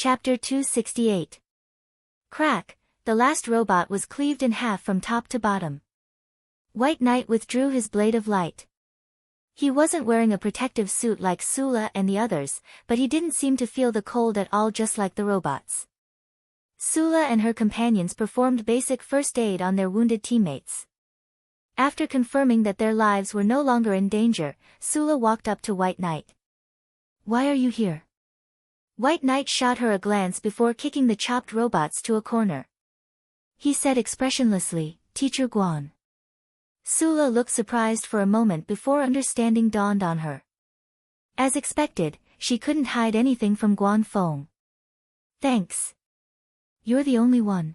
Chapter 268. Crack, the last robot was cleaved in half from top to bottom. White Knight withdrew his blade of light. He wasn't wearing a protective suit like Sula and the others, but he didn't seem to feel the cold at all, just like the robots. Sula and her companions performed basic first aid on their wounded teammates. After confirming that their lives were no longer in danger, Sula walked up to White Knight. "Why are you here?" White Knight shot her a glance before kicking the chopped robots to a corner. He said expressionlessly, "Teacher Guan." Sula looked surprised for a moment before understanding dawned on her. As expected, she couldn't hide anything from Guan Feng. "Thanks. You're the only one."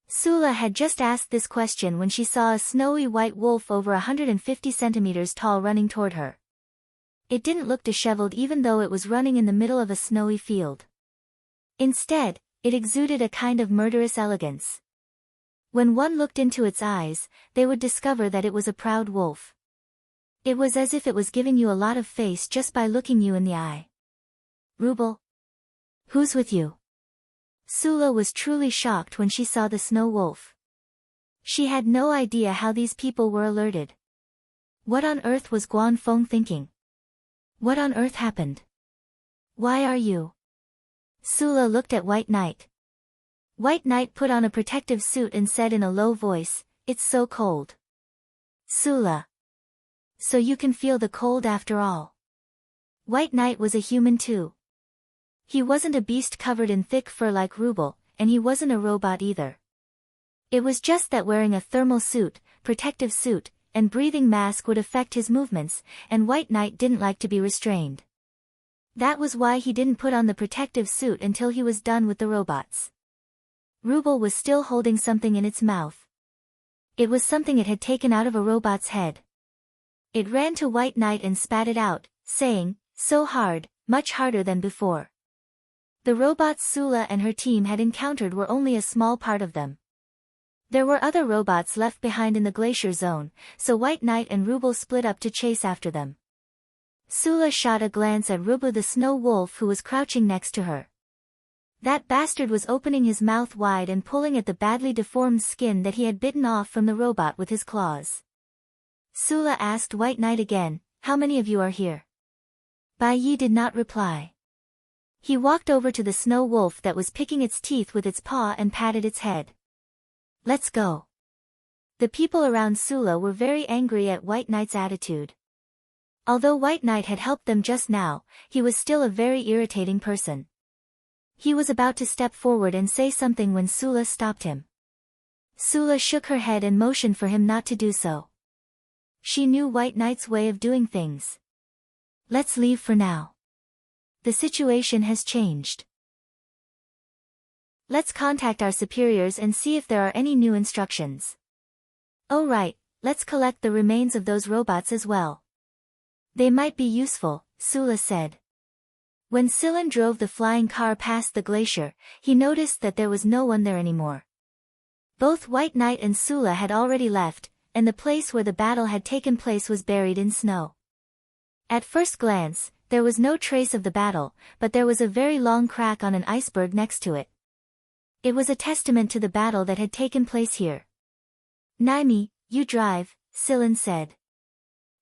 Sula had just asked this question when she saw a snowy white wolf over 150 centimeters tall running toward her. It didn't look disheveled even though it was running in the middle of a snowy field. Instead, it exuded a kind of murderous elegance. When one looked into its eyes, they would discover that it was a proud wolf. It was as if it was giving you a lot of face just by looking you in the eye. "Rubel? Who's with you?" Sula was truly shocked when she saw the snow wolf. She had no idea how these people were alerted. What on earth was Guan Feng thinking? What on earth happened? "Why are you?" Sula looked at White Knight. White Knight put on a protective suit and said in a low voice, "It's so cold." "Sula. So you can feel the cold after all." White Knight was a human too. He wasn't a beast covered in thick fur like Rubel, and he wasn't a robot either. It was just that wearing a thermal suit, protective suit, and breathing mask would affect his movements, and White Knight didn't like to be restrained. That was why he didn't put on the protective suit until he was done with the robots. Rubel was still holding something in its mouth. It was something it had taken out of a robot's head. It ran to White Knight and spat it out, saying, "So hard, much harder than before." The robots Sula and her team had encountered were only a small part of them. There were other robots left behind in the glacier zone, so White Knight and Rubel split up to chase after them. Sula shot a glance at Rubel the snow wolf who was crouching next to her. That bastard was opening his mouth wide and pulling at the badly deformed skin that he had bitten off from the robot with his claws. Sula asked White Knight again, "How many of you are here?" Bai Yi did not reply. He walked over to the snow wolf that was picking its teeth with its paw and patted its head. "Let's go." The people around Sula were very angry at White Knight's attitude. Although White Knight had helped them just now, he was still a very irritating person. He was about to step forward and say something when Sula stopped him. Sula shook her head and motioned for him not to do so. She knew White Knight's way of doing things. "Let's leave for now. The situation has changed. Let's contact our superiors and see if there are any new instructions." "Oh right, let's collect the remains of those robots as well. They might be useful," Sula said. When Silan drove the flying car past the glacier, he noticed that there was no one there anymore. Both White Knight and Sula had already left, and the place where the battle had taken place was buried in snow. At first glance, there was no trace of the battle, but there was a very long crack on an iceberg next to it. It was a testament to the battle that had taken place here. "Naimi, you drive," Silan said.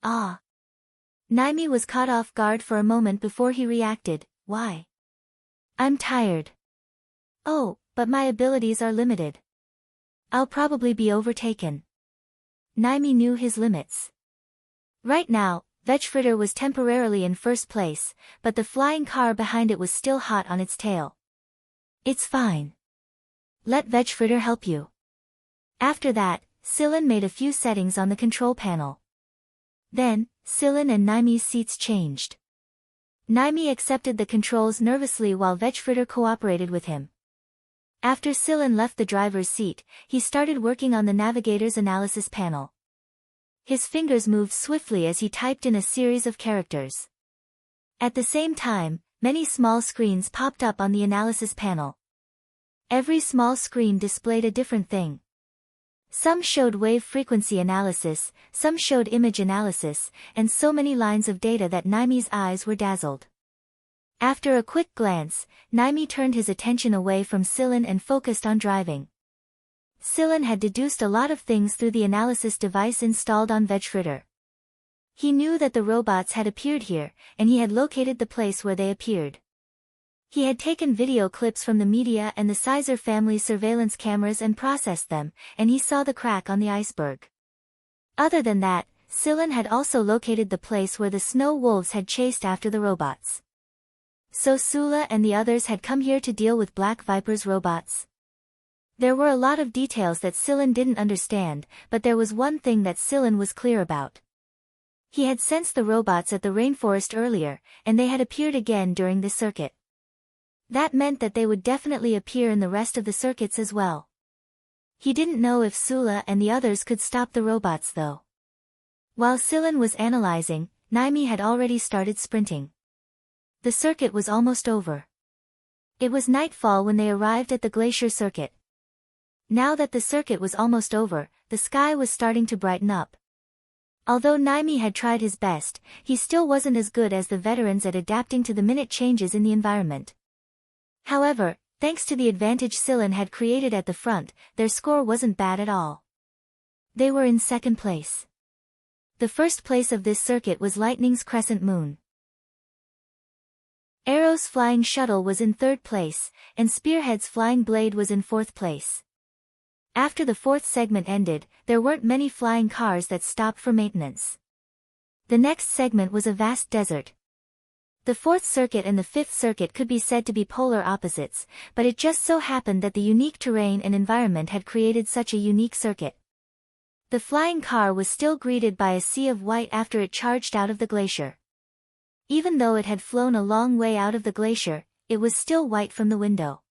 "Ah." Naimi was caught off guard for a moment before he reacted, "Why?" "I'm tired." "Oh, but my abilities are limited. I'll probably be overtaken." Naimi knew his limits. Right now, Vegfritter was temporarily in first place, but the flying car behind it was still hot on its tail. "It's fine. Let Vegfritter help you." After that, Silan made a few settings on the control panel. Then, Silan and Naimi's seats changed. Naimi accepted the controls nervously while Vegfritter cooperated with him. After Silan left the driver's seat, he started working on the navigator's analysis panel. His fingers moved swiftly as he typed in a series of characters. At the same time, many small screens popped up on the analysis panel. Every small screen displayed a different thing. Some showed wave frequency analysis, some showed image analysis, and so many lines of data that Naimi's eyes were dazzled. After a quick glance, Naimi turned his attention away from Sillin and focused on driving. Sillin had deduced a lot of things through the analysis device installed on Vegfritter. He knew that the robots had appeared here, and he had located the place where they appeared. He had taken video clips from the media and the Sizer family's surveillance cameras and processed them, and he saw the crack on the iceberg. Other than that, Sillin had also located the place where the snow wolves had chased after the robots. So Sula and the others had come here to deal with Black Viper's robots. There were a lot of details that Sillin didn't understand, but there was one thing that Sillin was clear about. He had sensed the robots at the rainforest earlier, and they had appeared again during this circuit. That meant that they would definitely appear in the rest of the circuits as well. He didn't know if Sula and the others could stop the robots though. While Sillin was analyzing, Naimi had already started sprinting. The circuit was almost over. It was nightfall when they arrived at the glacier circuit. Now that the circuit was almost over, the sky was starting to brighten up. Although Naimi had tried his best, he still wasn't as good as the veterans at adapting to the minute changes in the environment. However, thanks to the advantage Sillin had created at the front, their score wasn't bad at all. They were in second place. The first place of this circuit was Lightning's crescent moon. Arrow's flying shuttle was in third place, and Spearhead's flying blade was in fourth place. After the fourth segment ended, there weren't many flying cars that stopped for maintenance. The next segment was a vast desert. The fourth circuit and the fifth circuit could be said to be polar opposites, but it just so happened that the unique terrain and environment had created such a unique circuit. The flying car was still greeted by a sea of white after it charged out of the glacier. Even though it had flown a long way out of the glacier, it was still white from the window.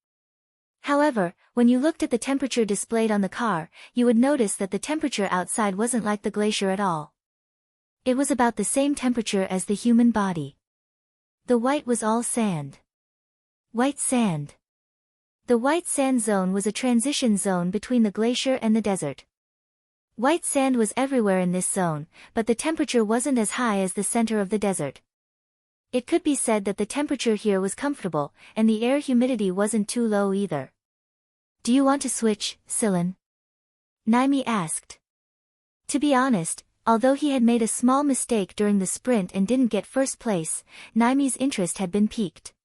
However, when you looked at the temperature displayed on the car, you would notice that the temperature outside wasn't like the glacier at all. It was about the same temperature as the human body. The white was all sand. White sand. The white sand zone was a transition zone between the glacier and the desert. White sand was everywhere in this zone, but the temperature wasn't as high as the center of the desert. It could be said that the temperature here was comfortable, and the air humidity wasn't too low either. "Do you want to switch, Sillin?" Naimi asked. To be honest, although he had made a small mistake during the sprint and didn't get first place, Naimi's interest had been piqued.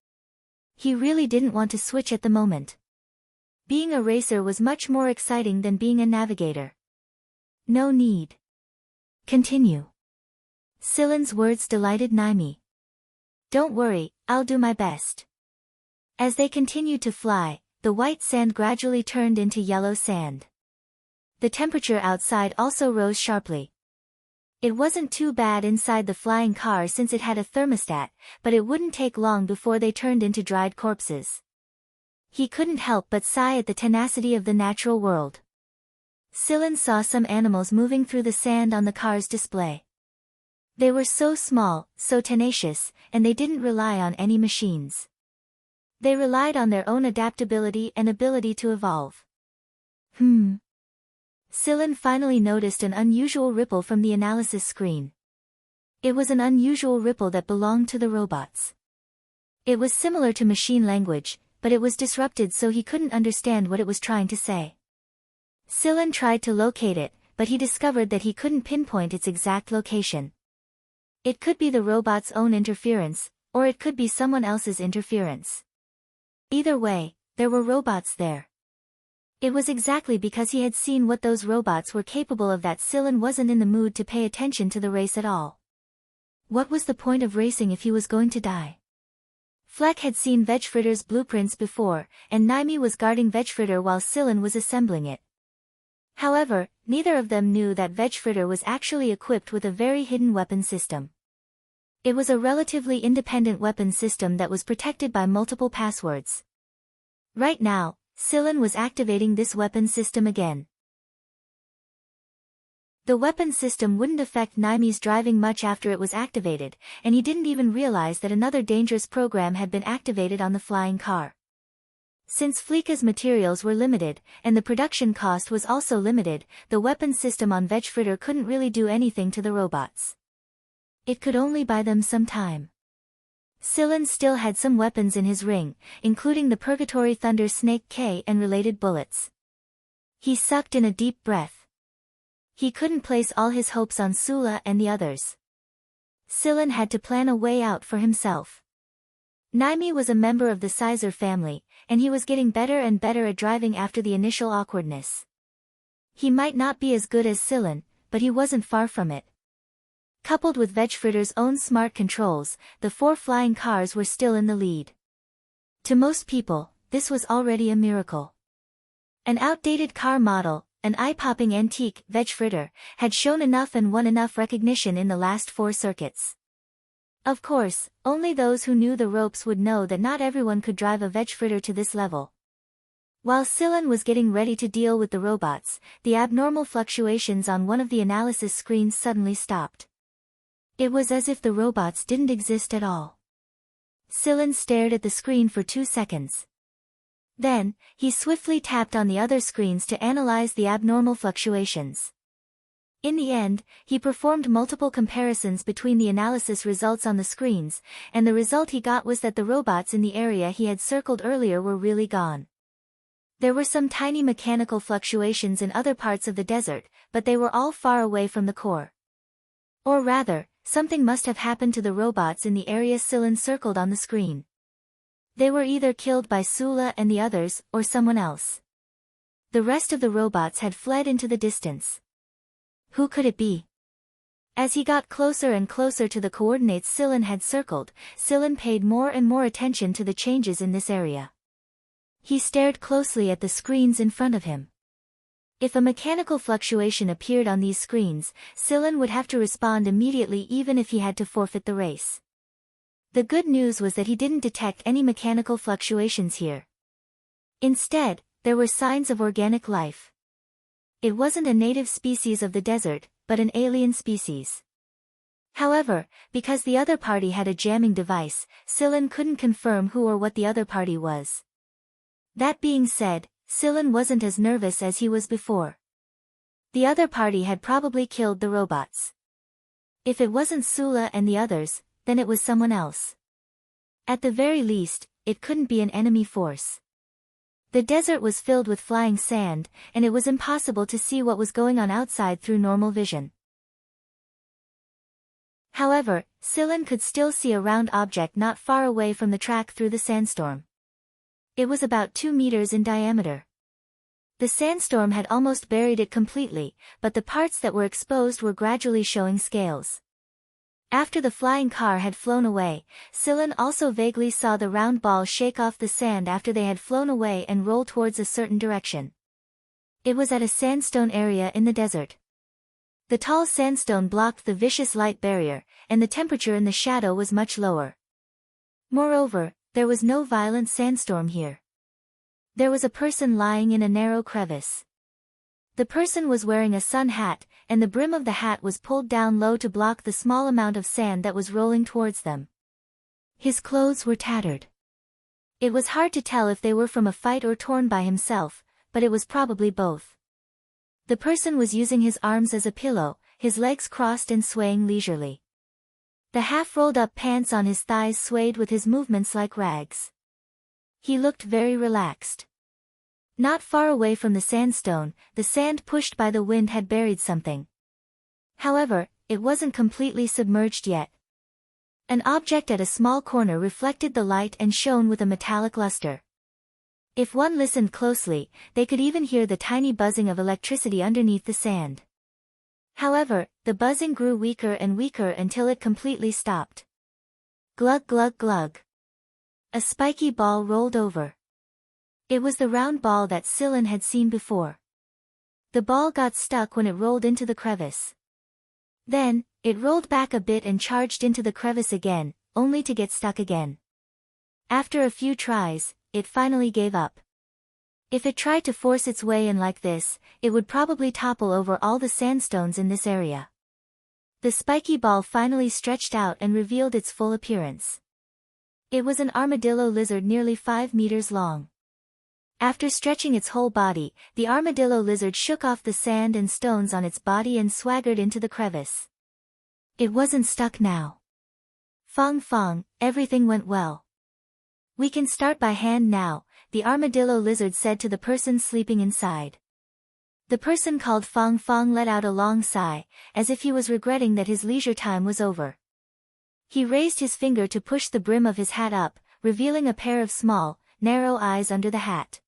He really didn't want to switch at the moment. Being a racer was much more exciting than being a navigator. "No need. Continue." Sillin's words delighted Naimi. "Don't worry, I'll do my best." As they continued to fly, the white sand gradually turned into yellow sand. The temperature outside also rose sharply. It wasn't too bad inside the flying car since it had a thermostat, but it wouldn't take long before they turned into dried corpses. He couldn't help but sigh at the tenacity of the natural world. Sillin saw some animals moving through the sand on the car's display. They were so small, so tenacious, and they didn't rely on any machines. They relied on their own adaptability and ability to evolve. Sillin finally noticed an unusual ripple from the analysis screen. It was an unusual ripple that belonged to the robots. It was similar to machine language, but it was disrupted so he couldn't understand what it was trying to say. Sillin tried to locate it, but he discovered that he couldn't pinpoint its exact location. It could be the robot's own interference, or it could be someone else's interference. Either way, there were robots there. It was exactly because he had seen what those robots were capable of that Sillin wasn't in the mood to pay attention to the race at all. What was the point of racing if he was going to die? Fleck had seen Vegfritter's blueprints before, and Naimi was guarding Vegfritter while Sillin was assembling it. However, neither of them knew that Vegfritter was actually equipped with a very hidden weapon system. It was a relatively independent weapon system that was protected by multiple passwords. Right now, Sillin was activating this weapon system again. The weapon system wouldn't affect Naimi's driving much after it was activated, and he didn't even realize that another dangerous program had been activated on the flying car. Since Fleeka's materials were limited, and the production cost was also limited, the weapon system on Vegfritter couldn't really do anything to the robots. It could only buy them some time. Scylla still had some weapons in his ring, including the Purgatory Thunder Snake K and related bullets. He sucked in a deep breath. He couldn't place all his hopes on Sula and the others. Scylla had to plan a way out for himself. Naimi was a member of the Sizer family, and he was getting better and better at driving after the initial awkwardness. He might not be as good as Scylla, but he wasn't far from it. Coupled with Vegfritter's own smart controls, the 4 flying cars were still in the lead. To most people, this was already a miracle. An outdated car model, an eye-popping antique, Vegfritter, had shown enough and won enough recognition in the last 4 circuits. Of course, only those who knew the ropes would know that not everyone could drive a Vegfritter to this level. While Scylla was getting ready to deal with the robots, the abnormal fluctuations on one of the analysis screens suddenly stopped. It was as if the robots didn't exist at all. Scylla stared at the screen for 2 seconds. Then, he swiftly tapped on the other screens to analyze the abnormal fluctuations. In the end, he performed multiple comparisons between the analysis results on the screens, and the result he got was that the robots in the area he had circled earlier were really gone. There were some tiny mechanical fluctuations in other parts of the desert, but they were all far away from the core. Or rather, something must have happened to the robots in the area Scylla circled on the screen. They were either killed by Sula and the others, or someone else. The rest of the robots had fled into the distance. Who could it be? As he got closer and closer to the coordinates Scylla had circled, Scylla paid more and more attention to the changes in this area. He stared closely at the screens in front of him. If a mechanical fluctuation appeared on these screens, Scylla would have to respond immediately even if he had to forfeit the race. The good news was that he didn't detect any mechanical fluctuations here. Instead, there were signs of organic life. It wasn't a native species of the desert, but an alien species. However, because the other party had a jamming device, Scylla couldn't confirm who or what the other party was. That being said, Scylla wasn't as nervous as he was before. The other party had probably killed the robots. If it wasn't Sula and the others, then it was someone else. At the very least, it couldn't be an enemy force. The desert was filled with flying sand, and it was impossible to see what was going on outside through normal vision. However, Scylla could still see a round object not far away from the track through the sandstorm. It was about 2 meters in diameter. The sandstorm had almost buried it completely, but the parts that were exposed were gradually showing scales. After the flying car had flown away, Scylla also vaguely saw the round ball shake off the sand after they had flown away and roll towards a certain direction. It was at a sandstone area in the desert. The tall sandstone blocked the vicious light barrier, and the temperature in the shadow was much lower. Moreover, there was no violent sandstorm here. There was a person lying in a narrow crevice. The person was wearing a sun hat, and the brim of the hat was pulled down low to block the small amount of sand that was rolling towards them. His clothes were tattered. It was hard to tell if they were from a fight or torn by himself, but it was probably both. The person was using his arms as a pillow, his legs crossed and swaying leisurely. The half-rolled-up pants on his thighs swayed with his movements like rags. He looked very relaxed. Not far away from the sandstone, the sand pushed by the wind had buried something. However, it wasn't completely submerged yet. An object at a small corner reflected the light and shone with a metallic luster. If one listened closely, they could even hear the tiny buzzing of electricity underneath the sand. However, the buzzing grew weaker and weaker until it completely stopped. Glug glug glug. A spiky ball rolled over. It was the round ball that Scylla had seen before. The ball got stuck when it rolled into the crevice. Then, it rolled back a bit and charged into the crevice again, only to get stuck again. After a few tries, it finally gave up. If it tried to force its way in like this, it would probably topple over all the sandstones in this area. The spiky ball finally stretched out and revealed its full appearance. It was an armadillo lizard nearly 5 meters long. After stretching its whole body, the armadillo lizard shook off the sand and stones on its body and swaggered into the crevice. It wasn't stuck now. Fong Fong, everything went well. We can start by hand now, the armadillo lizard said to the person sleeping inside. The person called Fong Fong let out a long sigh, as if he was regretting that his leisure time was over. He raised his finger to push the brim of his hat up, revealing a pair of small, narrow eyes under the hat.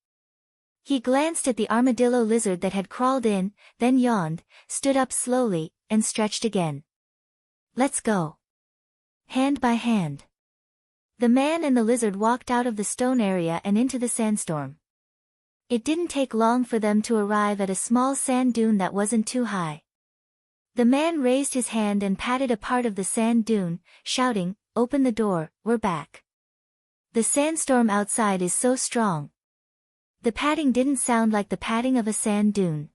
He glanced at the armadillo lizard that had crawled in, then yawned, stood up slowly, and stretched again. Let's go. Hand by hand. The man and the lizard walked out of the stone area and into the sandstorm. It didn't take long for them to arrive at a small sand dune that wasn't too high. The man raised his hand and patted a part of the sand dune, shouting, "Open the door, we're back." The sandstorm outside is so strong. The patting didn't sound like the patting of a sand dune.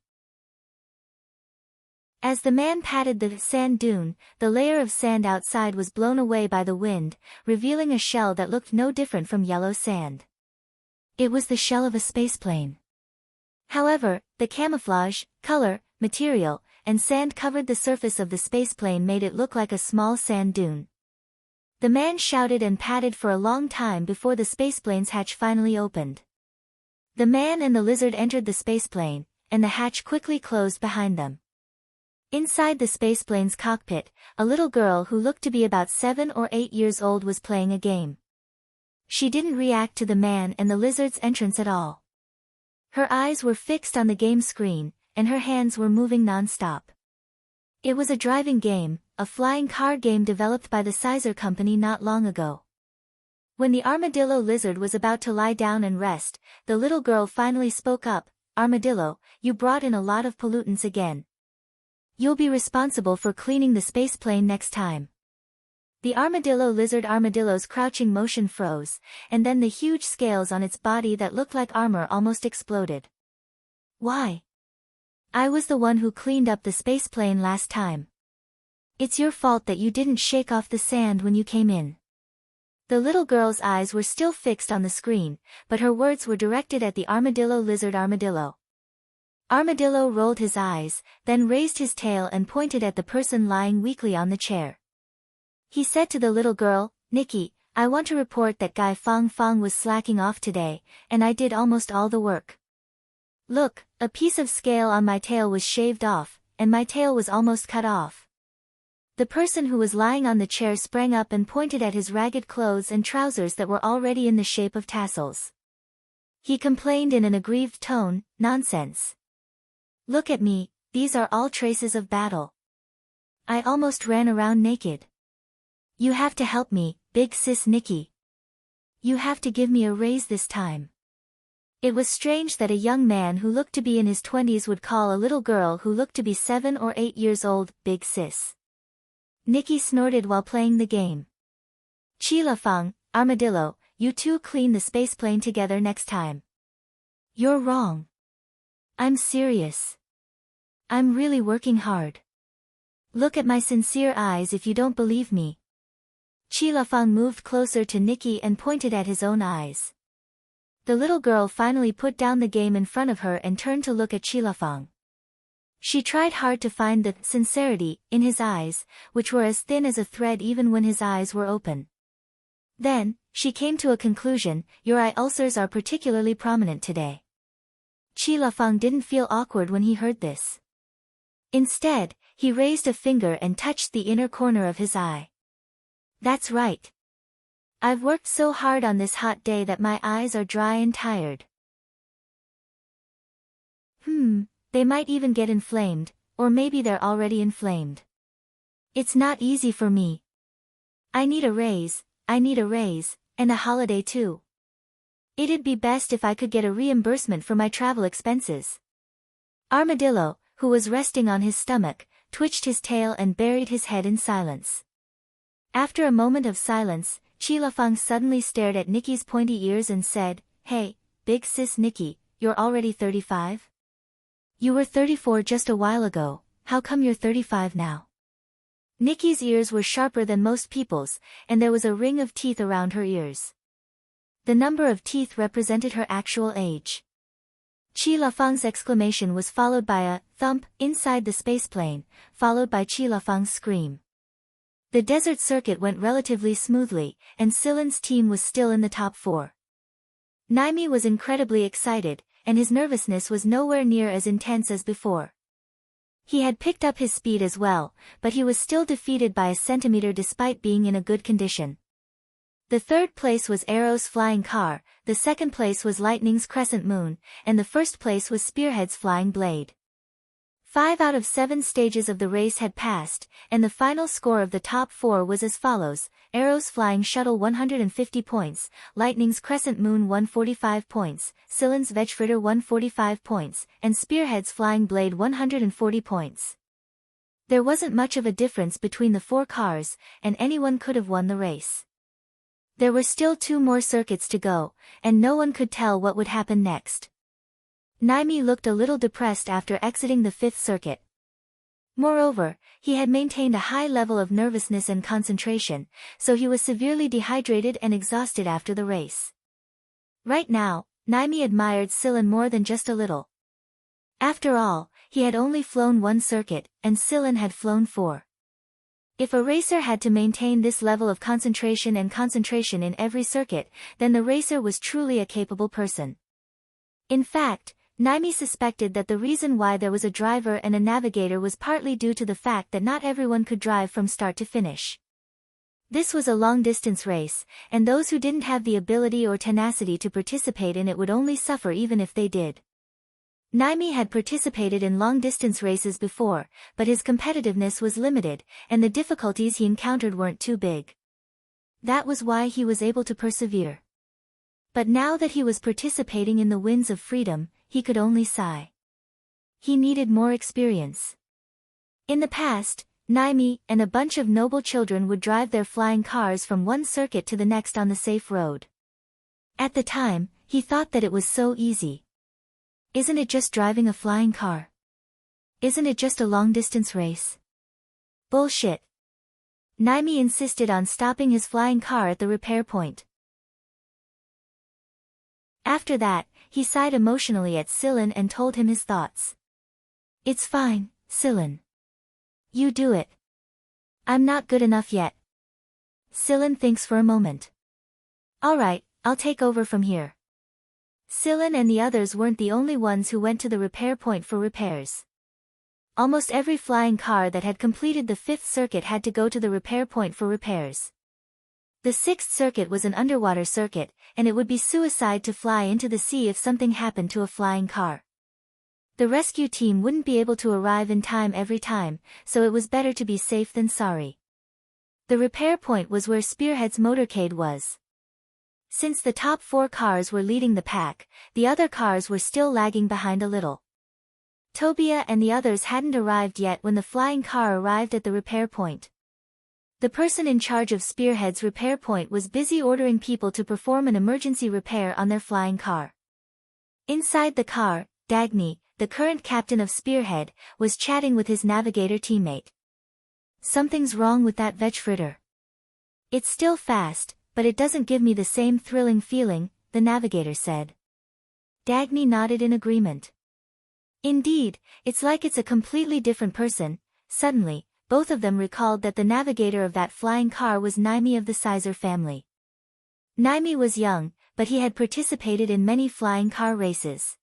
As the man patted the sand dune, the layer of sand outside was blown away by the wind, revealing a shell that looked no different from yellow sand. It was the shell of a spaceplane. However, the camouflage, color, material, and sand covered the surface of the spaceplane made it look like a small sand dune. The man shouted and patted for a long time before the spaceplane's hatch finally opened. The man and the lizard entered the spaceplane, and the hatch quickly closed behind them. Inside the spaceplane's cockpit, a little girl who looked to be about 7 or 8 years old was playing a game. She didn't react to the man and the lizard's entrance at all. Her eyes were fixed on the game screen, and her hands were moving non-stop. It was a driving game, a flying car game developed by the Sizer Company not long ago. When the armadillo lizard was about to lie down and rest, the little girl finally spoke up, "Armadillo, you brought in a lot of pollutants again. You'll be responsible for cleaning the spaceplane next time." The armadillo's crouching motion froze, and then the huge scales on its body that looked like armor almost exploded. "Why? I was the one who cleaned up the spaceplane last time. It's your fault that you didn't shake off the sand when you came in." The little girl's eyes were still fixed on the screen, but her words were directed at the armadillo lizard. Armadillo rolled his eyes, then raised his tail and pointed at the person lying weakly on the chair. He said to the little girl, "Nikki, I want to report that guy Fong Fong was slacking off today, and I did almost all the work. Look, a piece of scale on my tail was shaved off, and my tail was almost cut off." The person who was lying on the chair sprang up and pointed at his ragged clothes and trousers that were already in the shape of tassels. He complained in an aggrieved tone, "Nonsense. Look at me, these are all traces of battle. I almost ran around naked. You have to help me, big sis Nikki. You have to give me a raise this time." It was strange that a young man who looked to be in his 20s would call a little girl who looked to be 7 or 8 years old, big sis. Nikki snorted while playing the game. "Chila Fong, Armadillo, you two clean the spaceplane together next time." "You're wrong. I'm serious. I'm really working hard. Look at my sincere eyes if you don't believe me." Chila Fong moved closer to Nikki and pointed at his own eyes. The little girl finally put down the game in front of her and turned to look at Chila Fong. She tried hard to find the sincerity in his eyes, which were as thin as a thread even when his eyes were open. Then, she came to a conclusion, "Your eye ulcers are particularly prominent today." Chila Fong didn't feel awkward when he heard this. Instead, he raised a finger and touched the inner corner of his eye. "That's right. I've worked so hard on this hot day that my eyes are dry and tired. They might even get inflamed, or maybe they're already inflamed. It's not easy for me. I need a raise, and a holiday too. It'd be best if I could get a reimbursement for my travel expenses." Armadillo, who was resting on his stomach, twitched his tail and buried his head in silence. After a moment of silence, Chila Fong suddenly stared at Nikki's pointy ears and said, "Hey, big sis Nikki, you're already 35? You were 34 just a while ago, how come you're 35 now?" Nikki's ears were sharper than most people's, and there was a ring of teeth around her ears. The number of teeth represented her actual age. Chila Fong's exclamation was followed by a thump inside the spaceplane, followed by Chila Fong's scream. The desert circuit went relatively smoothly, and Silen's team was still in the top 4. Naimi was incredibly excited, and his nervousness was nowhere near as intense as before. He had picked up his speed as well, but he was still defeated by a centimeter despite being in a good condition. The third place was Arrow's flying car, the second place was Lightning's crescent moon, and the first place was Spearhead's flying blade. 5 out of 7 stages of the race had passed, and the final score of the top 4 was as follows: Arrow's flying shuttle 150 points, Lightning's crescent moon 145 points, Silen's Vegfritter 145 points, and Spearhead's flying blade 140 points. There wasn't much of a difference between the 4 cars, and anyone could have won the race. There were still 2 more circuits to go, and no one could tell what would happen next. Naimi looked a little depressed after exiting the 5th circuit. Moreover, he had maintained a high level of nervousness and concentration, so he was severely dehydrated and exhausted after the race. Right now, Naimi admired Silen more than just a little. After all, he had only flown 1 circuit, and Silen had flown 4. If a racer had to maintain this level of concentration in every circuit, then the racer was truly a capable person. In fact, Naimi suspected that the reason why there was a driver and a navigator was partly due to the fact that not everyone could drive from start to finish. This was a long-distance race, and those who didn't have the ability or tenacity to participate in it would only suffer even if they did. Naimi had participated in long-distance races before, but his competitiveness was limited, and the difficulties he encountered weren't too big. That was why he was able to persevere. But now that he was participating in the winds of freedom, he could only sigh. He needed more experience. In the past, Naimi and a bunch of noble children would drive their flying cars from one circuit to the next on the safe road. At the time, he thought that it was so easy. Isn't it just driving a flying car? Isn't it just a long-distance race? Bullshit. Naimi insisted on stopping his flying car at the repair point. After that, he sighed emotionally at Silen and told him his thoughts. It's fine, Silen. You do it. I'm not good enough yet. Silen thinks for a moment. Alright, I'll take over from here. Silen and the others weren't the only ones who went to the repair point for repairs. Almost every flying car that had completed the 5th circuit had to go to the repair point for repairs. The 6th circuit was an underwater circuit, and it would be suicide to fly into the sea if something happened to a flying car. The rescue team wouldn't be able to arrive in time every time, so it was better to be safe than sorry. The repair point was where Spearhead's motorcade was. Since the top 4 cars were leading the pack, the other cars were still lagging behind a little. Tobia and the others hadn't arrived yet when the flying car arrived at the repair point. The person in charge of Spearhead's repair point was busy ordering people to perform an emergency repair on their flying car. Inside the car, Dagny, the current captain of Spearhead, was chatting with his navigator teammate. Something's wrong with that Vegfritter. It's still fast, but it doesn't give me the same thrilling feeling, the navigator said. Dagny nodded in agreement. Indeed, it's like it's a completely different person. Suddenly, both of them recalled that the navigator of that flying car was Naimi of the Sizer family. Naimi was young, but he had participated in many flying car races.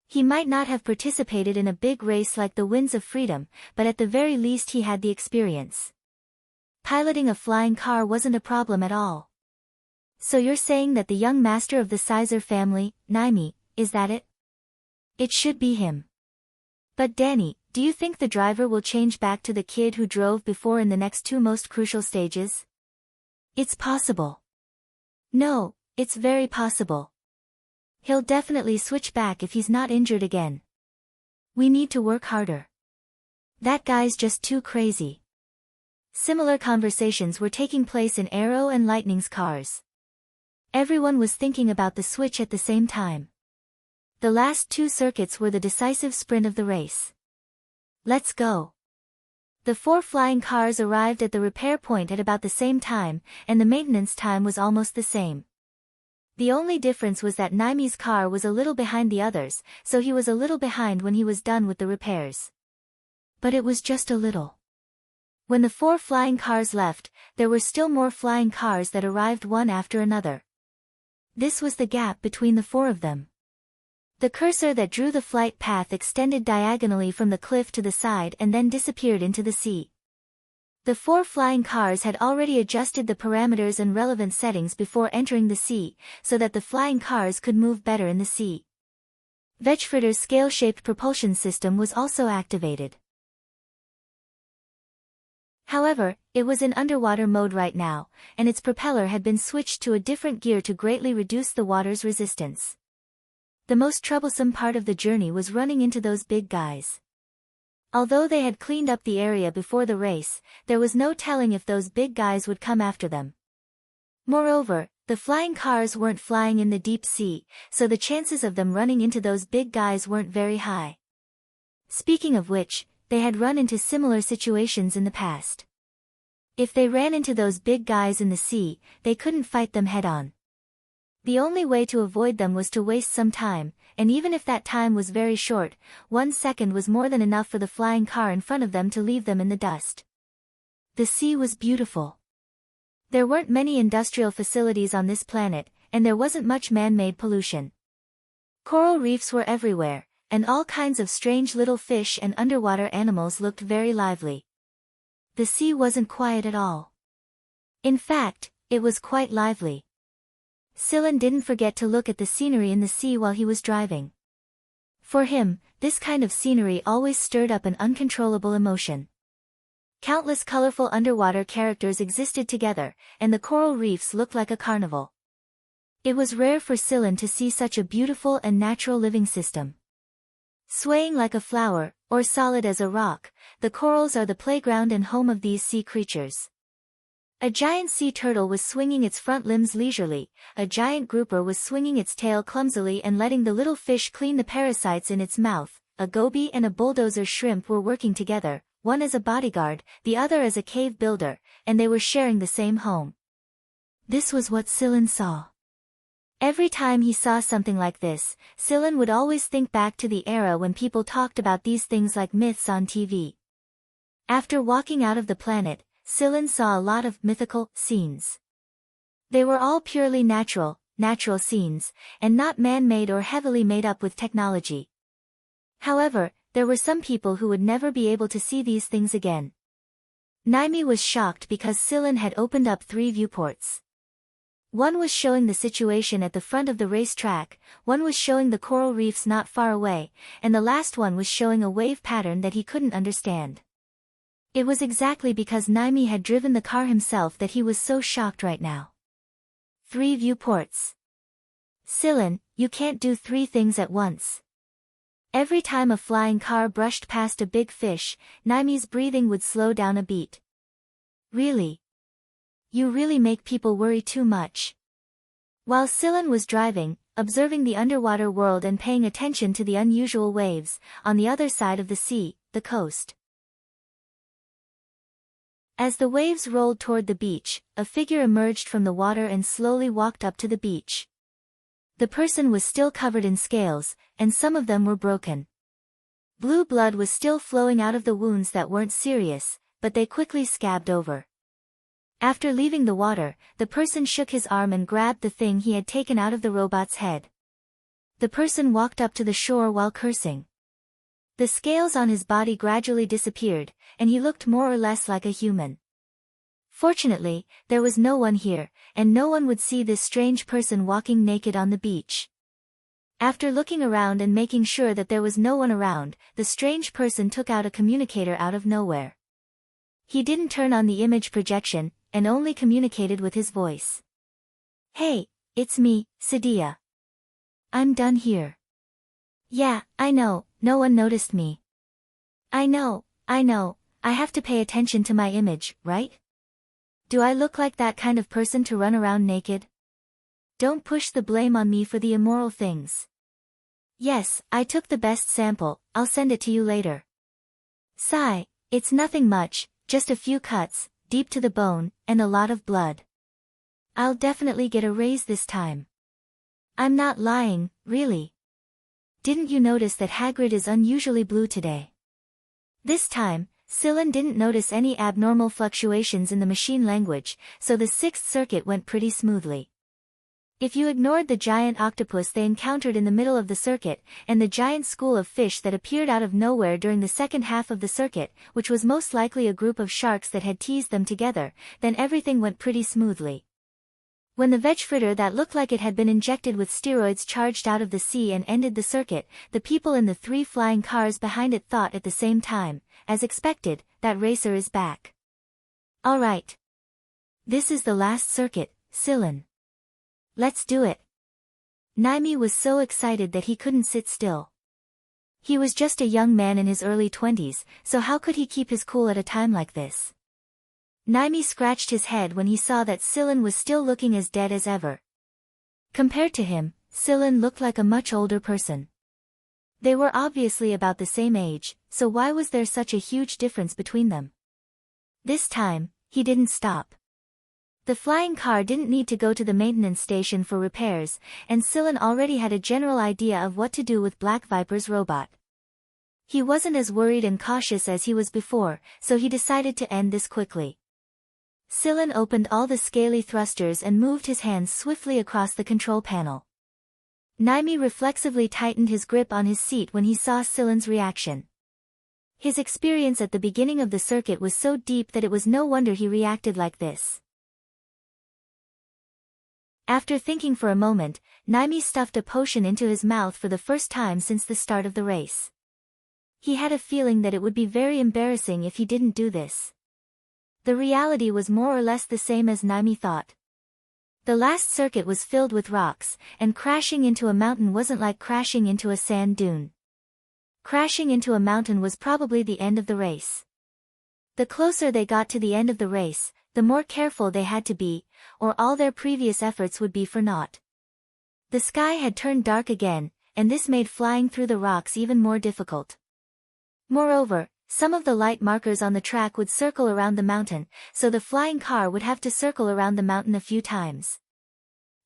He might not have participated in a big race like the Winds of Freedom, but at the very least he had the experience. Piloting a flying car wasn't a problem at all. So you're saying that the young master of the Sizer family, Naimi, is that it? It should be him. But Danny, do you think the driver will change back to the kid who drove before in the next 2 most crucial stages? It's possible. No, it's very possible. He'll definitely switch back if he's not injured again. We need to work harder. That guy's just too crazy. Similar conversations were taking place in Arrow and Lightning's cars. Everyone was thinking about the switch at the same time. The last 2 circuits were the decisive sprint of the race. Let's go. The 4 flying cars arrived at the repair point at about the same time, and the maintenance time was almost the same. The only difference was that Naimi's car was a little behind the others, so he was a little behind when he was done with the repairs. But it was just a little. When the 4 flying cars left, there were still more flying cars that arrived one after another. This was the gap between the 4 of them. The cursor that drew the flight path extended diagonally from the cliff to the side and then disappeared into the sea. The 4 flying cars had already adjusted the parameters and relevant settings before entering the sea, so that the flying cars could move better in the sea. Vegfritter's scale-shaped propulsion system was also activated. However, it was in underwater mode right now, and its propeller had been switched to a different gear to greatly reduce the water's resistance. The most troublesome part of the journey was running into those big guys. Although they had cleaned up the area before the race, there was no telling if those big guys would come after them. Moreover, the flying cars weren't flying in the deep sea, so the chances of them running into those big guys weren't very high. Speaking of which, they had run into similar situations in the past. If they ran into those big guys in the sea, they couldn't fight them head-on. The only way to avoid them was to waste some time, and even if that time was very short, 1 second was more than enough for the flying car in front of them to leave them in the dust. The sea was beautiful. There weren't many industrial facilities on this planet, and there wasn't much man-made pollution. Coral reefs were everywhere, and all kinds of strange little fish and underwater animals looked very lively. The sea wasn't quiet at all. In fact, it was quite lively. Sillin didn't forget to look at the scenery in the sea while he was driving. For him, this kind of scenery always stirred up an uncontrollable emotion. Countless colorful underwater characters existed together, and the coral reefs looked like a carnival. It was rare for Sillin to see such a beautiful and natural living system. Swaying like a flower, or solid as a rock, the corals are the playground and home of these sea creatures. A giant sea turtle was swinging its front limbs leisurely, a giant grouper was swinging its tail clumsily and letting the little fish clean the parasites in its mouth, a goby and a bulldozer shrimp were working together, one as a bodyguard, the other as a cave builder, and they were sharing the same home. This was what Sillin saw. Every time he saw something like this, Sillin would always think back to the era when people talked about these things like myths on TV. After walking out of the planet, Sillin saw a lot of mythical scenes. They were all purely natural scenes, and not man-made or heavily made up with technology. However, there were some people who would never be able to see these things again. Naimi was shocked because Sillin had opened up 3 viewports. One was showing the situation at the front of the racetrack, one was showing the coral reefs not far away, and the last one was showing a wave pattern that he couldn't understand. It was exactly because Naimi had driven the car himself that he was so shocked right now. 3 viewports. Sillin, you can't do 3 things at once. Every time a flying car brushed past a big fish, Naimi's breathing would slow down a beat. Really? You really make people worry too much. While Sillin was driving, observing the underwater world and paying attention to the unusual waves, on the other side of the sea, the coast. As the waves rolled toward the beach, a figure emerged from the water and slowly walked up to the beach. The person was still covered in scales, and some of them were broken. Blue blood was still flowing out of the wounds that weren't serious, but they quickly scabbed over. After leaving the water, the person shook his arm and grabbed the thing he had taken out of the robot's head. The person walked up to the shore while cursing. The scales on his body gradually disappeared, and he looked more or less like a human. Fortunately, there was no one here, and no one would see this strange person walking naked on the beach. After looking around and making sure that there was no one around, the strange person took out a communicator out of nowhere. He didn't turn on the image projection, and only communicated with his voice. Hey, it's me, Sadia. I'm done here. Yeah, I know, no one noticed me. I know, I have to pay attention to my image, right? Do I look like that kind of person to run around naked? Don't push the blame on me for the immoral things. Yes, I took the best sample, I'll send it to you later. Sigh, it's nothing much, just a few cuts, deep to the bone, and a lot of blood. I'll definitely get a raise this time. I'm not lying, really. Didn't you notice that Hagrid is unusually blue today? This time, Scylla didn't notice any abnormal fluctuations in the machine language, so the sixth circuit went pretty smoothly. If you ignored the giant octopus they encountered in the middle of the circuit, and the giant school of fish that appeared out of nowhere during the second half of the circuit, which was most likely a group of sharks that had teased them together, then everything went pretty smoothly. When the veg fritter that looked like it had been injected with steroids charged out of the sea and ended the circuit, the people in the 3 flying cars behind it thought at the same time, as expected, that racer is back. Alright. This is the last circuit, Scylla. Let's do it. Naimi was so excited that he couldn't sit still. He was just a young man in his early 20s, so how could he keep his cool at a time like this? Naimi scratched his head when he saw that Scylla was still looking as dead as ever. Compared to him, Scylla looked like a much older person. They were obviously about the same age, so why was there such a huge difference between them? This time, he didn't stop. The flying car didn't need to go to the maintenance station for repairs, and Scylla already had a general idea of what to do with Black Viper's robot. He wasn't as worried and cautious as he was before, so he decided to end this quickly. Scylla opened all the scaly thrusters and moved his hands swiftly across the control panel. Naimi reflexively tightened his grip on his seat when he saw Scylla's reaction. His experience at the beginning of the circuit was so deep that it was no wonder he reacted like this. After thinking for a moment, Naimi stuffed a potion into his mouth for the first time since the start of the race. He had a feeling that it would be very embarrassing if he didn't do this. The reality was more or less the same as Naimi thought. The last circuit was filled with rocks, and crashing into a mountain wasn't like crashing into a sand dune. Crashing into a mountain was probably the end of the race. The closer they got to the end of the race, the more careful they had to be, or all their previous efforts would be for naught. The sky had turned dark again, and this made flying through the rocks even more difficult. Moreover, some of the light markers on the track would circle around the mountain, so the flying car would have to circle around the mountain a few times.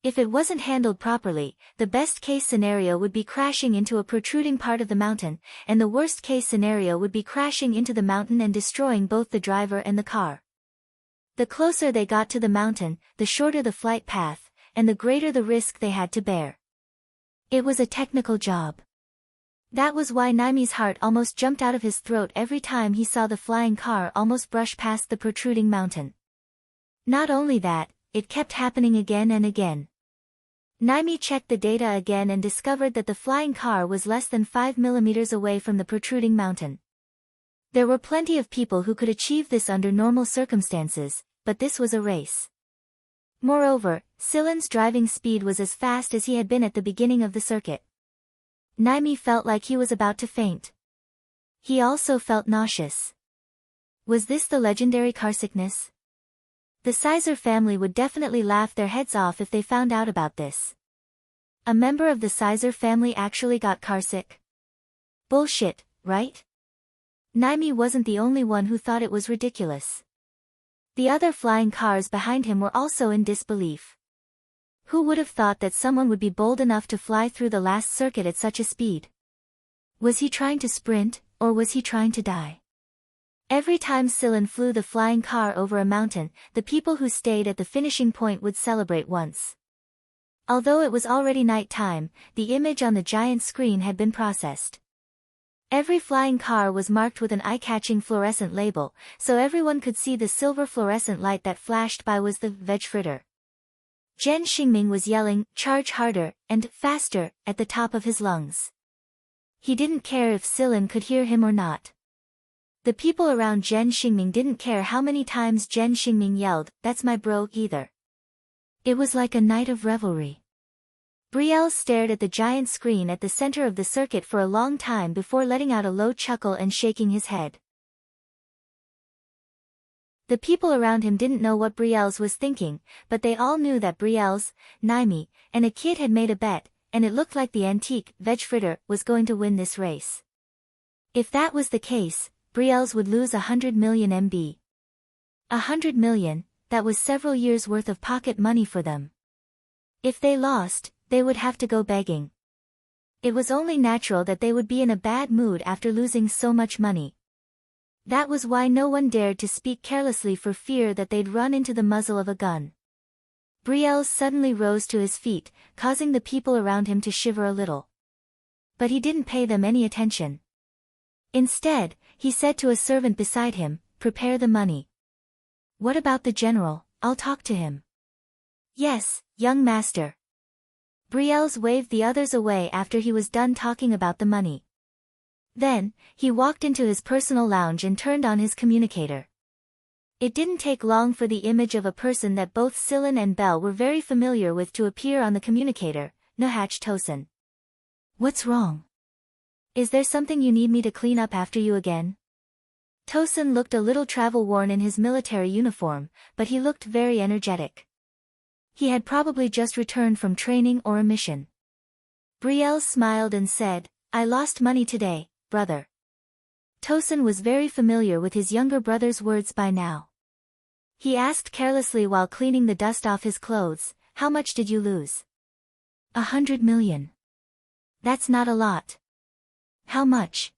If it wasn't handled properly, the best-case scenario would be crashing into a protruding part of the mountain, and the worst-case scenario would be crashing into the mountain and destroying both the driver and the car. The closer they got to the mountain, the shorter the flight path, and the greater the risk they had to bear. It was a technical job. That was why Naimi's heart almost jumped out of his throat every time he saw the flying car almost brush past the protruding mountain. Not only that, it kept happening again and again. Naimi checked the data again and discovered that the flying car was less than 5 millimeters away from the protruding mountain. There were plenty of people who could achieve this under normal circumstances, but this was a race. Moreover, Scylla's driving speed was as fast as he had been at the beginning of the circuit. Naimi felt like he was about to faint. He also felt nauseous. Was this the legendary car sickness? The Sizer family would definitely laugh their heads off if they found out about this. A member of the Sizer family actually got carsick? Bullshit, right? Naimi wasn't the only one who thought it was ridiculous. The other flying cars behind him were also in disbelief. Who would have thought that someone would be bold enough to fly through the last circuit at such a speed? Was he trying to sprint, or was he trying to die? Every time Scylla flew the flying car over a mountain, the people who stayed at the finishing point would celebrate once. Although it was already night time, the image on the giant screen had been processed. Every flying car was marked with an eye-catching fluorescent label, so everyone could see the silver fluorescent light that flashed by was the veg fritter. Zhen Xingming was yelling, "Charge harder," and "faster," at the top of his lungs. He didn't care if Scylla could hear him or not. The people around Zhen Xingming didn't care how many times Zhen Xingming yelled, "That's my bro," either. It was like a night of revelry. Brielle stared at the giant screen at the center of the circuit for a long time before letting out a low chuckle and shaking his head. The people around him didn't know what Brielle was thinking, but they all knew that Brielle, Naimi, and a kid had made a bet, and it looked like the antique veg fritter was going to win this race. If that was the case, Brielle would lose 100 million MB. 100 million, that was several years' worth of pocket money for them. If they lost, they would have to go begging. It was only natural that they would be in a bad mood after losing so much money. That was why no one dared to speak carelessly for fear that they'd run into the muzzle of a gun. Brielle suddenly rose to his feet, causing the people around him to shiver a little. But he didn't pay them any attention. Instead, he said to a servant beside him, "Prepare the money." "What about the general? I'll talk to him." "Yes, young master." Brielle waved the others away after he was done talking about the money. Then, he walked into his personal lounge and turned on his communicator. It didn't take long for the image of a person that both Sillin and Belle were very familiar with to appear on the communicator, Nahach Tosin. "What's wrong? Is there something you need me to clean up after you again?" Tosin looked a little travel-worn in his military uniform, but he looked very energetic. He had probably just returned from training or a mission. Brielle smiled and said, "I lost money today, brother." Tosin was very familiar with his younger brother's words by now. He asked carelessly while cleaning the dust off his clothes, "How much did you lose?" 100 million. That's not a lot." "How much?"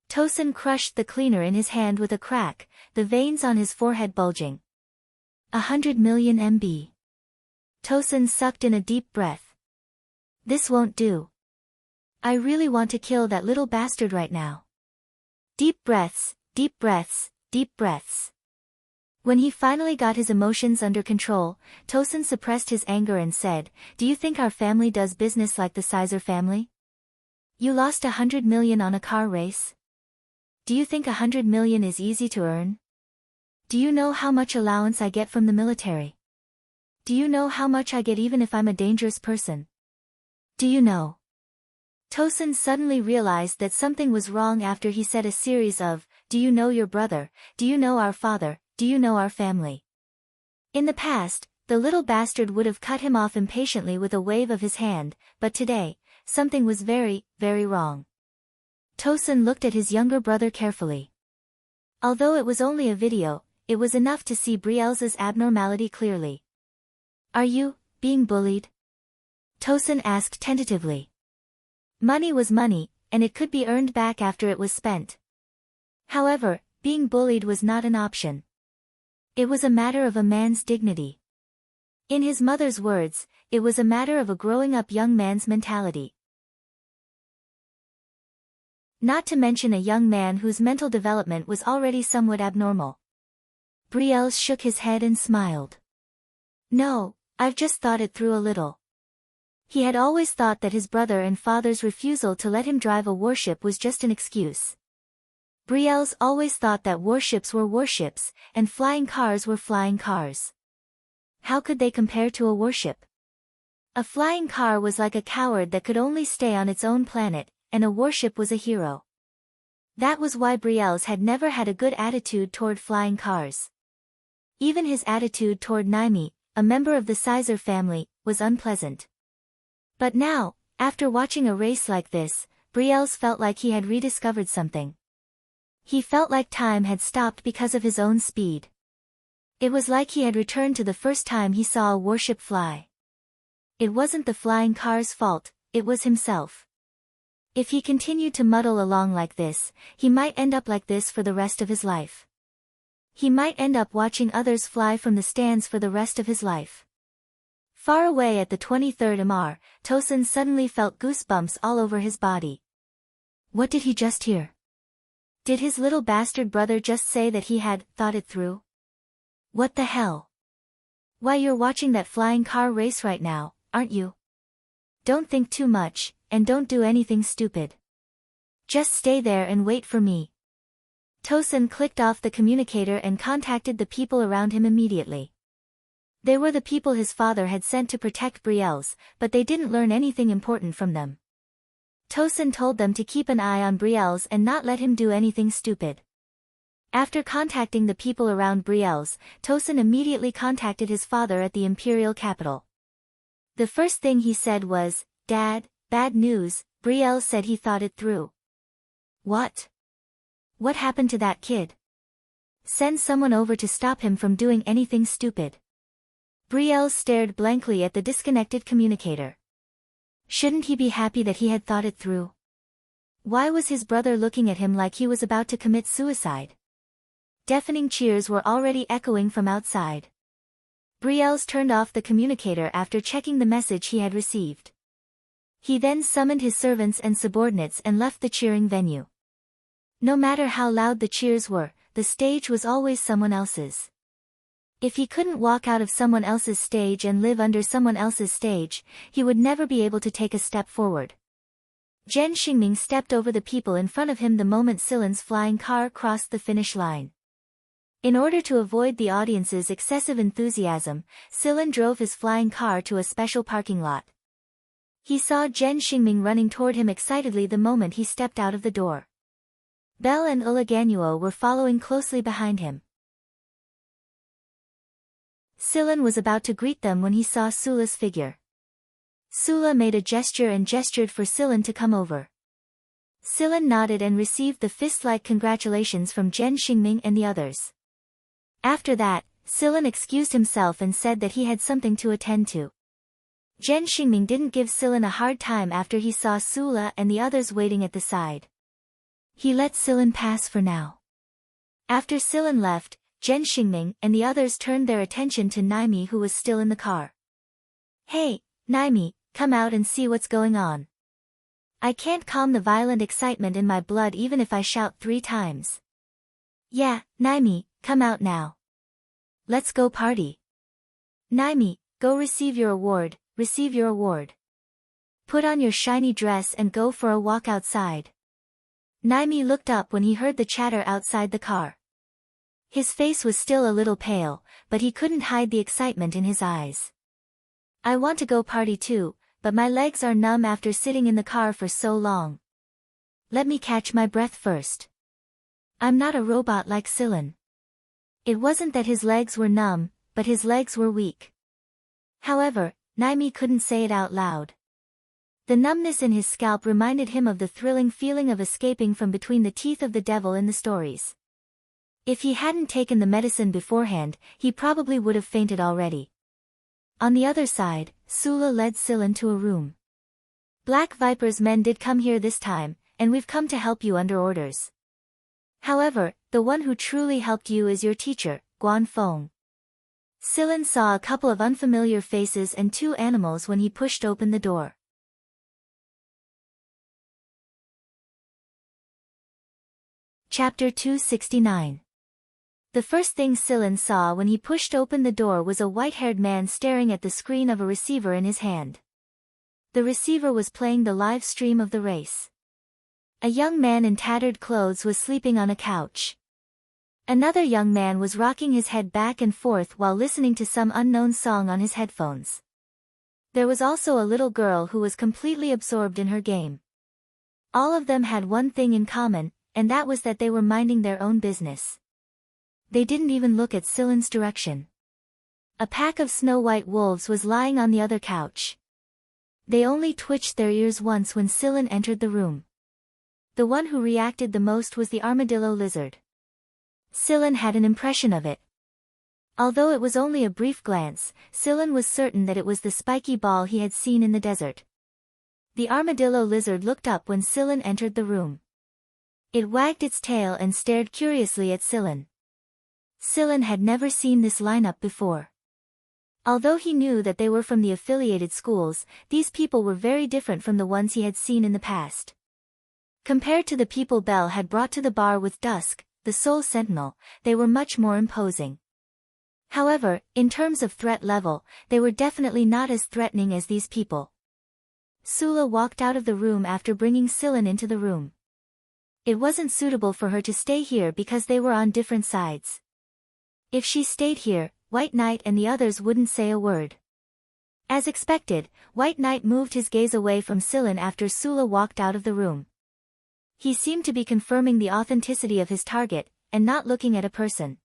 Tosin crushed the cleaner in his hand with a crack, the veins on his forehead bulging. 100 million MB. Tosin sucked in a deep breath. "This won't do. I really want to kill that little bastard right now." Deep breaths, deep breaths, deep breaths. When he finally got his emotions under control, Tosin suppressed his anger and said, "Do you think our family does business like the Sizer family? You lost 100 million on a car race? Do you think 100 million is easy to earn? Do you know how much allowance I get from the military? Do you know how much I get even if I'm a dangerous person? Do you know?" Tosin suddenly realized that something was wrong after he said a series of, "Do you know your brother? Do you know our father? Do you know our family?" In the past, the little bastard would have cut him off impatiently with a wave of his hand, but today, something was very, very wrong. Tosin looked at his younger brother carefully. Although it was only a video, it was enough to see Brielle's abnormality clearly. "Are you being bullied?" Tosin asked tentatively. Money was money, and it could be earned back after it was spent. However, being bullied was not an option. It was a matter of a man's dignity. In his mother's words, it was a matter of a growing-up young man's mentality. Not to mention a young man whose mental development was already somewhat abnormal. Brielle shook his head and smiled. "No, I've just thought it through a little." He had always thought that his brother and father's refusal to let him drive a warship was just an excuse. Brielle's always thought that warships were warships, and flying cars were flying cars. How could they compare to a warship? A flying car was like a coward that could only stay on its own planet, and a warship was a hero. That was why Brielle had never had a good attitude toward flying cars. Even his attitude toward Naimi, a member of the Sizer family, was unpleasant. But now, after watching a race like this, Brielle felt like he had rediscovered something. He felt like time had stopped because of his own speed. It was like he had returned to the first time he saw a warship fly. It wasn't the flying car's fault, it was himself. If he continued to muddle along like this, he might end up like this for the rest of his life. He might end up watching others fly from the stands for the rest of his life. Far away at the 23rd MR, Tosin suddenly felt goosebumps all over his body. What did he just hear? Did his little bastard brother just say that he had thought it through? What the hell? Why, you're watching that flying car race right now, aren't you? Don't think too much, and don't do anything stupid. Just stay there and wait for me. Tosin clicked off the communicator and contacted the people around him immediately. They were the people his father had sent to protect Brielle, but they didn't learn anything important from them. Tosin told them to keep an eye on Brielle and not let him do anything stupid. After contacting the people around Brielle, Tosin immediately contacted his father at the imperial capital. The first thing he said was, "Dad, bad news." Brielle said he thought it through. "What? What happened to that kid?" "Send someone over to stop him from doing anything stupid." Brielle stared blankly at the disconnected communicator. Shouldn't he be happy that he had thought it through? Why was his brother looking at him like he was about to commit suicide? deafening cheers were already echoing from outside. Brielles turned off the communicator after checking the message he had received. He then summoned his servants and subordinates and left the cheering venue. No matter how loud the cheers were, the stage was always someone else's. If he couldn't walk out of someone else's stage and live under someone else's stage, he would never be able to take a step forward. Zhen Xingming stepped over the people in front of him the moment Silen's flying car crossed the finish line. In order to avoid the audience's excessive enthusiasm, Silen drove his flying car to a special parking lot. He saw Zhen Xingming running toward him excitedly the moment he stepped out of the door. Belle and Ulaganyuo were following closely behind him. Silen was about to greet them when he saw Sula's figure. Sula made a gesture and gestured for Silen to come over. Silen nodded and received the fist-like congratulations from Zhen Xingming and the others. After that, Silen excused himself and said that he had something to attend to. Zhen Xingming didn't give Silen a hard time after he saw Sula and the others waiting at the side. He let Silen pass for now. After Silen left, Zhen Xingming and the others turned their attention to Naimi, who was still in the car. "Hey, Naimi, come out and see what's going on. I can't calm the violent excitement in my blood even if I shout 3 times. Yeah, Naimi, come out now. Let's go party. Naimi, go receive your award, receive your award. Put on your shiny dress and go for a walk outside." Naimi looked up when he heard the chatter outside the car. His face was still a little pale, but he couldn't hide the excitement in his eyes. "I want to go party too, but my legs are numb after sitting in the car for so long. Let me catch my breath first. I'm not a robot like Silen." It wasn't that his legs were numb, but his legs were weak. However, Naimi couldn't say it out loud. The numbness in his scalp reminded him of the thrilling feeling of escaping from between the teeth of the devil in the stories. If he hadn't taken the medicine beforehand, he probably would have fainted already. On the other side, Sula led Silen to a room. "Black Viper's men did come here this time, and we've come to help you under orders. However, the one who truly helped you is your teacher, Guan Feng." Silen saw a couple of unfamiliar faces and 2 animals when he pushed open the door. Chapter 269. The first thing Silen saw when he pushed open the door was a white-haired man staring at the screen of a receiver in his hand. The receiver was playing the live stream of the race. A young man in tattered clothes was sleeping on a couch. Another young man was rocking his head back and forth while listening to some unknown song on his headphones. There was also a little girl who was completely absorbed in her game. All of them had one thing in common, and that was that they were minding their own business. They didn't even look at Silen's direction. A pack of snow-white wolves was lying on the other couch. They only twitched their ears once when Silen entered the room. The one who reacted the most was the armadillo lizard. Silen had an impression of it. Although it was only a brief glance, Silen was certain that it was the spiky ball he had seen in the desert. The armadillo lizard looked up when Silen entered the room. It wagged its tail and stared curiously at Silen. Silen had never seen this lineup before. Although he knew that they were from the affiliated schools, these people were very different from the ones he had seen in the past. Compared to the people Belle had brought to the bar with Dusk, the Soul Sentinel, they were much more imposing. However, in terms of threat level, they were definitely not as threatening as these people. Sula walked out of the room after bringing Silen into the room. It wasn't suitable for her to stay here because they were on different sides. If she stayed here, White Knight and the others wouldn't say a word. As expected, White Knight moved his gaze away from Silen after Sula walked out of the room. He seemed to be confirming the authenticity of his target, and not looking at a person.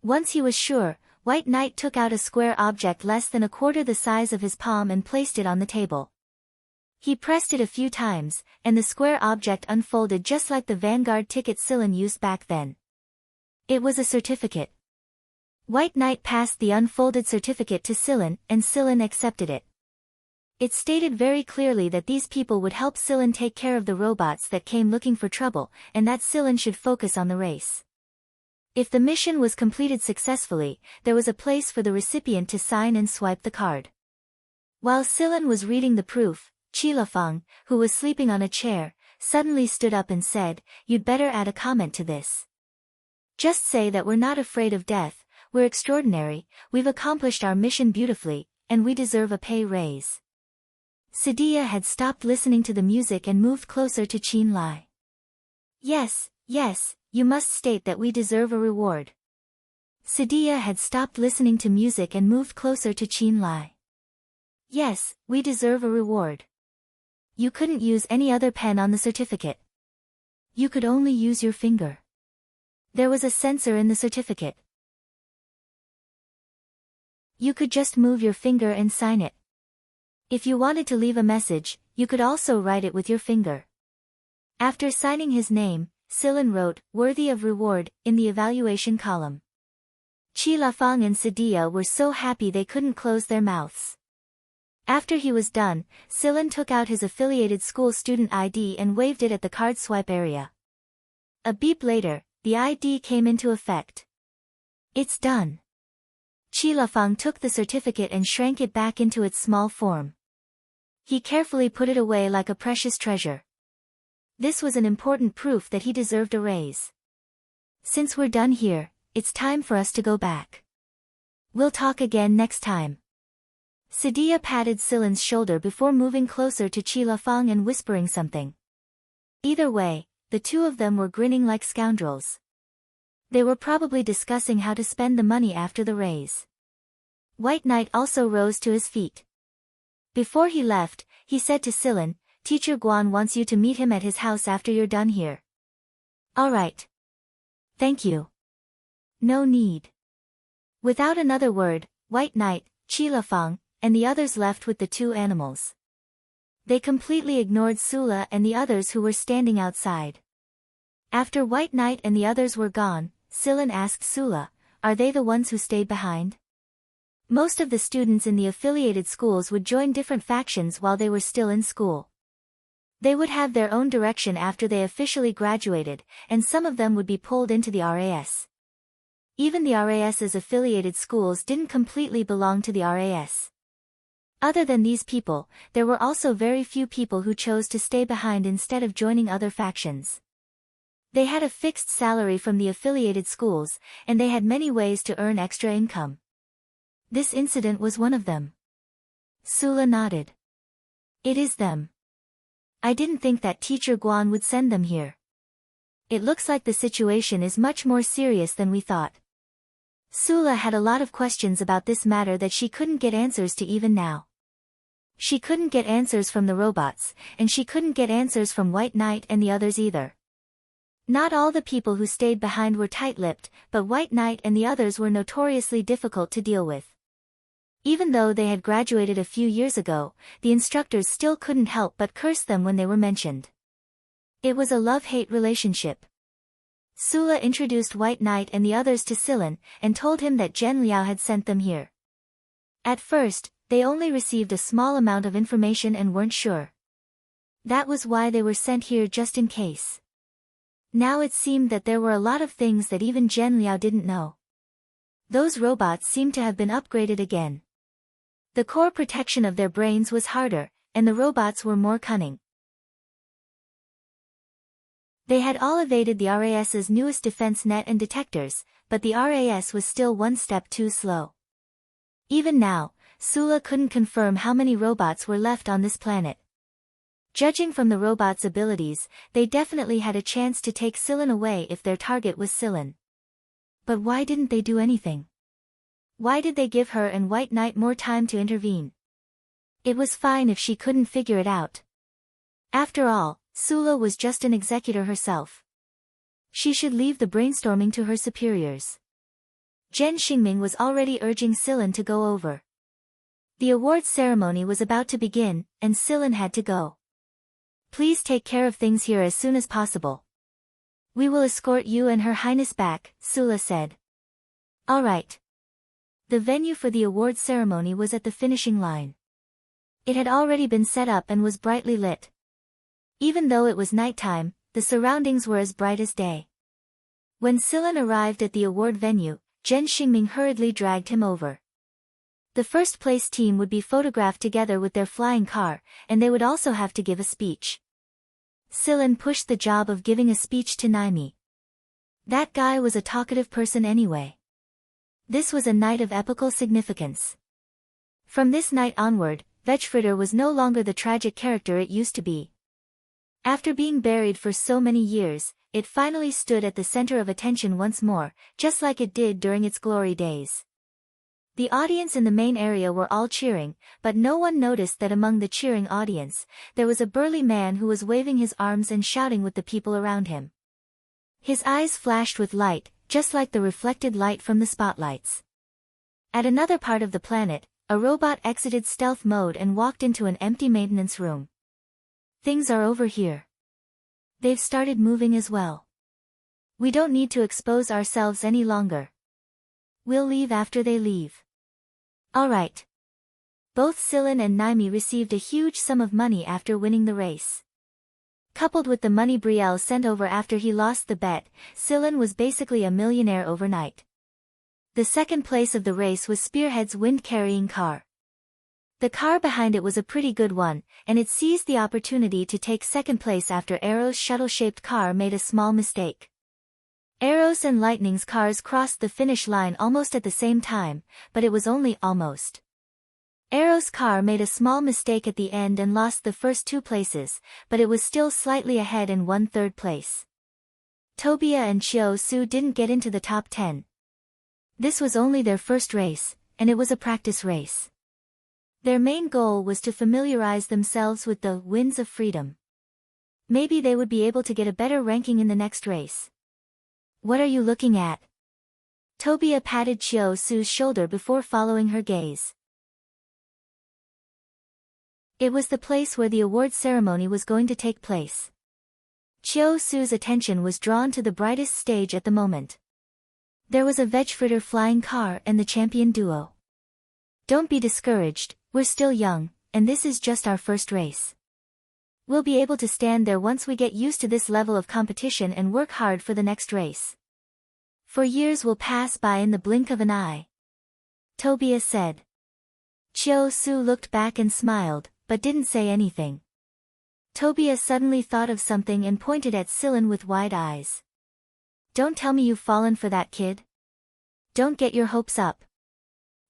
Once he was sure, White Knight took out a square object less than a quarter the size of his palm and placed it on the table. He pressed it a few times, and the square object unfolded just like the Vanguard ticket Silen used back then. It was a certificate. White Knight passed the unfolded certificate to Silen, and Silen accepted it. It stated very clearly that these people would help Silen take care of the robots that came looking for trouble, and that Silen should focus on the race. If the mission was completed successfully, there was a place for the recipient to sign and swipe the card. While Silen was reading the proof, Qilafeng, who was sleeping on a chair, suddenly stood up and said, "You'd better add a comment to this. Just say that we're not afraid of death, we're extraordinary, we've accomplished our mission beautifully, and we deserve a pay raise." Sadia had stopped listening to the music and moved closer to Qin Lai. Yes, you must state that we deserve a reward." Sadia had stopped listening to music and moved closer to Qin Lai. "Yes, we deserve a reward. You couldn't use any other pen on the certificate. You could only use your finger. There was a sensor in the certificate. You could just move your finger and sign it. If you wanted to leave a message, you could also write it with your finger." After signing his name, Silen wrote, "Worthy of reward," in the evaluation column. Qilafeng and Sadia were so happy they couldn't close their mouths. After he was done, Silen took out his affiliated school student ID and waved it at the card swipe area. A beep later, the ID came into effect. "It's done." Qilafeng took the certificate and shrank it back into its small form. He carefully put it away like a precious treasure. This was an important proof that he deserved a raise. "Since we're done here, it's time for us to go back. We'll talk again next time." Sadia patted Silen's shoulder before moving closer to Qilafeng and whispering something. Either way, the two of them were grinning like scoundrels. They were probably discussing how to spend the money after the raise. White Knight also rose to his feet. Before he left, he said to Silen, "Teacher Guan wants you to meet him at his house after you're done here." "All right. Thank you. No need." Without another word, White Knight, Qilafeng, and the others left with the two animals. They completely ignored Sula and the others who were standing outside. After White Knight and the others were gone, Silen asked Sula, "Are they the ones who stayed behind?" Most of the students in the affiliated schools would join different factions while they were still in school. They would have their own direction after they officially graduated, and some of them would be pulled into the RAS. Even the RAS's affiliated schools didn't completely belong to the RAS. Other than these people, there were also very few people who chose to stay behind instead of joining other factions. They had a fixed salary from the affiliated schools, and they had many ways to earn extra income. This incident was one of them. Sula nodded. "It is them. I didn't think that Teacher Guan would send them here. It looks like the situation is much more serious than we thought." Sula had a lot of questions about this matter that she couldn't get answers to even now. She couldn't get answers from the robots, and she couldn't get answers from White Knight and the others either. Not all the people who stayed behind were tight-lipped, but White Knight and the others were notoriously difficult to deal with. Even though they had graduated a few years ago, the instructors still couldn't help but curse them when they were mentioned. It was a love-hate relationship. Sula introduced White Knight and the others to Silen, and told him that Zhen Liao had sent them here. At first, they only received a small amount of information and weren't sure. That was why they were sent here just in case. Now it seemed that there were a lot of things that even Zhen Liao didn't know. Those robots seemed to have been upgraded again. The core protection of their brains was harder, and the robots were more cunning. They had all evaded the RAS's newest defense net and detectors, but the RAS was still one step too slow. Even now, Sula couldn't confirm how many robots were left on this planet. Judging from the robots' abilities, they definitely had a chance to take Silen away if their target was Silen. But why didn't they do anything? Why did they give her and White Knight more time to intervene? It was fine if she couldn't figure it out. After all, Sula was just an executor herself. She should leave the brainstorming to her superiors. Zhen Xingming was already urging Silen to go over. The awards ceremony was about to begin, and Silen had to go. "Please take care of things here as soon as possible. We will escort you and Her Highness back," Sula said. "All right." The venue for the awards ceremony was at the finishing line. It had already been set up and was brightly lit. Even though it was nighttime, the surroundings were as bright as day. When Silen arrived at the award venue, Jen Xingming hurriedly dragged him over. The first place team would be photographed together with their flying car, and they would also have to give a speech. Silen pushed the job of giving a speech to Naimi. That guy was a talkative person anyway. This was a night of epical significance. From this night onward, Vechfritter was no longer the tragic character it used to be. After being buried for so many years, it finally stood at the center of attention once more, just like it did during its glory days. The audience in the main area were all cheering, but no one noticed that among the cheering audience, there was a burly man who was waving his arms and shouting with the people around him. His eyes flashed with light, just like the reflected light from the spotlights. At another part of the planet, a robot exited stealth mode and walked into an empty maintenance room. Things are over here. They've started moving as well. We don't need to expose ourselves any longer. We'll leave after they leave. Alright. Both Silen and Naimi received a huge sum of money after winning the race. Coupled with the money Brielle sent over after he lost the bet, Silen was basically a millionaire overnight. The second place of the race was Spearhead's wind-carrying car. The car behind it was a pretty good one, and it seized the opportunity to take second place after Arrow's shuttle-shaped car made a small mistake. Arrow's and Lightning's cars crossed the finish line almost at the same time, but it was only almost. Arrow's car made a small mistake at the end and lost the first 2 places, but it was still slightly ahead and won 3rd place. Tobia and Chiu Su didn't get into the top 10. This was only their first race, and it was a practice race. Their main goal was to familiarize themselves with the winds of freedom. Maybe they would be able to get a better ranking in the next race. What are you looking at? Tobia patted Chiu Su's shoulder before following her gaze. It was the place where the award ceremony was going to take place. Chiu Su's attention was drawn to the brightest stage at the moment. There was a Vechfritter flying car and the champion duo. Don't be discouraged, we're still young, and this is just our first race. We'll be able to stand there once we get used to this level of competition and work hard for the next race. 4 years will pass by in the blink of an eye. Tobia said. Chiu Su looked back and smiled, but didn't say anything. Tobia suddenly thought of something and pointed at Silen with wide eyes. Don't tell me you've fallen for that kid. Don't get your hopes up.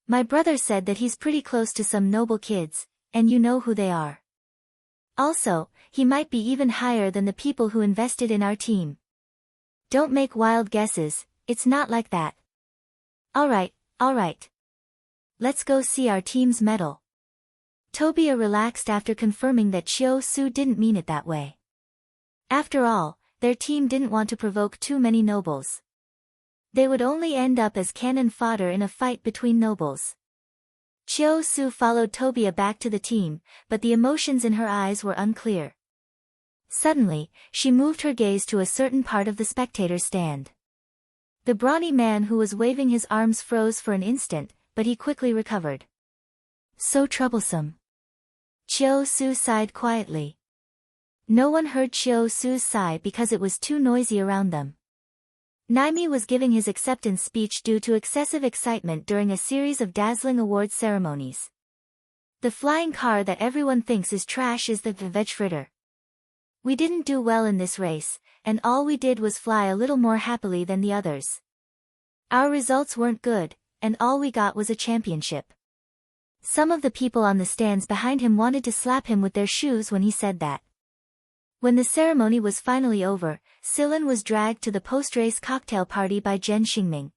My brother said that he's pretty close to some noble kids, and you know who they are. Also, he might be even higher than the people who invested in our team. Don't make wild guesses, it's not like that. Alright. Let's go see our team's medal. Tobia relaxed after confirming that Chiu Su didn't mean it that way. After all, their team didn't want to provoke too many nobles. They would only end up as cannon fodder in a fight between nobles. Chiu Su followed Tobia back to the team, but the emotions in her eyes were unclear. Suddenly, she moved her gaze to a certain part of the spectator stand. The brawny man who was waving his arms froze for an instant, but he quickly recovered. So troublesome. Chiu Su sighed quietly. No one heard Chiu Su's sigh because it was too noisy around them. Naimi was giving his acceptance speech due to excessive excitement during a series of dazzling award ceremonies. The flying car that everyone thinks is trash is the Vechfritter. We didn't do well in this race, and all we did was fly a little more happily than the others. Our results weren't good, and all we got was a championship. Some of the people on the stands behind him wanted to slap him with their shoes when he said that. When the ceremony was finally over, Silen was dragged to the post-race cocktail party by Jen Xingming.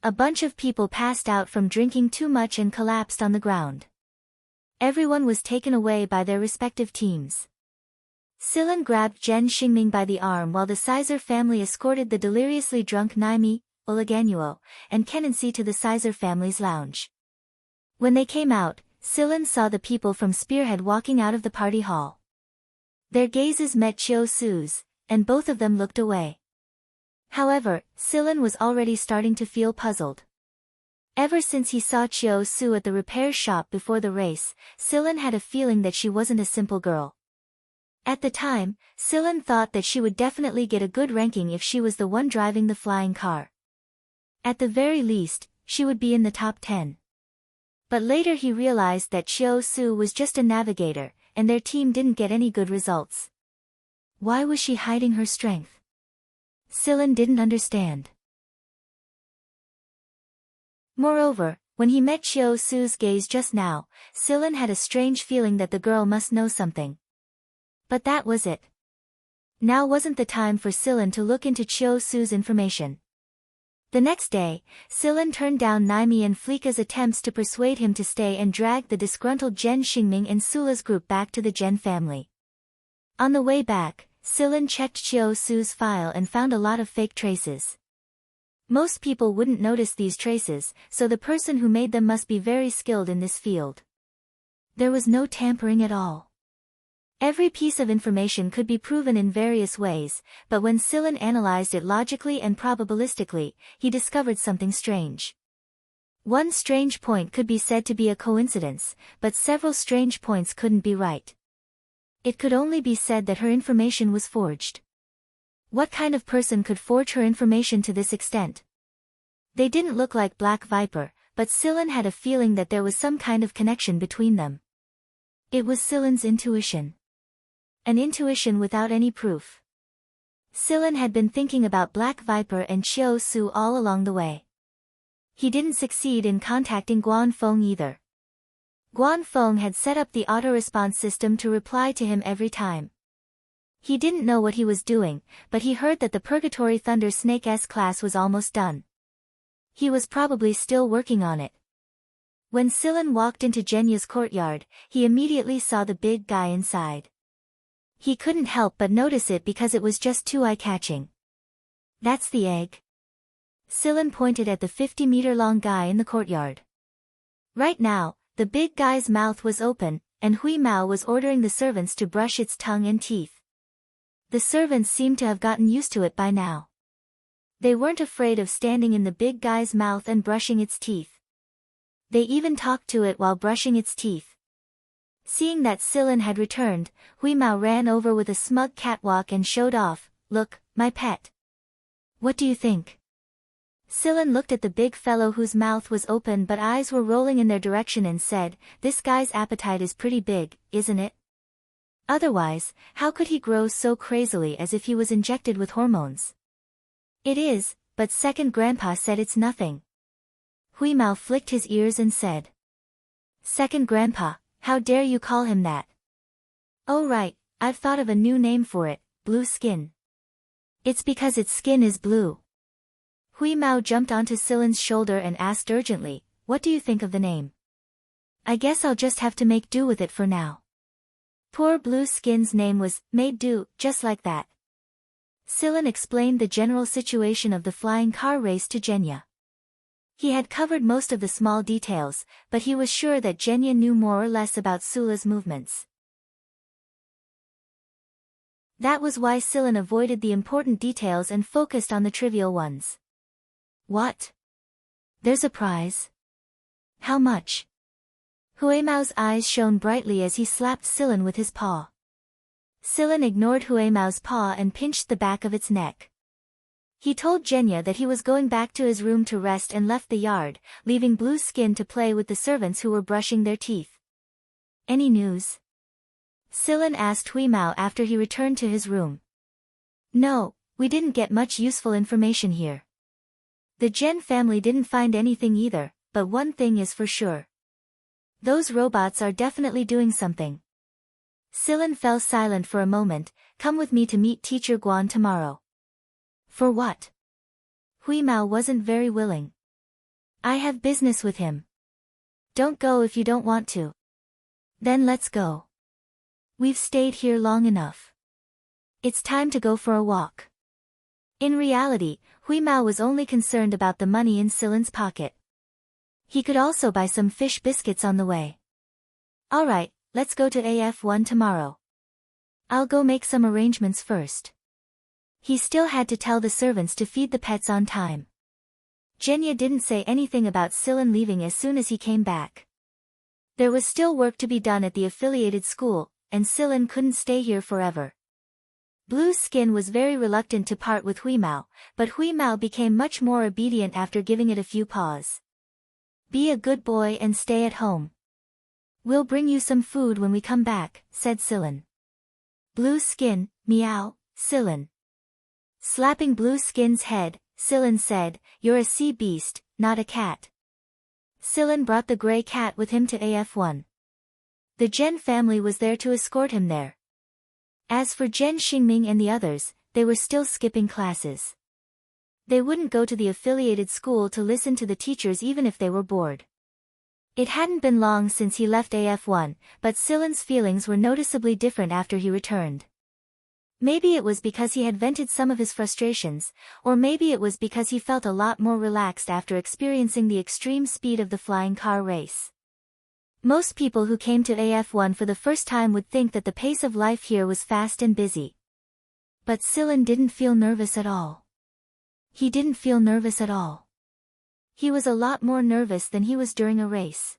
A bunch of people passed out from drinking too much and collapsed on the ground. Everyone was taken away by their respective teams. Silen grabbed Jen Xingming by the arm while the Sizer family escorted the deliriously drunk Naimi, Oleganuo, and Kenancy to the Sizer family's lounge. When they came out, Silen saw the people from Spearhead walking out of the party hall. Their gazes met Chiu Su's, and both of them looked away. However, Silen was already starting to feel puzzled. Ever since he saw Chiu Su at the repair shop before the race, Silen had a feeling that she wasn't a simple girl. At the time, Sillin thought that she would definitely get a good ranking if she was the one driving the flying car. At the very least, she would be in the top 10. But later he realized that Chiu Su was just a navigator, and their team didn't get any good results. Why was she hiding her strength? Sillin didn't understand. Moreover, when he met Chiu Su's gaze just now, Sillin had a strange feeling that the girl must know something. But that was it. Now wasn't the time for Sillin to look into Chiu Su's information. The next day, Sillin turned down Naimi and Flika's attempts to persuade him to stay and dragged the disgruntled Jen Xingming and Sula's group back to the Jen family. On the way back, Sillin checked Chiu Su's file and found a lot of fake traces. Most people wouldn't notice these traces, so the person who made them must be very skilled in this field. There was no tampering at all. Every piece of information could be proven in various ways, but when Sillin analyzed it logically and probabilistically, he discovered something strange. One strange point could be said to be a coincidence, but several strange points couldn't be right. It could only be said that her information was forged. What kind of person could forge her information to this extent? They didn't look like Black Viper, but Sillin had a feeling that there was some kind of connection between them. It was Sillin's intuition. An intuition without any proof. Sillin had been thinking about Black Viper and Chiu Su all along the way. He didn't succeed in contacting Guan Feng either. Guan Feng had set up the auto-response system to reply to him every time. He didn't know what he was doing, but he heard that the Purgatory Thunder Snake S-class was almost done. He was probably still working on it. When Sillin walked into Jenya's courtyard, he immediately saw the big guy inside. He couldn't help but notice it because it was just too eye-catching. That's the egg. Sillin pointed at the 50-meter-long guy in the courtyard. Right now, the big guy's mouth was open, and Hui Mao was ordering the servants to brush its tongue and teeth. The servants seemed to have gotten used to it by now. They weren't afraid of standing in the big guy's mouth and brushing its teeth. They even talked to it while brushing its teeth. Seeing that Sillin had returned, Hui Mao ran over with a smug catwalk and showed off, "Look, my pet. What do you think?" Sillin looked at the big fellow whose mouth was open but eyes were rolling in their direction and said, "This guy's appetite is pretty big, isn't it? Otherwise, how could he grow so crazily as if he was injected with hormones?" "It is, but second grandpa said it's nothing." Hui Mao flicked his ears and said, "Second grandpa? How dare you call him that?" "Oh right, I've thought of a new name for it, blue skin. It's because its skin is blue." Hui Mao jumped onto Sillin's shoulder and asked urgently, "What do you think of the name?" "I guess I'll just have to make do with it for now." Poor Blue Skin's name was made do, just like that. Sillin explained the general situation of the flying car race to Jenya. He had covered most of the small details, but he was sure that Jenya knew more or less about Sula's movements. That was why Sillin avoided the important details and focused on the trivial ones. "What? There's a prize? How much?" Huimao's eyes shone brightly as he slapped Sillin with his paw. Sillin ignored Huimao's paw and pinched the back of its neck. He told Jenya that he was going back to his room to rest and left the yard, leaving Blue Skin to play with the servants who were brushing their teeth. "Any news?" Sillin asked Hui Mao after he returned to his room. "No, we didn't get much useful information here. The Jen family didn't find anything either, but one thing is for sure. Those robots are definitely doing something." Sillin fell silent for a moment. "Come with me to meet Teacher Guan tomorrow." "For what?" Hui Mao wasn't very willing. "I have business with him." "Don't go if you don't want to." "Then let's go. We've stayed here long enough. It's time to go for a walk." In reality, Hui Mao was only concerned about the money in Sillin's pocket. He could also buy some fish biscuits on the way. "All right, let's go to AF1 tomorrow. I'll go make some arrangements first." He still had to tell the servants to feed the pets on time. Jenya didn't say anything about Sillin leaving as soon as he came back. There was still work to be done at the affiliated school, and Sillin couldn't stay here forever. Blue Skin was very reluctant to part with Huimao, but Huimao became much more obedient after giving it a few paws. "Be a good boy and stay at home. We'll bring you some food when we come back," said Sillin. "Blue Skin, meow," Sillin. Slapping Blue Skin's head, Sillin said, "You're a sea beast, not a cat." Sillin brought the gray cat with him to AF1. The Zhen family was there to escort him there. As for Zhen Xingming and the others, they were still skipping classes. They wouldn't go to the affiliated school to listen to the teachers even if they were bored. It hadn't been long since he left AF1, but Sillin's feelings were noticeably different after he returned. Maybe it was because he had vented some of his frustrations, or maybe it was because he felt a lot more relaxed after experiencing the extreme speed of the flying car race. Most people who came to AF1 for the first time would think that the pace of life here was fast and busy. But Sillin didn't feel nervous at all. He didn't feel nervous at all. He was a lot more nervous than he was during a race.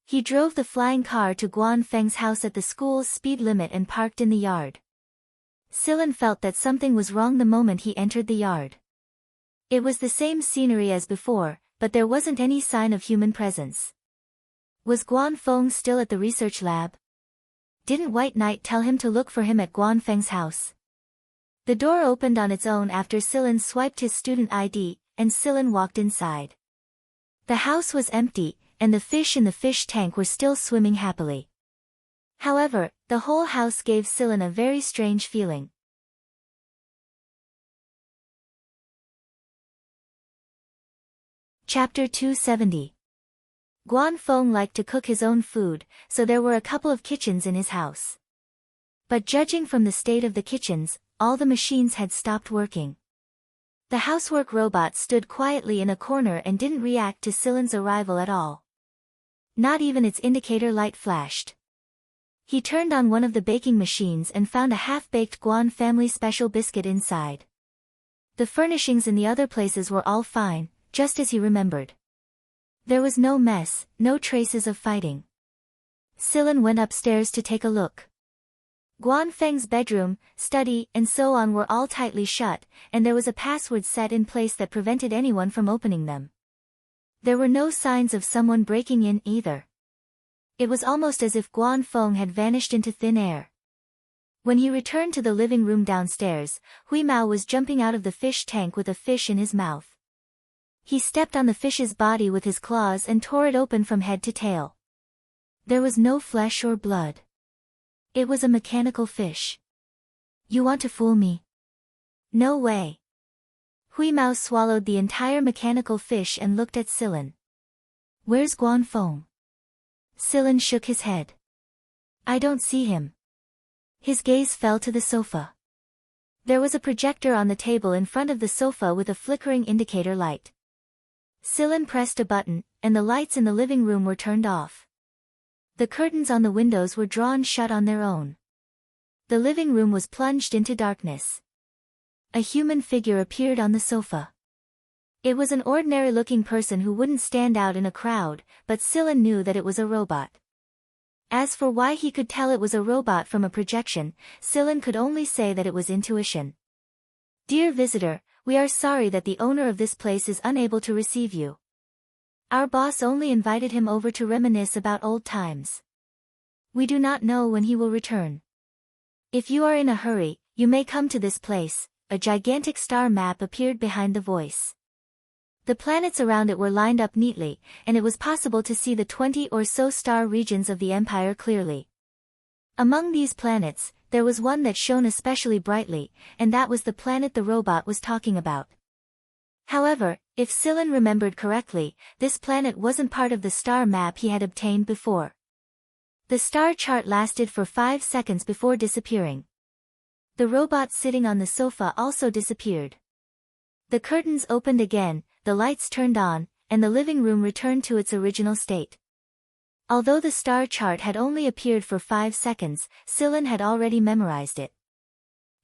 He drove the flying car to Guan Feng's house at the school's speed limit and parked in the yard. Sillin felt that something was wrong the moment he entered the yard. It was the same scenery as before, but there wasn't any sign of human presence. Was Guan Feng still at the research lab? Didn't White Knight tell him to look for him at Guan Feng's house? The door opened on its own after Sillin swiped his student ID, and Sillin walked inside. The house was empty, and the fish in the fish tank were still swimming happily. However, the whole house gave Sillin a very strange feeling. Chapter 270. Guan Feng liked to cook his own food, so there were a couple of kitchens in his house. But judging from the state of the kitchens, all the machines had stopped working. The housework robot stood quietly in a corner and didn't react to Sillin's arrival at all. Not even its indicator light flashed. He turned on one of the baking machines and found a half-baked Guan family special biscuit inside. The furnishings in the other places were all fine, just as he remembered. There was no mess, no traces of fighting. Sillin went upstairs to take a look. Guan Feng's bedroom, study, and so on were all tightly shut, and there was a password set in place that prevented anyone from opening them. There were no signs of someone breaking in either. It was almost as if Guan Feng had vanished into thin air. When he returned to the living room downstairs, Huimao was jumping out of the fish tank with a fish in his mouth. He stepped on the fish's body with his claws and tore it open from head to tail. There was no flesh or blood. It was a mechanical fish. "You want to fool me?" "No way." Huimao swallowed the entire mechanical fish and looked at Sillin. "Where's Guan Feng?" Sillin shook his head. "I don't see him." His gaze fell to the sofa. There was a projector on the table in front of the sofa with a flickering indicator light. Sillin pressed a button, and the lights in the living room were turned off. The curtains on the windows were drawn shut on their own. The living room was plunged into darkness. A human figure appeared on the sofa. It was an ordinary-looking person who wouldn't stand out in a crowd, but Sillin knew that it was a robot. As for why he could tell it was a robot from a projection, Sillin could only say that it was intuition. "Dear visitor, we are sorry that the owner of this place is unable to receive you. Our boss only invited him over to reminisce about old times. We do not know when he will return. If you are in a hurry, you may come to this place." A gigantic star map appeared behind the voice. The planets around it were lined up neatly, and it was possible to see the 20 or so star regions of the Empire clearly. Among these planets, there was one that shone especially brightly, and that was the planet the robot was talking about. However, if Sillin remembered correctly, this planet wasn't part of the star map he had obtained before. The star chart lasted for 5 seconds before disappearing. The robot sitting on the sofa also disappeared. The curtains opened again, the lights turned on, and the living room returned to its original state. Although the star chart had only appeared for 5 seconds, Sillin had already memorized it.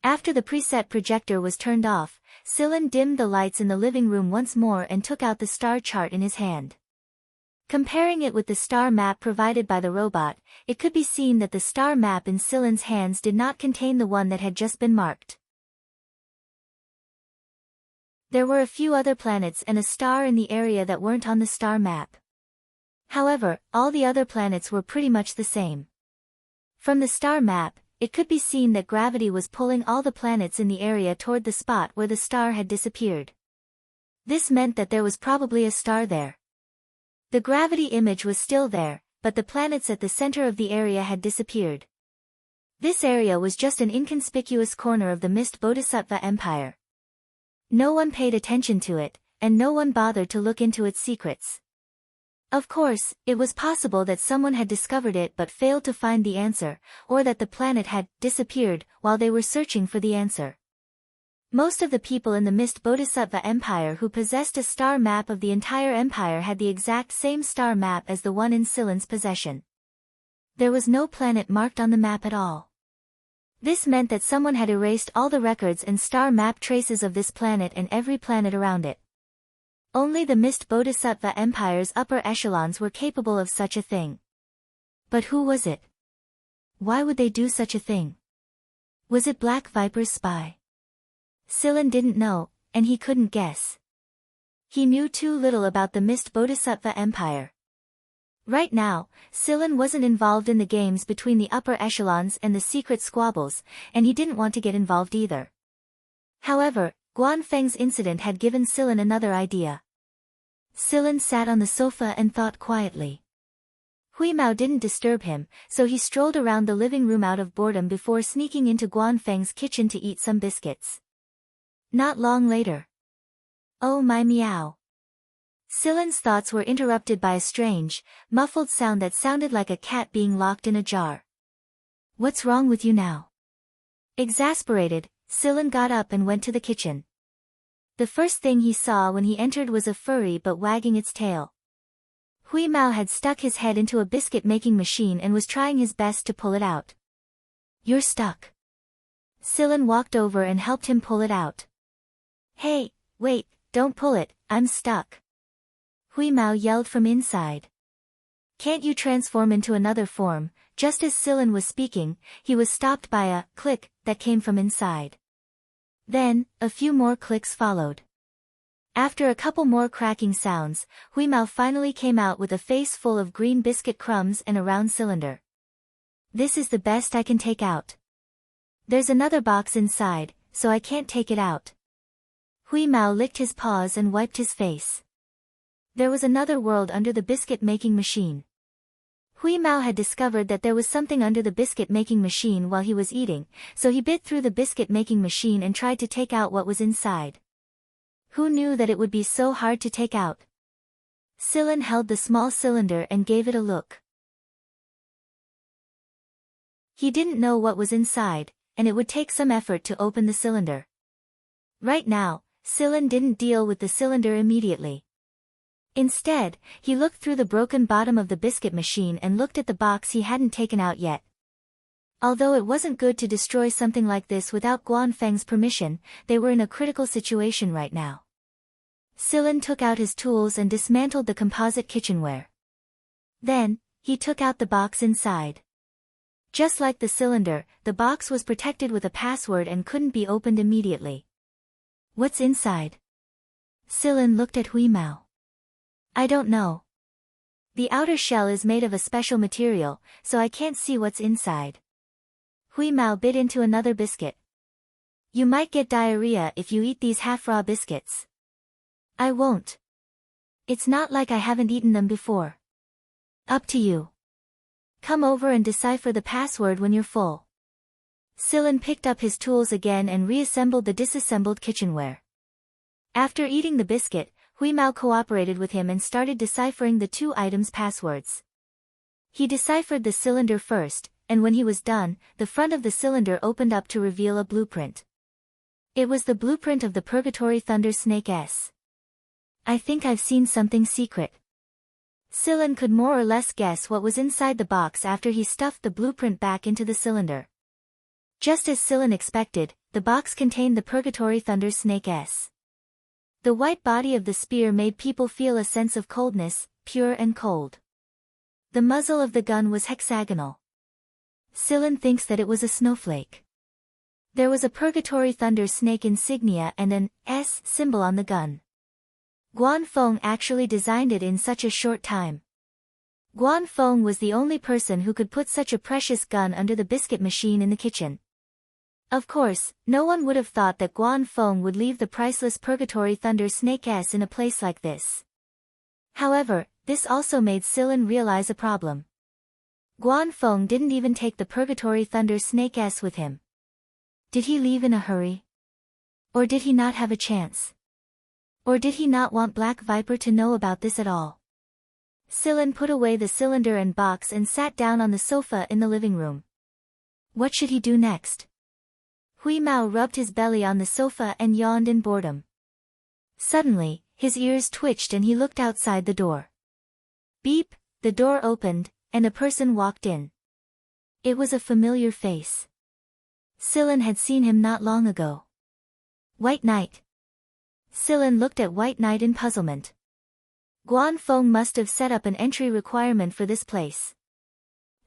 After the preset projector was turned off, Sillin dimmed the lights in the living room once more and took out the star chart in his hand. Comparing it with the star map provided by the robot, it could be seen that the star map in Silen's hands did not contain the one that had just been marked. There were a few other planets and a star in the area that weren't on the star map. However, all the other planets were pretty much the same. From the star map, it could be seen that gravity was pulling all the planets in the area toward the spot where the star had disappeared. This meant that there was probably a star there. The gravity image was still there, but the planets at the center of the area had disappeared. This area was just an inconspicuous corner of the mist Bodhisattva Empire. No one paid attention to it, and no one bothered to look into its secrets. Of course, it was possible that someone had discovered it but failed to find the answer, or that the planet had disappeared while they were searching for the answer. Most of the people in the Mist Bodhisattva Empire who possessed a star map of the entire empire had the exact same star map as the one in Silen's possession. There was no planet marked on the map at all. This meant that someone had erased all the records and star map traces of this planet and every planet around it. Only the Mist Bodhisattva Empire's upper echelons were capable of such a thing. But who was it? Why would they do such a thing? Was it Black Viper's spy? Silen didn't know, and he couldn't guess. He knew too little about the Mist Bodhisattva Empire. Right now, Silen wasn't involved in the games between the upper echelons and the secret squabbles, and he didn't want to get involved either. However, Guan Feng's incident had given Silen another idea. Silen sat on the sofa and thought quietly. Hui Mao didn't disturb him, so he strolled around the living room out of boredom before sneaking into Guan Feng's kitchen to eat some biscuits. Not long later. Oh my meow. Silen's thoughts were interrupted by a strange, muffled sound that sounded like a cat being locked in a jar. What's wrong with you now? Exasperated, Silen got up and went to the kitchen. The first thing he saw when he entered was a furry but wagging its tail. Hui Mao had stuck his head into a biscuit-making machine and was trying his best to pull it out. You're stuck. Silen walked over and helped him pull it out. Hey, wait, don't pull it, I'm stuck. Hui Mao yelled from inside. Can't you transform into another form? Just as Silen was speaking, he was stopped by a click that came from inside. Then, a few more clicks followed. After a couple more cracking sounds, Hui Mao finally came out with a face full of green biscuit crumbs and a round cylinder. This is the best I can take out. There's another box inside, so I can't take it out. Hui Mao licked his paws and wiped his face. There was another world under the biscuit-making machine. Hui Mao had discovered that there was something under the biscuit-making machine while he was eating, so he bit through the biscuit-making machine and tried to take out what was inside. Who knew that it would be so hard to take out? Silen held the small cylinder and gave it a look. He didn't know what was inside, and it would take some effort to open the cylinder. Right now, Silen didn't deal with the cylinder immediately. Instead, he looked through the broken bottom of the biscuit machine and looked at the box he hadn't taken out yet. Although it wasn't good to destroy something like this without Guan Feng's permission, they were in a critical situation right now. Silen took out his tools and dismantled the composite kitchenware. Then, he took out the box inside. Just like the cylinder, the box was protected with a password and couldn't be opened immediately. What's inside? Silen looked at Hui Mao. I don't know. The outer shell is made of a special material, so I can't see what's inside. Hui Mao bit into another biscuit. You might get diarrhea if you eat these half-raw biscuits. I won't. It's not like I haven't eaten them before. Up to you. Come over and decipher the password when you're full. Silen picked up his tools again and reassembled the disassembled kitchenware. After eating the biscuit, Hui Mao cooperated with him and started deciphering the two items' passwords. He deciphered the cylinder first, and when he was done, the front of the cylinder opened up to reveal a blueprint. It was the blueprint of the Purgatory Thunder Snake S. I think I've seen something secret. Silen could more or less guess what was inside the box after he stuffed the blueprint back into the cylinder. Just as Silen expected, the box contained the Purgatory Thunder Snake S. The white body of the spear made people feel a sense of coldness, pure and cold. The muzzle of the gun was hexagonal. Sillin thinks that it was a snowflake. There was a purgatory thunder snake insignia and an S symbol on the gun. Guan Feng actually designed it in such a short time. Guan Feng was the only person who could put such a precious gun under the biscuit machine in the kitchen. Of course, no one would have thought that Guan Feng would leave the priceless Purgatory Thunder Snake S in a place like this. However, this also made Sillin realize a problem. Guan Feng didn't even take the Purgatory Thunder Snake S with him. Did he leave in a hurry? Or did he not have a chance? Or did he not want Black Viper to know about this at all? Sillin put away the cylinder and box and sat down on the sofa in the living room. What should he do next? Hui Mao rubbed his belly on the sofa and yawned in boredom. Suddenly, his ears twitched and he looked outside the door. Beep, the door opened, and a person walked in. It was a familiar face. Sillin had seen him not long ago. White Knight. Sillin looked at White Knight in puzzlement. Guan Feng must have set up an entry requirement for this place.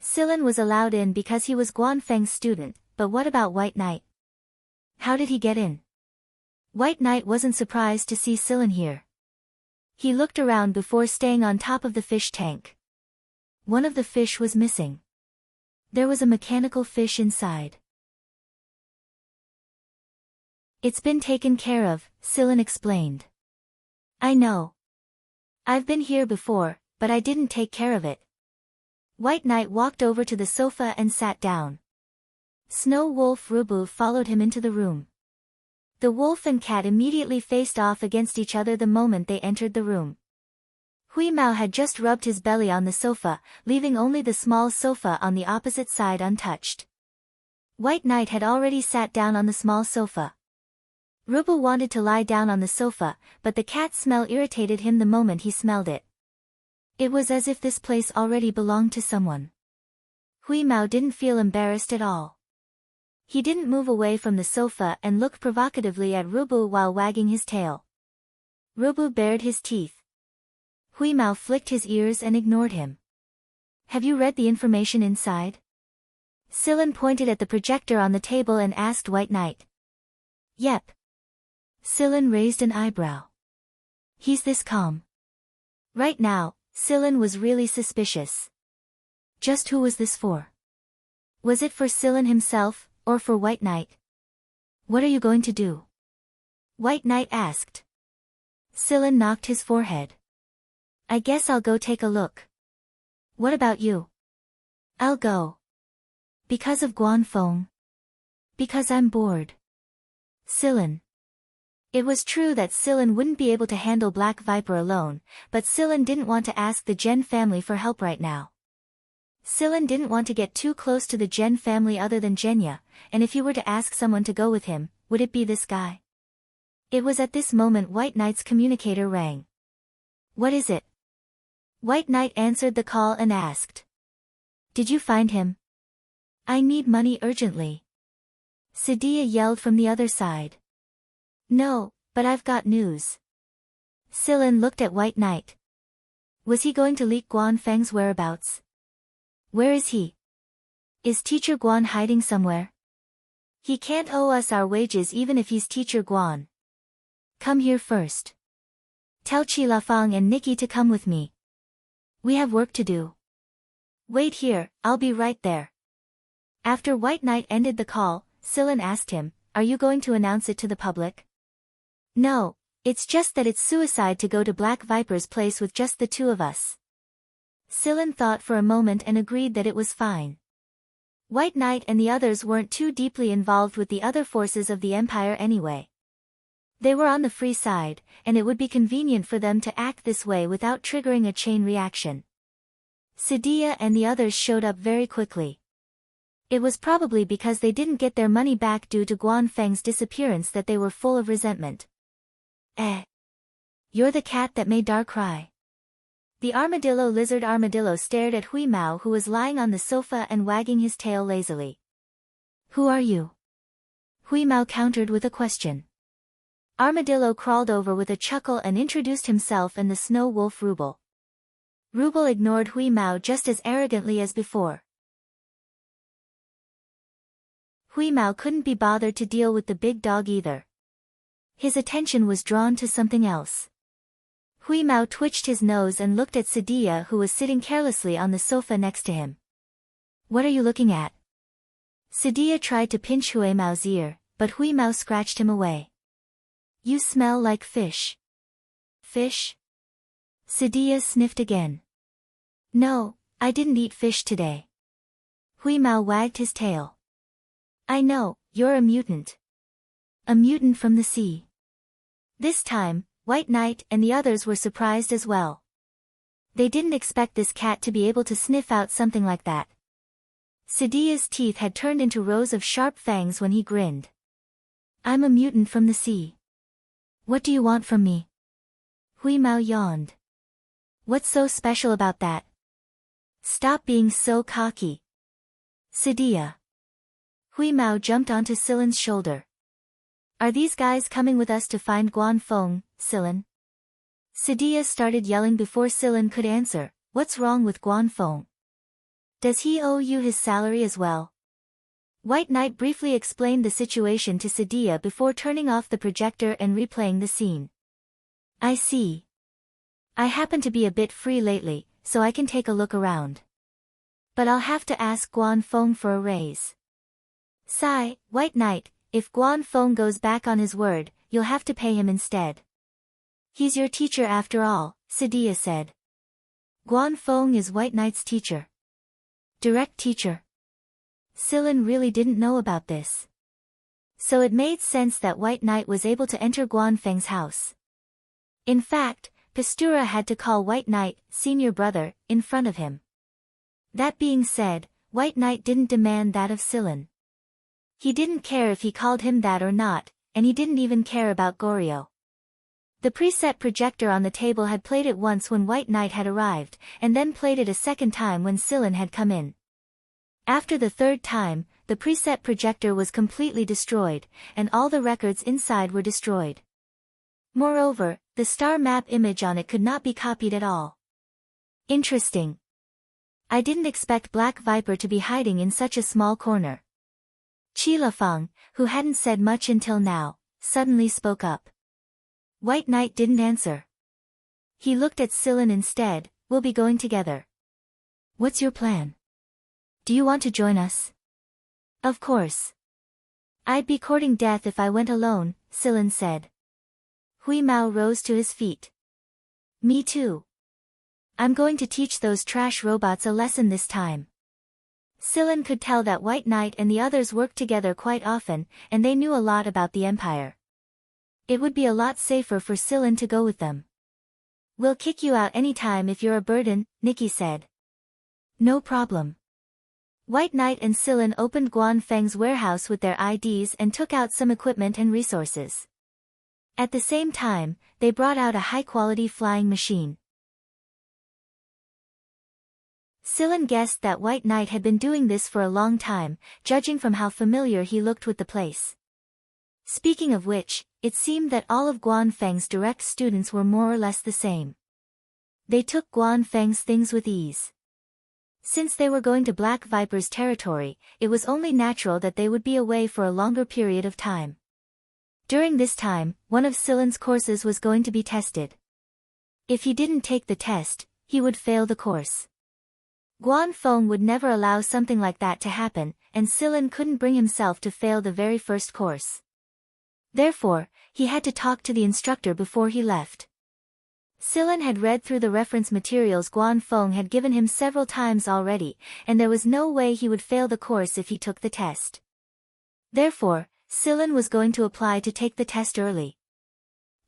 Sillin was allowed in because he was Guan Feng's student, but what about White Knight? How did he get in? White Knight wasn't surprised to see Sillin here. He looked around before staying on top of the fish tank. One of the fish was missing. There was a mechanical fish inside. It's been taken care of, Sillin explained. I know. I've been here before, but I didn't take care of it. White Knight walked over to the sofa and sat down. Snow Wolf Rubu followed him into the room. The wolf and cat immediately faced off against each other the moment they entered the room. Hui Mao had just rubbed his belly on the sofa, leaving only the small sofa on the opposite side untouched. White Knight had already sat down on the small sofa. Rubu wanted to lie down on the sofa, but the cat's smell irritated him the moment he smelled it. It was as if this place already belonged to someone. Hui Mao didn't feel embarrassed at all. He didn't move away from the sofa and looked provocatively at Rubu while wagging his tail. Rubu bared his teeth. Hui Mao flicked his ears and ignored him. Have you read the information inside? Sillin pointed at the projector on the table and asked White Knight. Yep. Sillin raised an eyebrow. He's this calm. Right now, Sillin was really suspicious. Just who was this for? Was it for Sillin himself, or for White Knight? What are you going to do? White Knight asked. Sillin knocked his forehead. I guess I'll go take a look. What about you? I'll go. Because of Guan Feng? Because I'm bored. Sillin. It was true that Sillin wouldn't be able to handle Black Viper alone, but Sillin didn't want to ask the Gen family for help right now. Sillin didn't want to get too close to the Gen family other than Genya, and if he were to ask someone to go with him, would it be this guy? It was at this moment White Knight's communicator rang. What is it? White Knight answered the call and asked. Did you find him? I need money urgently. Sadia yelled from the other side. No, but I've got news. Sillin looked at White Knight. Was he going to leak Guan Feng's whereabouts? Where is he? Is Teacher Guan hiding somewhere? He can't owe us our wages even if he's Teacher Guan. Come here first. Tell Chi Lafang and Nikki to come with me. We have work to do. Wait here, I'll be right there. After White Knight ended the call, Sillin asked him, are you going to announce it to the public? No, it's just that it's suicide to go to Black Viper's place with just the two of us. Sillin thought for a moment and agreed that it was fine. White Knight and the others weren't too deeply involved with the other forces of the Empire anyway. They were on the free side, and it would be convenient for them to act this way without triggering a chain reaction. Sadia and the others showed up very quickly. It was probably because they didn't get their money back due to Guan Feng's disappearance that they were full of resentment. You're the cat that made Dar cry. The lizard armadillo stared at Hui Mao who was lying on the sofa and wagging his tail lazily. Who are you? Hui Mao countered with a question. Armadillo crawled over with a chuckle and introduced himself and the Snow Wolf Ruble. Rubel ignored Hui Mao just as arrogantly as before. Hui Mao couldn't be bothered to deal with the big dog either. His attention was drawn to something else. Hui Mao twitched his nose and looked at Sadia, who was sitting carelessly on the sofa next to him. "What are you looking at?" Sadia tried to pinch Hui Mao's ear, but Hui Mao scratched him away. "You smell like fish." "Fish?" Sadia sniffed again. "No, I didn't eat fish today." Hui Mao wagged his tail. "I know, you're a mutant. A mutant from the sea." This time, White Knight and the others were surprised as well. They didn't expect this cat to be able to sniff out something like that. Sadia's teeth had turned into rows of sharp fangs when he grinned. "I'm a mutant from the sea. What do you want from me?" Hui Mao yawned. "What's so special about that?" "Stop being so cocky." Sadia. Hui Mao jumped onto Silen's shoulder. "Are these guys coming with us to find Guan Feng, Silen?" Sadia started yelling before Silen could answer. "What's wrong with Guan Feng? Does he owe you his salary as well?" White Knight briefly explained the situation to Sadia before turning off the projector and replaying the scene. "I see. I happen to be a bit free lately, so I can take a look around. But I'll have to ask Guan Feng for a raise." "Sigh, White Knight, if Guan Feng goes back on his word, you'll have to pay him instead." "He's your teacher after all," Sadia said. "Guan Feng is White Knight's teacher." "Direct teacher?" Silen really didn't know about this. So it made sense that White Knight was able to enter Guan Feng's house. In fact, Pastura had to call White Knight, senior brother, in front of him. That being said, White Knight didn't demand that of Silen. He didn't care if he called him that or not, and he didn't even care about Goryo. The preset projector on the table had played it once when White Knight had arrived, and then played it a second time when Silen had come in. After the third time, the preset projector was completely destroyed, and all the records inside were destroyed. Moreover, the star map image on it could not be copied at all. "Interesting. I didn't expect Black Viper to be hiding in such a small corner." Qi Lafang, who hadn't said much until now, suddenly spoke up. White Knight didn't answer. He looked at Silen instead. "We'll be going together. What's your plan? Do you want to join us?" "Of course. I'd be courting death if I went alone," Silen said. Hui Mao rose to his feet. "Me too. I'm going to teach those trash robots a lesson this time." Silen could tell that White Knight and the others worked together quite often, and they knew a lot about the Empire. It would be a lot safer for Silen to go with them. "We'll kick you out anytime if you're a burden," Nikki said. "No problem." White Knight and Silen opened Guan Feng's warehouse with their IDs and took out some equipment and resources. At the same time, they brought out a high-quality flying machine. Silen guessed that White Knight had been doing this for a long time, judging from how familiar he looked with the place. Speaking of which, it seemed that all of Guan Feng's direct students were more or less the same. They took Guan Feng's things with ease. Since they were going to Black Viper's territory, it was only natural that they would be away for a longer period of time. During this time, one of Silen's courses was going to be tested. If he didn't take the test, he would fail the course. Guan Feng would never allow something like that to happen, and Silen couldn't bring himself to fail the very first course. Therefore, he had to talk to the instructor before he left. Silen had read through the reference materials Guan Feng had given him several times already, and there was no way he would fail the course if he took the test. Therefore, Silen was going to apply to take the test early.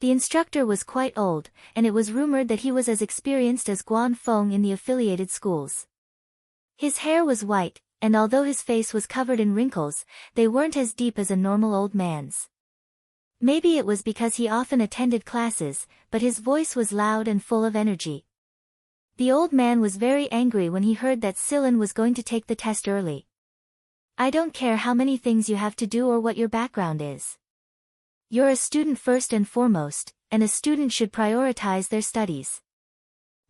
The instructor was quite old, and it was rumored that he was as experienced as Guan Feng in the affiliated schools. His hair was white, and although his face was covered in wrinkles, they weren't as deep as a normal old man's. Maybe it was because he often attended classes, but his voice was loud and full of energy. The old man was very angry when he heard that Silen was going to take the test early. "I don't care how many things you have to do or what your background is. You're a student first and foremost, and a student should prioritize their studies.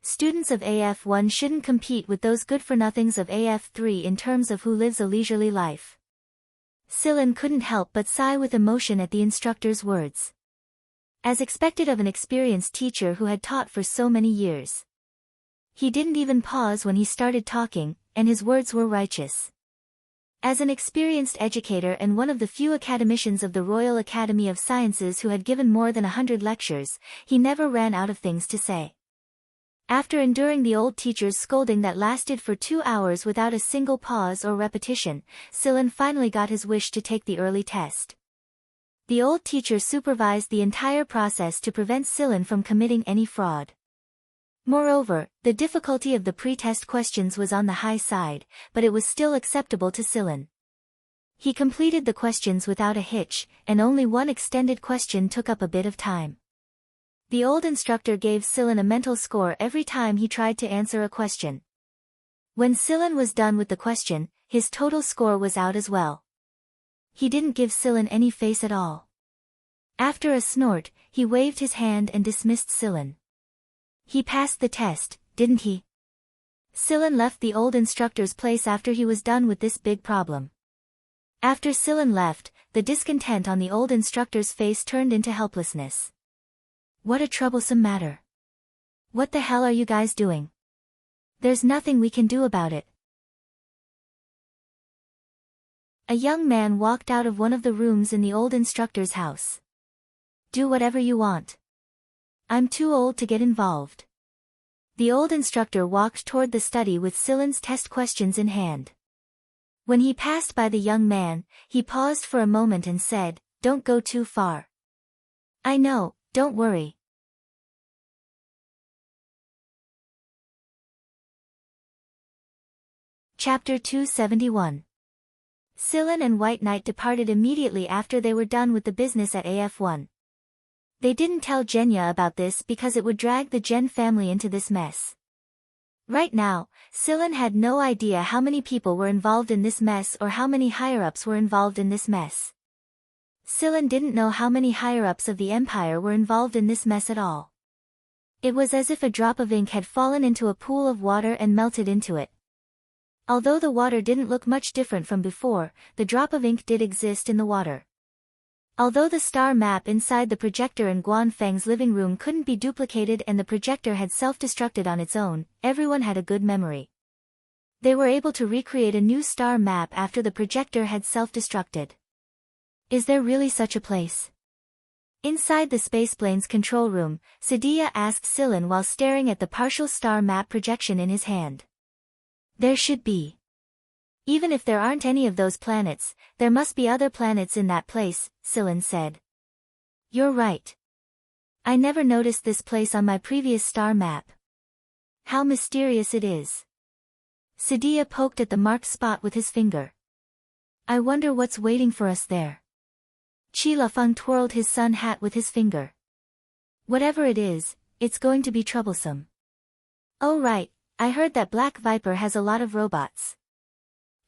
Students of AF1 shouldn't compete with those good-for-nothings of AF3 in terms of who lives a leisurely life. Sillin couldn't help but sigh with emotion at the instructor's words. As expected of an experienced teacher who had taught for so many years. He didn't even pause when he started talking, and his words were righteous. As an experienced educator and one of the few academicians of the Royal Academy of Sciences who had given more than 100 lectures, he never ran out of things to say. After enduring the old teacher's scolding that lasted for 2 hours without a single pause or repetition, Sillin finally got his wish to take the early test. The old teacher supervised the entire process to prevent Sillin from committing any fraud. Moreover, the difficulty of the pre-test questions was on the high side, but it was still acceptable to Sillin. He completed the questions without a hitch, and only one extended question took up a bit of time. The old instructor gave Sillin a mental score every time he tried to answer a question. When Sillin was done with the question, his total score was out as well. He didn't give Sillin any face at all. After a snort, he waved his hand and dismissed Sillin. He passed the test, didn't he? Sillin left the old instructor's place after he was done with this big problem. After Sillin left, the discontent on the old instructor's face turned into helplessness. What a troublesome matter. What the hell are you guys doing? There's nothing we can do about it. A young man walked out of one of the rooms in the old instructor's house. Do whatever you want. I'm too old to get involved. The old instructor walked toward the study with Sillin's test questions in hand. When he passed by the young man, he paused for a moment and said, "Don't go too far." "I know, don't worry." Chapter 271. Sillin and White Knight departed immediately after they were done with the business at AF1. They didn't tell Genya about this because it would drag the Gen family into this mess. Right now, Sillin had no idea how many people were involved in this mess or how many higher-ups were involved in this mess. Sillin didn't know how many higher-ups of the Empire were involved in this mess at all. It was as if a drop of ink had fallen into a pool of water and melted into it. Although the water didn't look much different from before, the drop of ink did exist in the water. Although the star map inside the projector in Guan Feng's living room couldn't be duplicated and the projector had self-destructed on its own, everyone had a good memory. They were able to recreate a new star map after the projector had self-destructed. Is there really such a place? Inside the spaceplane's control room, Sadia asked Sillin while staring at the partial star map projection in his hand. There should be. Even if there aren't any of those planets, there must be other planets in that place, Sillin said. You're right. I never noticed this place on my previous star map. How mysterious it is. Sadia poked at the marked spot with his finger. I wonder what's waiting for us there. Qi Lafeng twirled his sun hat with his finger. Whatever it is, it's going to be troublesome. Oh right, I heard that Black Viper has a lot of robots.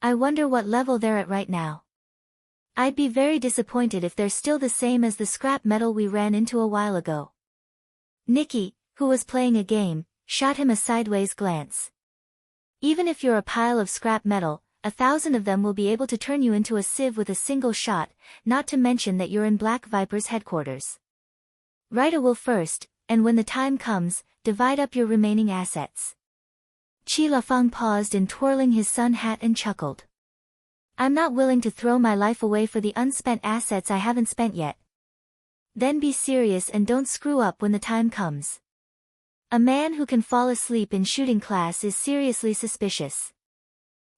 I wonder what level they're at right now. I'd be very disappointed if they're still the same as the scrap metal we ran into a while ago. Nikki, who was playing a game, shot him a sideways glance. Even if you're a pile of scrap metal, 1,000 of them will be able to turn you into a sieve with a single shot, not to mention that you're in Black Viper's headquarters. Write a will first, and when the time comes, divide up your remaining assets. Qi Lafeng paused in twirling his sun hat and chuckled. I'm not willing to throw my life away for the unspent assets I haven't spent yet. Then be serious and don't screw up when the time comes. A man who can fall asleep in shooting class is seriously suspicious.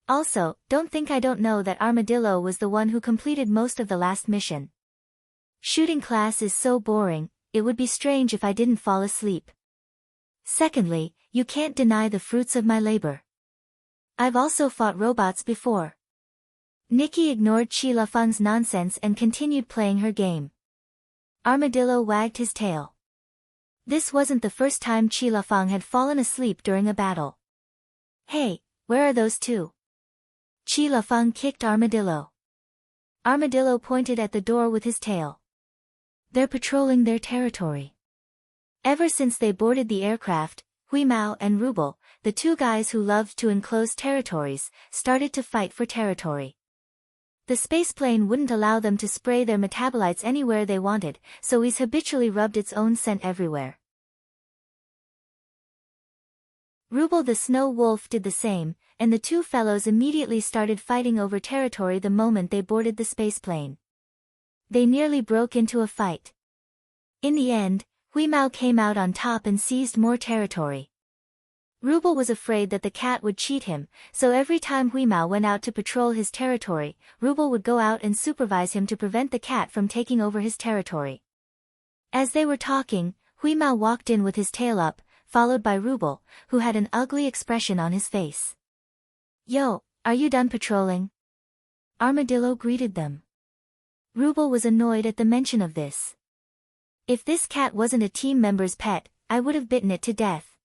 Also, don't think I don't know that Armadillo was the one who completed most of the last mission. Shooting class is so boring, it would be strange if I didn't fall asleep. Secondly, you can't deny the fruits of my labor. I've also fought robots before. Nikki ignored Qi Lafeng's nonsense and continued playing her game. Armadillo wagged his tail. This wasn't the first time Qi Lafeng had fallen asleep during a battle. Hey, where are those two? Qi Lafeng kicked Armadillo. Armadillo pointed at the door with his tail. They're patrolling their territory. Ever since they boarded the aircraft, Hui Mao and Ruble, the two guys who loved to enclose territories, started to fight for territory. The spaceplane wouldn't allow them to spray their metabolites anywhere they wanted, so Whis habitually rubbed its own scent everywhere. Ruble the snow wolf did the same, and the two fellows immediately started fighting over territory the moment they boarded the spaceplane. They nearly broke into a fight. In the end, Hui Mao came out on top and seized more territory. Ruble was afraid that the cat would cheat him, so every time Hui Mao went out to patrol his territory, Ruble would go out and supervise him to prevent the cat from taking over his territory. As they were talking, Hui Mao walked in with his tail up, followed by Ruble, who had an ugly expression on his face. "Yo, are you done patrolling?" Armadillo greeted them. Ruble was annoyed at the mention of this. "If this cat wasn't a team member's pet, I would have bitten it to death."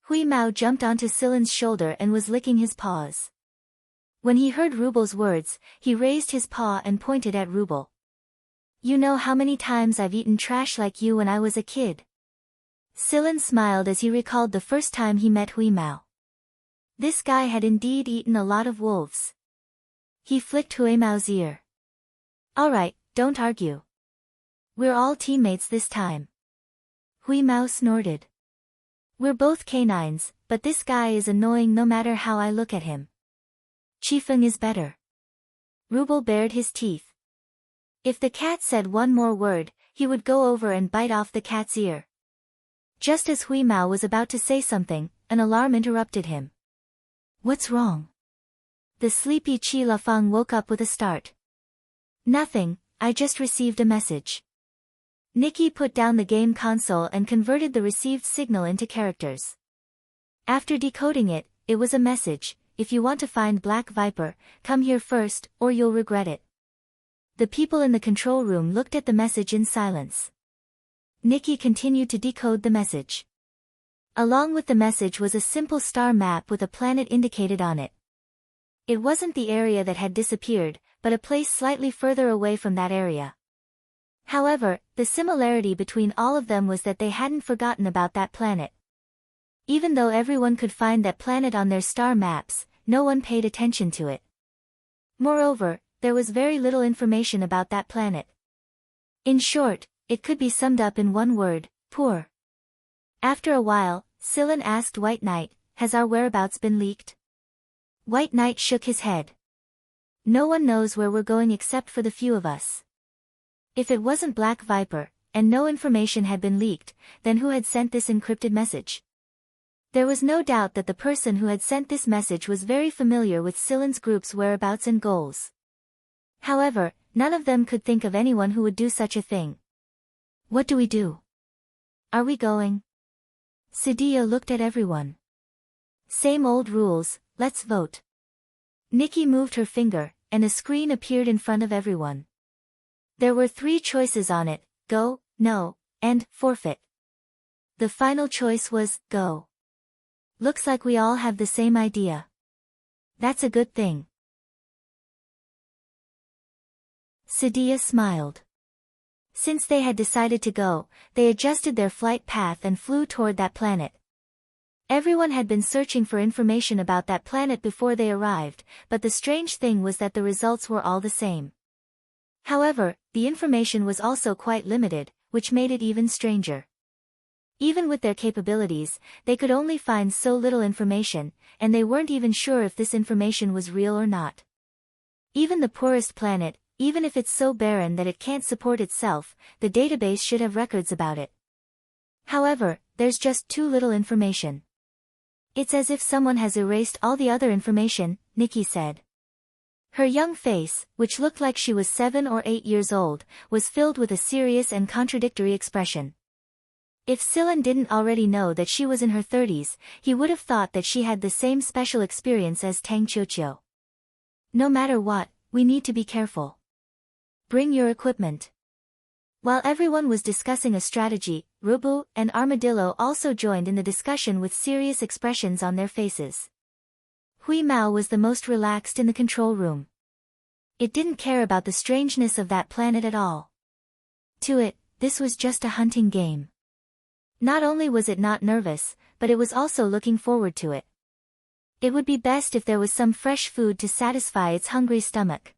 Hui Mao jumped onto Silen's shoulder and was licking his paws. When he heard Ruble's words, he raised his paw and pointed at Ruble. "You know how many times I've eaten trash like you when I was a kid?" Silen smiled as he recalled the first time he met Hui Mao. This guy had indeed eaten a lot of wolves. He flicked Hui Mao's ear. "All right, don't argue. We're all teammates this time." Hui Mao snorted. "We're both canines, but this guy is annoying no matter how I look at him. Chifeng is better." Ruble bared his teeth. If the cat said one more word, he would go over and bite off the cat's ear. Just as Hui Mao was about to say something, an alarm interrupted him. "What's wrong?" The sleepy Qi Lafang woke up with a start. "Nothing, I just received a message." Nikki put down the game console and converted the received signal into characters. After decoding it, it was a message: "If you want to find Black Viper, come here first, or you'll regret it." The people in the control room looked at the message in silence. Nikki continued to decode the message. Along with the message was a simple star map with a planet indicated on it. It wasn't the area that had disappeared, but a place slightly further away from that area. However, the similarity between all of them was that they hadn't forgotten about that planet. Even though everyone could find that planet on their star maps, no one paid attention to it. Moreover, there was very little information about that planet. In short, it could be summed up in one word: poor. After a while, Silen asked White Knight, "Has our whereabouts been leaked?" White Knight shook his head. "No one knows where we're going except for the few of us." If it wasn't Black Viper, and no information had been leaked, then who had sent this encrypted message? There was no doubt that the person who had sent this message was very familiar with Silen's group's whereabouts and goals. However, none of them could think of anyone who would do such a thing. "What do we do? Are we going?" Sidia looked at everyone. "Same old rules, let's vote." Nikki moved her finger, and a screen appeared in front of everyone. There were 3 choices on it: go, no, and forfeit. The final choice was go. Looks like we all have the same idea. That's a good thing. Sidia smiled. Since they had decided to go, they adjusted their flight path and flew toward that planet. Everyone had been searching for information about that planet before they arrived, but the strange thing was that the results were all the same. However, the information was also quite limited, which made it even stranger. Even with their capabilities, they could only find so little information, and they weren't even sure if this information was real or not. Even the poorest planet, even if it's so barren that it can't support itself, the database should have records about it. However, there's just too little information. "It's as if someone has erased all the other information," Nikki said. Her young face, which looked like she was 7 or 8 years old, was filled with a serious and contradictory expression. If Silen didn't already know that she was in her 30s, he would have thought that she had the same special experience as Tang Qiuqiu. "No matter what, we need to be careful. Bring your equipment." While everyone was discussing a strategy, Rubu and Armadillo also joined in the discussion with serious expressions on their faces. Hui Mao was the most relaxed in the control room. It didn't care about the strangeness of that planet at all. To it, this was just a hunting game. Not only was it not nervous, but it was also looking forward to it. It would be best if there was some fresh food to satisfy its hungry stomach.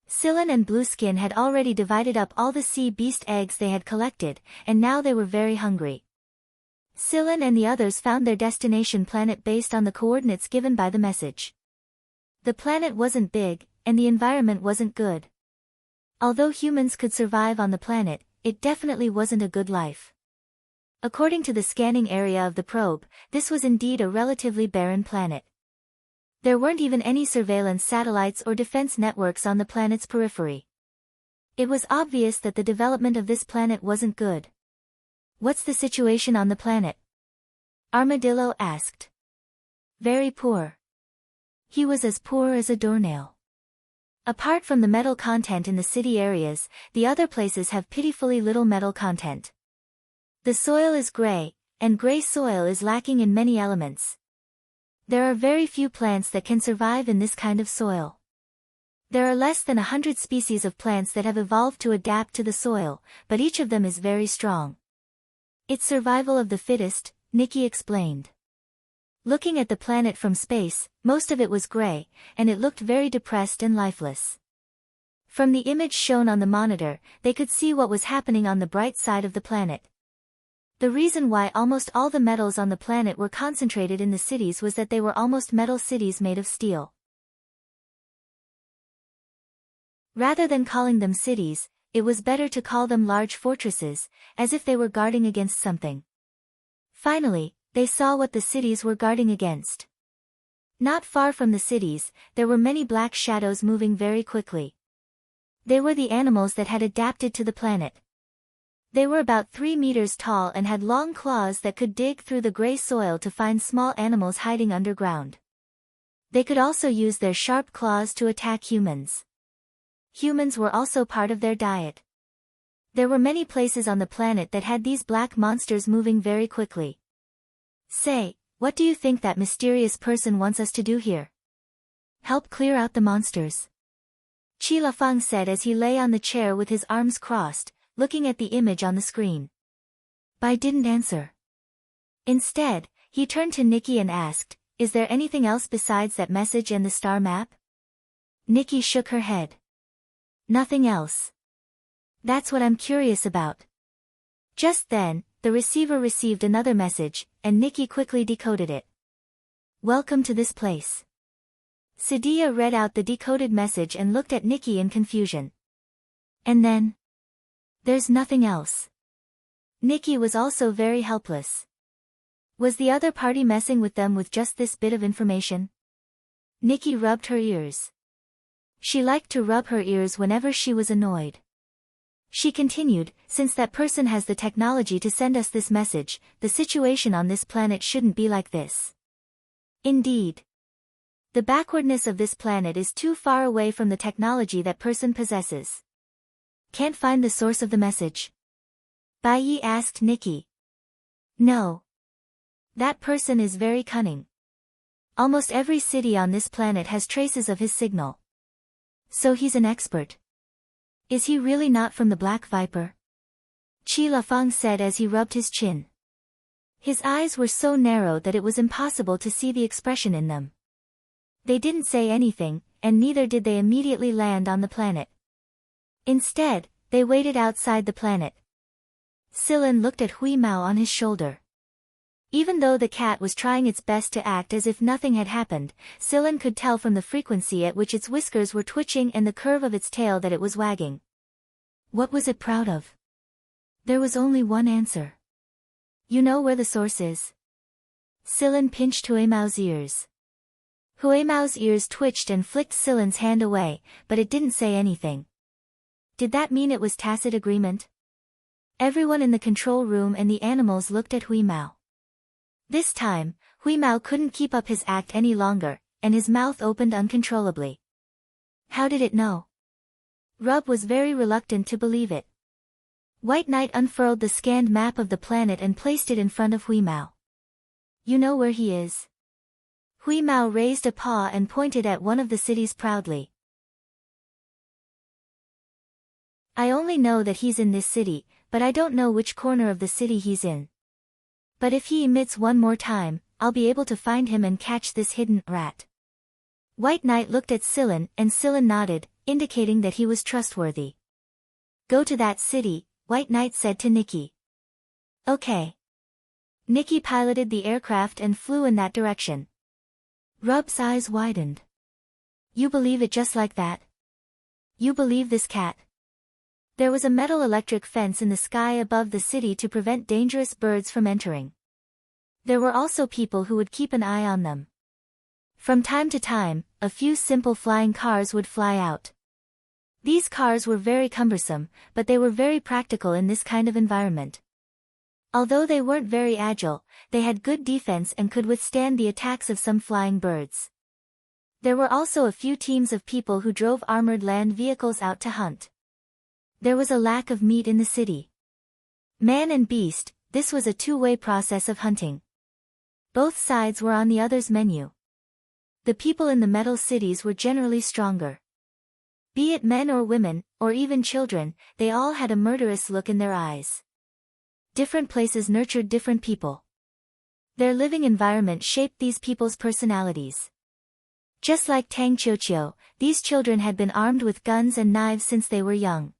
Scylla and Blueskin had already divided up all the sea beast eggs they had collected, and now they were very hungry. Scylla and the others found their destination planet based on the coordinates given by the message. The planet wasn't big, and the environment wasn't good. Although humans could survive on the planet, it definitely wasn't a good life. According to the scanning area of the probe, this was indeed a relatively barren planet. There weren't even any surveillance satellites or defense networks on the planet's periphery. It was obvious that the development of this planet wasn't good. "What's the situation on the planet?" Armadillo asked. "Very poor." He was as poor as a doornail. Apart from the metal content in the city areas, the other places have pitifully little metal content. The soil is gray, and gray soil is lacking in many elements. There are very few plants that can survive in this kind of soil. There are less than 100 species of plants that have evolved to adapt to the soil, but each of them is very strong. "It's survival of the fittest," Nikki explained. Looking at the planet from space, most of it was gray, and it looked very depressed and lifeless. From the image shown on the monitor, they could see what was happening on the bright side of the planet. The reason why almost all the metals on the planet were concentrated in the cities was that they were almost metal cities made of steel. Rather than calling them cities, it was better to call them large fortresses, as if they were guarding against something. Finally, they saw what the cities were guarding against. Not far from the cities, there were many black shadows moving very quickly. They were the animals that had adapted to the planet. They were about 3 meters tall and had long claws that could dig through the gray soil to find small animals hiding underground. They could also use their sharp claws to attack humans. Humans were also part of their diet. There were many places on the planet that had these black monsters moving very quickly. "Say, what do you think that mysterious person wants us to do here?" "Help clear out the monsters," Chi Lafang said as he lay on the chair with his arms crossed, looking at the image on the screen. Bai didn't answer. Instead, he turned to Nikki and asked, "Is there anything else besides that message and the star map?" Nikki shook her head. "Nothing else. That's what I'm curious about." Just then, the receiver received another message, and Nikki quickly decoded it. "Welcome to this place." Sadia read out the decoded message and looked at Nikki in confusion. "And then? There's nothing else." Nikki was also very helpless. Was the other party messing with them with just this bit of information? Nikki rubbed her ears. She liked to rub her ears whenever she was annoyed. She continued, "Since that person has the technology to send us this message, the situation on this planet shouldn't be like this." Indeed. The backwardness of this planet is too far away from the technology that person possesses. "Can't find the source of the message?" Bai Yi asked Nikki. "No. That person is very cunning. Almost every city on this planet has traces of his signal. So he's an expert. Is he really not from the Black Viper?" Chi Lafang said as he rubbed his chin. His eyes were so narrow that it was impossible to see the expression in them. They didn't say anything, and neither did they immediately land on the planet. Instead, they waited outside the planet. Scylla looked at Hui Mao on his shoulder. Even though the cat was trying its best to act as if nothing had happened, Scylla could tell from the frequency at which its whiskers were twitching and the curve of its tail that it was wagging. What was it proud of? There was only one answer. "You know where the source is?" Scylla pinched Hui Mao's ears. Hui Mao's ears twitched and flicked Scylla's hand away, but it didn't say anything. Did that mean it was tacit agreement? Everyone in the control room and the animals looked at Hui Mao. This time, Hui Mao couldn't keep up his act any longer, and his mouth opened uncontrollably. How did it know? Rub was very reluctant to believe it. White Knight unfurled the scanned map of the planet and placed it in front of Hui Mao. "You know where he is?" Hui Mao raised a paw and pointed at one of the cities proudly. "I only know that he's in this city, but I don't know which corner of the city he's in." But if he emits one more time, I'll be able to find him and catch this hidden rat. White Knight looked at Scylla and Scylla nodded, indicating that he was trustworthy. Go to that city, White Knight said to Nikki. Okay. Nikki piloted the aircraft and flew in that direction. Rub's eyes widened. You believe it just like that? You believe this cat? There was a metal electric fence in the sky above the city to prevent dangerous birds from entering. There were also people who would keep an eye on them. From time to time, a few simple flying cars would fly out. These cars were very cumbersome, but they were very practical in this kind of environment. Although they weren't very agile, they had good defense and could withstand the attacks of some flying birds. There were also a few teams of people who drove armored land vehicles out to hunt. There was a lack of meat in the city. Man and beast, this was a two-way process of hunting. Both sides were on the other's menu. The people in the metal cities were generally stronger. Be it men or women, or even children, they all had a murderous look in their eyes. Different places nurtured different people. Their living environment shaped these people's personalities. Just like Tang Qiuqiu, these children had been armed with guns and knives since they were young.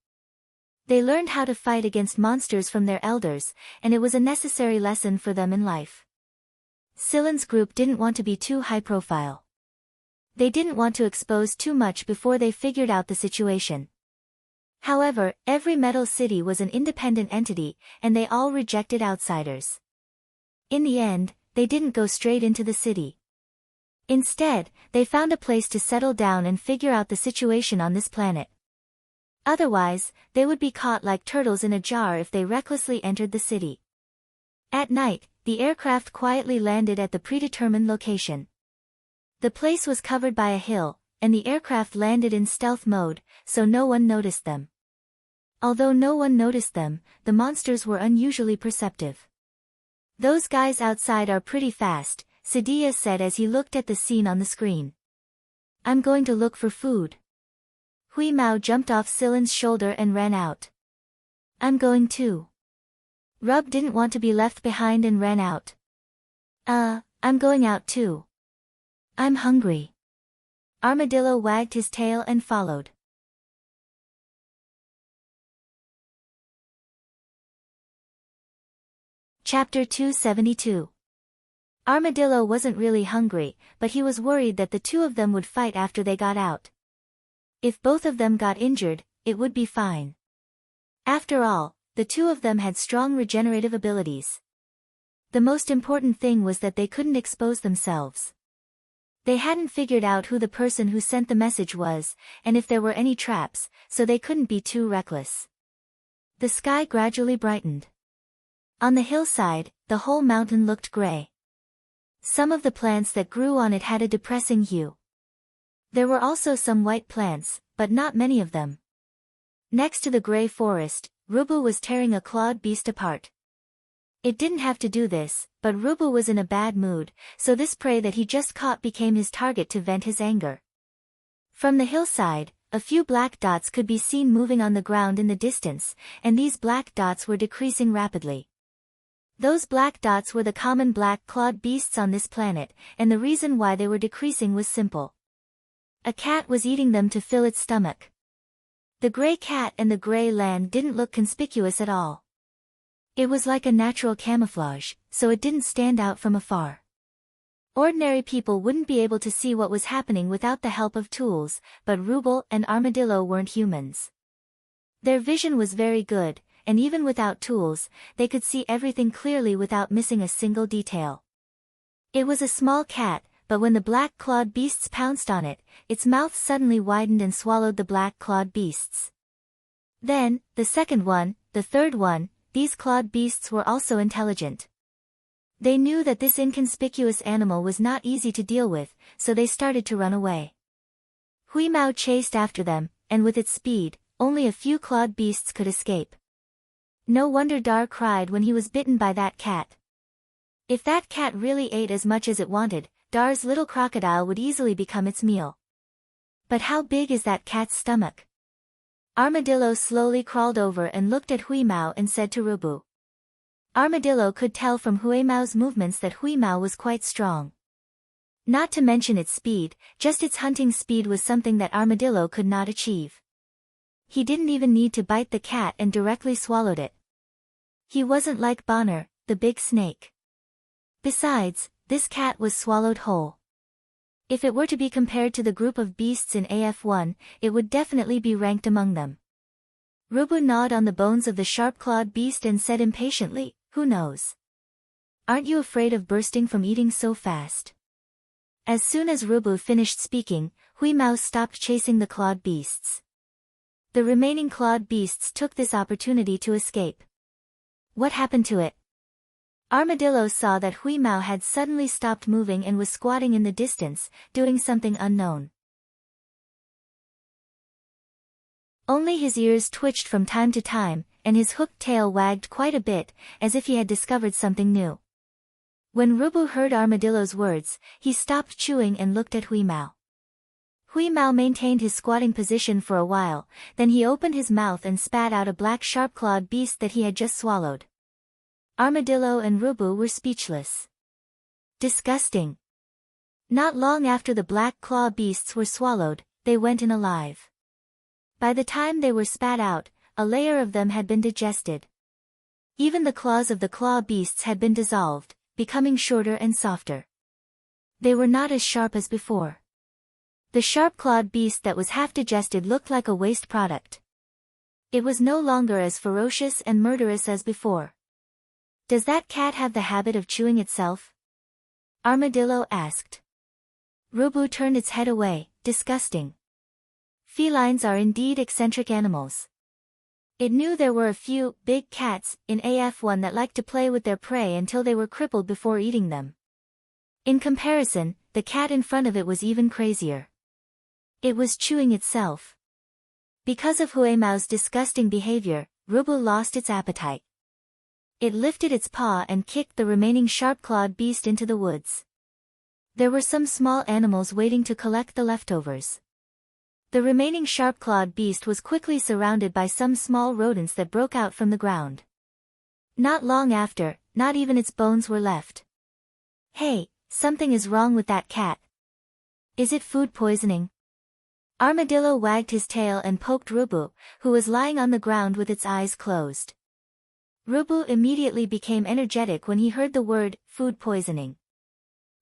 They learned how to fight against monsters from their elders, and it was a necessary lesson for them in life. Scylla's group didn't want to be too high-profile. They didn't want to expose too much before they figured out the situation. However, every metal city was an independent entity, and they all rejected outsiders. In the end, they didn't go straight into the city. Instead, they found a place to settle down and figure out the situation on this planet. Otherwise, they would be caught like turtles in a jar if they recklessly entered the city. At night, the aircraft quietly landed at the predetermined location. The place was covered by a hill, and the aircraft landed in stealth mode, so no one noticed them. Although no one noticed them, the monsters were unusually perceptive. Those guys outside are pretty fast, Sadia said as he looked at the scene on the screen. I'm going to look for food. Hui Mao jumped off Scylla's shoulder and ran out. I'm going too. Rub didn't want to be left behind and ran out. I'm going out too. I'm hungry. Armadillo wagged his tail and followed. Chapter 272. Armadillo wasn't really hungry, but he was worried that the two of them would fight after they got out. If both of them got injured, it would be fine. After all, the two of them had strong regenerative abilities. The most important thing was that they couldn't expose themselves. They hadn't figured out who the person who sent the message was, and if there were any traps, so they couldn't be too reckless. The sky gradually brightened. On the hillside, the whole mountain looked gray. Some of the plants that grew on it had a depressing hue. There were also some white plants, but not many of them. Next to the gray forest, Rubu was tearing a clawed beast apart. It didn't have to do this, but Rubu was in a bad mood, so this prey that he just caught became his target to vent his anger. From the hillside, a few black dots could be seen moving on the ground in the distance, and these black dots were decreasing rapidly. Those black dots were the common black-clawed beasts on this planet, and the reason why they were decreasing was simple. A cat was eating them to fill its stomach. The gray cat and the gray land didn't look conspicuous at all. It was like a natural camouflage, so it didn't stand out from afar. Ordinary people wouldn't be able to see what was happening without the help of tools, but Rubel and Armadillo weren't humans. Their vision was very good, and even without tools, they could see everything clearly without missing a single detail. It was a small cat, but when the black-clawed beasts pounced on it, its mouth suddenly widened and swallowed the black-clawed beasts. Then, the second one, the third one, these clawed beasts were also intelligent. They knew that this inconspicuous animal was not easy to deal with, so they started to run away. Hui Mao chased after them, and with its speed, only a few clawed beasts could escape. No wonder Dar cried when he was bitten by that cat. If that cat really ate as much as it wanted, Dar's little crocodile would easily become its meal. But how big is that cat's stomach? Armadillo slowly crawled over and looked at Hui Mao and said to Rubu. Armadillo could tell from Huimao's movements that Huimao was quite strong. Not to mention its speed, just its hunting speed was something that Armadillo could not achieve. He didn't even need to bite the cat and directly swallowed it. He wasn't like Bonner, the big snake. Besides, this cat was swallowed whole. If it were to be compared to the group of beasts in AF1, it would definitely be ranked among them. Rubu gnawed on the bones of the sharp-clawed beast and said impatiently, "Who knows? Aren't you afraid of bursting from eating so fast?" As soon as Rubu finished speaking, Huimao stopped chasing the clawed beasts. The remaining clawed beasts took this opportunity to escape. What happened to it? Armadillo saw that Huimao had suddenly stopped moving and was squatting in the distance, doing something unknown. Only his ears twitched from time to time, and his hooked tail wagged quite a bit, as if he had discovered something new. When Rubu heard Armadillo's words, he stopped chewing and looked at Huimao. Huimao maintained his squatting position for a while, then he opened his mouth and spat out a black sharp-clawed beast that he had just swallowed. Armadillo and Rubu were speechless. Disgusting. Not long after the black claw beasts were swallowed, they went in alive. By the time they were spat out, a layer of them had been digested. Even the claws of the claw beasts had been dissolved, becoming shorter and softer. They were not as sharp as before. The sharp-clawed beast that was half-digested looked like a waste product. It was no longer as ferocious and murderous as before. "Does that cat have the habit of chewing itself?" Armadillo asked. Rubu turned its head away, disgusting. Felines are indeed eccentric animals. It knew there were a few big cats in AF1 that liked to play with their prey until they were crippled before eating them. In comparison, the cat in front of it was even crazier. It was chewing itself. Because of Huimao's disgusting behavior, Rubu lost its appetite. It lifted its paw and kicked the remaining sharp-clawed beast into the woods. There were some small animals waiting to collect the leftovers. The remaining sharp-clawed beast was quickly surrounded by some small rodents that broke out from the ground. Not long after, not even its bones were left. "Hey, something is wrong with that cat. Is it food poisoning?" Armadillo wagged his tail and poked Rubu, who was lying on the ground with its eyes closed. Rubu immediately became energetic when he heard the word, food poisoning.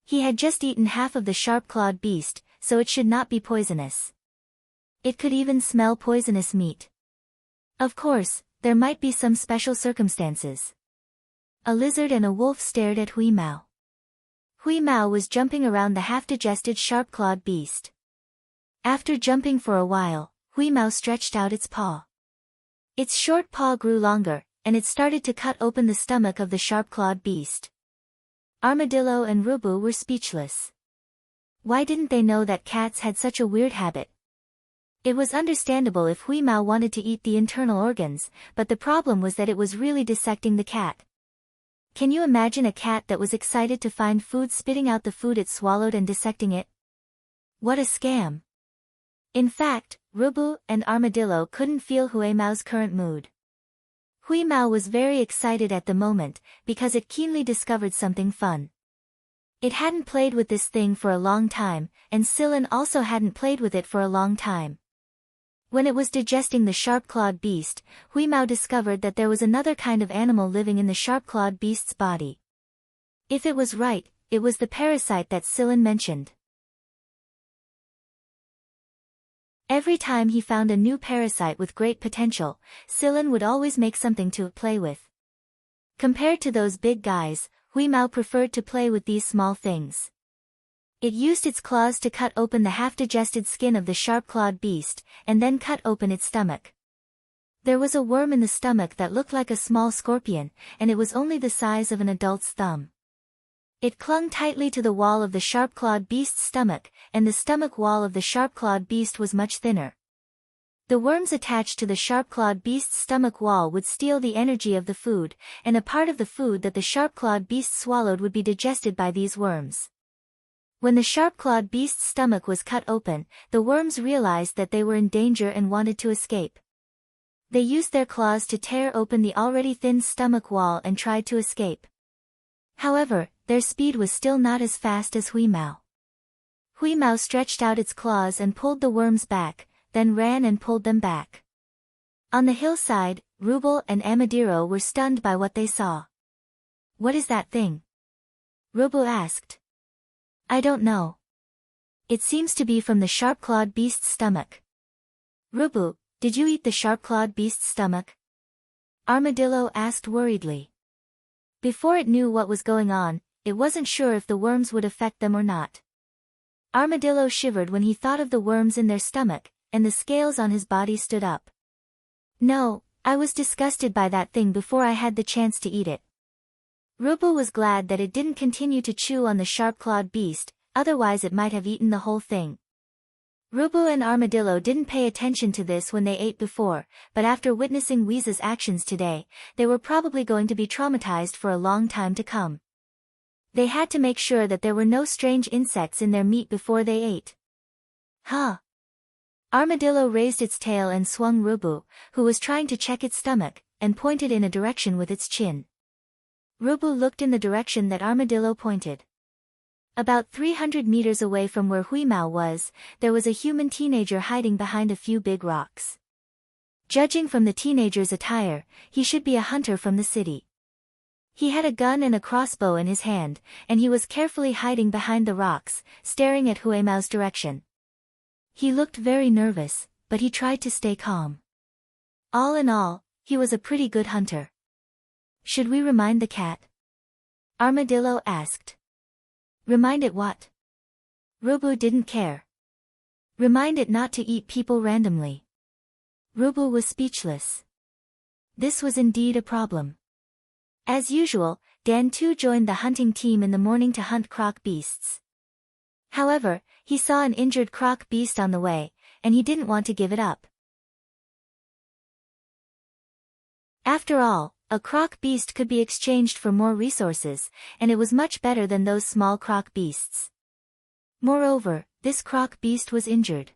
He had just eaten half of the sharp-clawed beast, so it should not be poisonous. It could even smell poisonous meat. Of course, there might be some special circumstances. A lizard and a wolf stared at Huimao. Huimao was jumping around the half-digested sharp-clawed beast. After jumping for a while, Huimao stretched out its paw. Its short paw grew longer, and it started to cut open the stomach of the sharp-clawed beast. Armadillo and Rubu were speechless. Why didn't they know that cats had such a weird habit? It was understandable if Huimao wanted to eat the internal organs, but the problem was that it was really dissecting the cat. Can you imagine a cat that was excited to find food spitting out the food it swallowed and dissecting it? What a scam! In fact, Rubu and Armadillo couldn't feel Huimao's current mood. Huimao was very excited at the moment, because it keenly discovered something fun. It hadn't played with this thing for a long time, and Silen also hadn't played with it for a long time. When it was digesting the sharp-clawed beast, Huimao discovered that there was another kind of animal living in the sharp-clawed beast's body. If it was right, it was the parasite that Silen mentioned. Every time he found a new parasite with great potential, Silen would always make something to play with. Compared to those big guys, Huimao preferred to play with these small things. It used its claws to cut open the half-digested skin of the sharp-clawed beast, and then cut open its stomach. There was a worm in the stomach that looked like a small scorpion, and it was only the size of an adult's thumb. It clung tightly to the wall of the sharp-clawed beast's stomach, and the stomach wall of the sharp-clawed beast was much thinner. The worms attached to the sharp-clawed beast's stomach wall would steal the energy of the food, and a part of the food that the sharp-clawed beast swallowed would be digested by these worms. When the sharp-clawed beast's stomach was cut open, the worms realized that they were in danger and wanted to escape. They used their claws to tear open the already thin stomach wall and tried to escape. However, their speed was still not as fast as Huimao. Huimao stretched out its claws and pulled the worms back, then ran and pulled them back. On the hillside, Rubel and Amadiro were stunned by what they saw. "What is that thing?" Rubel asked. "I don't know. It seems to be from the sharp-clawed beast's stomach." "Rubu, did you eat the sharp-clawed beast's stomach?" Armadillo asked worriedly. Before it knew what was going on, it wasn't sure if the worms would affect them or not. Armadillo shivered when he thought of the worms in their stomach, and the scales on his body stood up. "No, I was disgusted by that thing before I had the chance to eat it." Rubu was glad that it didn't continue to chew on the sharp-clawed beast, otherwise it might have eaten the whole thing. Rubu and Armadillo didn't pay attention to this when they ate before, but after witnessing Weeza's actions today, they were probably going to be traumatized for a long time to come. They had to make sure that there were no strange insects in their meat before they ate. "Huh?" Armadillo raised its tail and swung Rubu, who was trying to check its stomach, and pointed in a direction with its chin. Rubu looked in the direction that Armadillo pointed. About 300 meters away from where Huimao was, there was a human teenager hiding behind a few big rocks. Judging from the teenager's attire, he should be a hunter from the city. He had a gun and a crossbow in his hand, and he was carefully hiding behind the rocks, staring at Huimao's direction. He looked very nervous, but he tried to stay calm. All in all, he was a pretty good hunter. "Should we remind the cat?" Armadillo asked. "Remind it what?" Rubu didn't care. "Remind it not to eat people randomly." Rubu was speechless. This was indeed a problem. As usual, Dan too joined the hunting team in the morning to hunt croc beasts. However, he saw an injured croc beast on the way, and he didn't want to give it up. After all, a croc beast could be exchanged for more resources, and it was much better than those small croc beasts. Moreover, this croc beast was injured.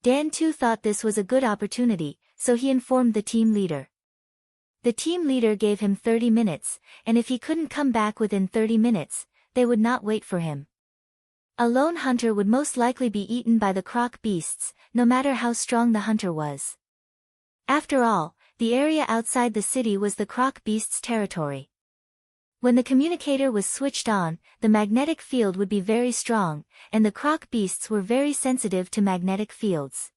Dan too thought this was a good opportunity, so he informed the team leader. The team leader gave him 30 minutes, and if he couldn't come back within 30 minutes, they would not wait for him. A lone hunter would most likely be eaten by the croc beasts, no matter how strong the hunter was. After all, the area outside the city was the croc beast's territory. When the communicator was switched on, the magnetic field would be very strong, and the croc beasts were very sensitive to magnetic fields.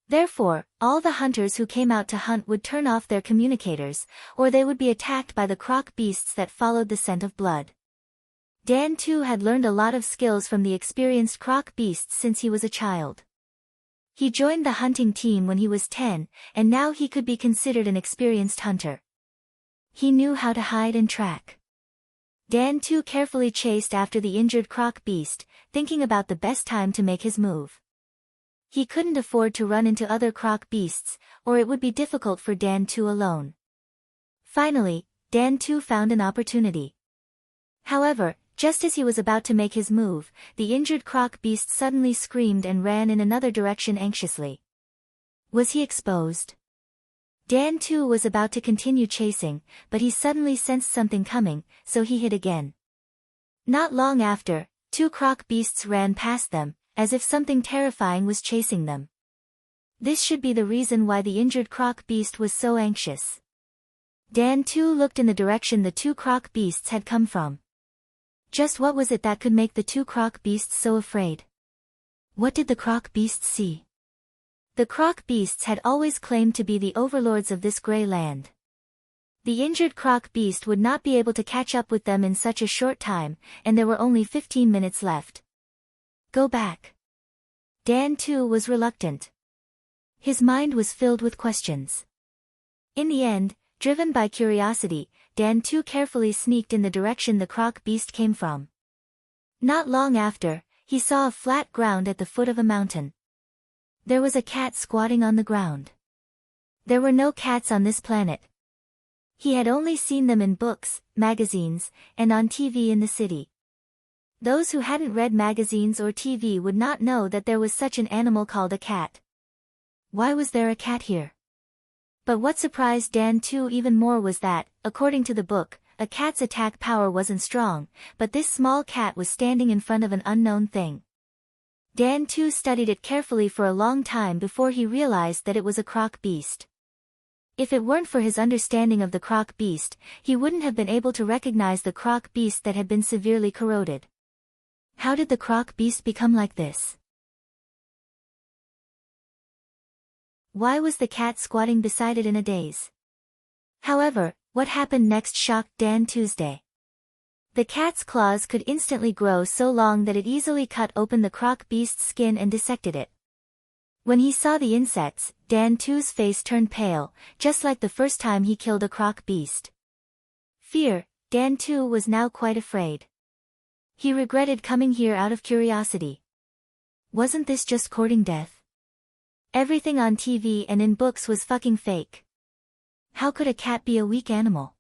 Therefore, all the hunters who came out to hunt would turn off their communicators, or they would be attacked by the croc beasts that followed the scent of blood. Dan too had learned a lot of skills from the experienced croc beasts since he was a child. He joined the hunting team when he was 10, and now he could be considered an experienced hunter. He knew how to hide and track. Dan too carefully chased after the injured croc beast, thinking about the best time to make his move. He couldn't afford to run into other croc beasts, or it would be difficult for Dan too alone. Finally, Dan too found an opportunity. However, just as he was about to make his move, the injured croc beast suddenly screamed and ran in another direction anxiously. Was he exposed? Dan too was about to continue chasing, but he suddenly sensed something coming, so he hid again. Not long after, two croc beasts ran past them, as if something terrifying was chasing them. This should be the reason why the injured croc beast was so anxious. Dan too looked in the direction the two croc beasts had come from. Just what was it that could make the two croc beasts so afraid? What did the croc beasts see? The croc beasts had always claimed to be the overlords of this gray land. The injured croc beast would not be able to catch up with them in such a short time, and there were only 15 minutes left. Go back. Dan too was reluctant. His mind was filled with questions. In the end, driven by curiosity, Dan too carefully sneaked in the direction the croc beast came from. Not long after, he saw a flat ground at the foot of a mountain. There was a cat squatting on the ground. There were no cats on this planet. He had only seen them in books, magazines, and on TV in the city. Those who hadn't read magazines or TV would not know that there was such an animal called a cat. Why was there a cat here? But what surprised Dan too even more was that, according to the book, a cat's attack power wasn't strong, but this small cat was standing in front of an unknown thing. Dan too studied it carefully for a long time before he realized that it was a croc beast. If it weren't for his understanding of the croc beast, he wouldn't have been able to recognize the croc beast that had been severely corroded. How did the croc beast become like this? Why was the cat squatting beside it in a daze? However, what happened next shocked Dan Tuesday. The cat's claws could instantly grow so long that it easily cut open the croc beast's skin and dissected it. When he saw the insects, Dan Two's face turned pale, just like the first time he killed a croc beast. Fear, Dan Two was now quite afraid. He regretted coming here out of curiosity. Wasn't this just courting death? Everything on TV and in books was fucking fake. How could a cat be a weak animal?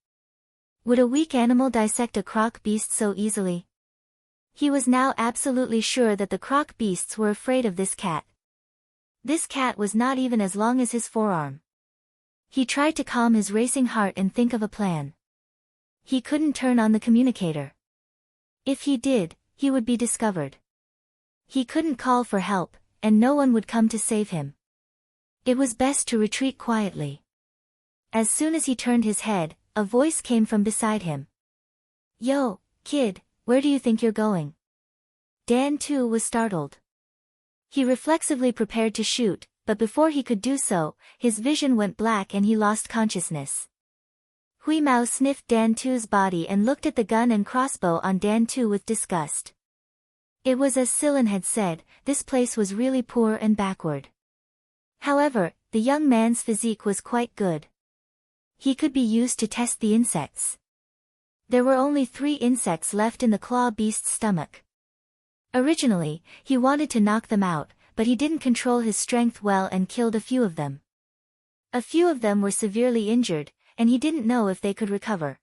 Would a weak animal dissect a croc beast so easily? He was now absolutely sure that the croc beasts were afraid of this cat. This cat was not even as long as his forearm. He tried to calm his racing heart and think of a plan. He couldn't turn on the communicator. If he did, he would be discovered. He couldn't call for help, and no one would come to save him. It was best to retreat quietly. As soon as he turned his head, a voice came from beside him. "Yo, kid, where do you think you're going?" Dan too was startled. He reflexively prepared to shoot, but before he could do so, his vision went black and he lost consciousness. Hui Mao sniffed Dan Tu's body and looked at the gun and crossbow on Dan Tu with disgust. It was as Silen had said, this place was really poor and backward. However, the young man's physique was quite good. He could be used to test the insects. There were only 3 insects left in the claw beast's stomach. Originally, he wanted to knock them out, but he didn't control his strength well and killed a few of them. A few of them were severely injured, and he didn't know if they could recover.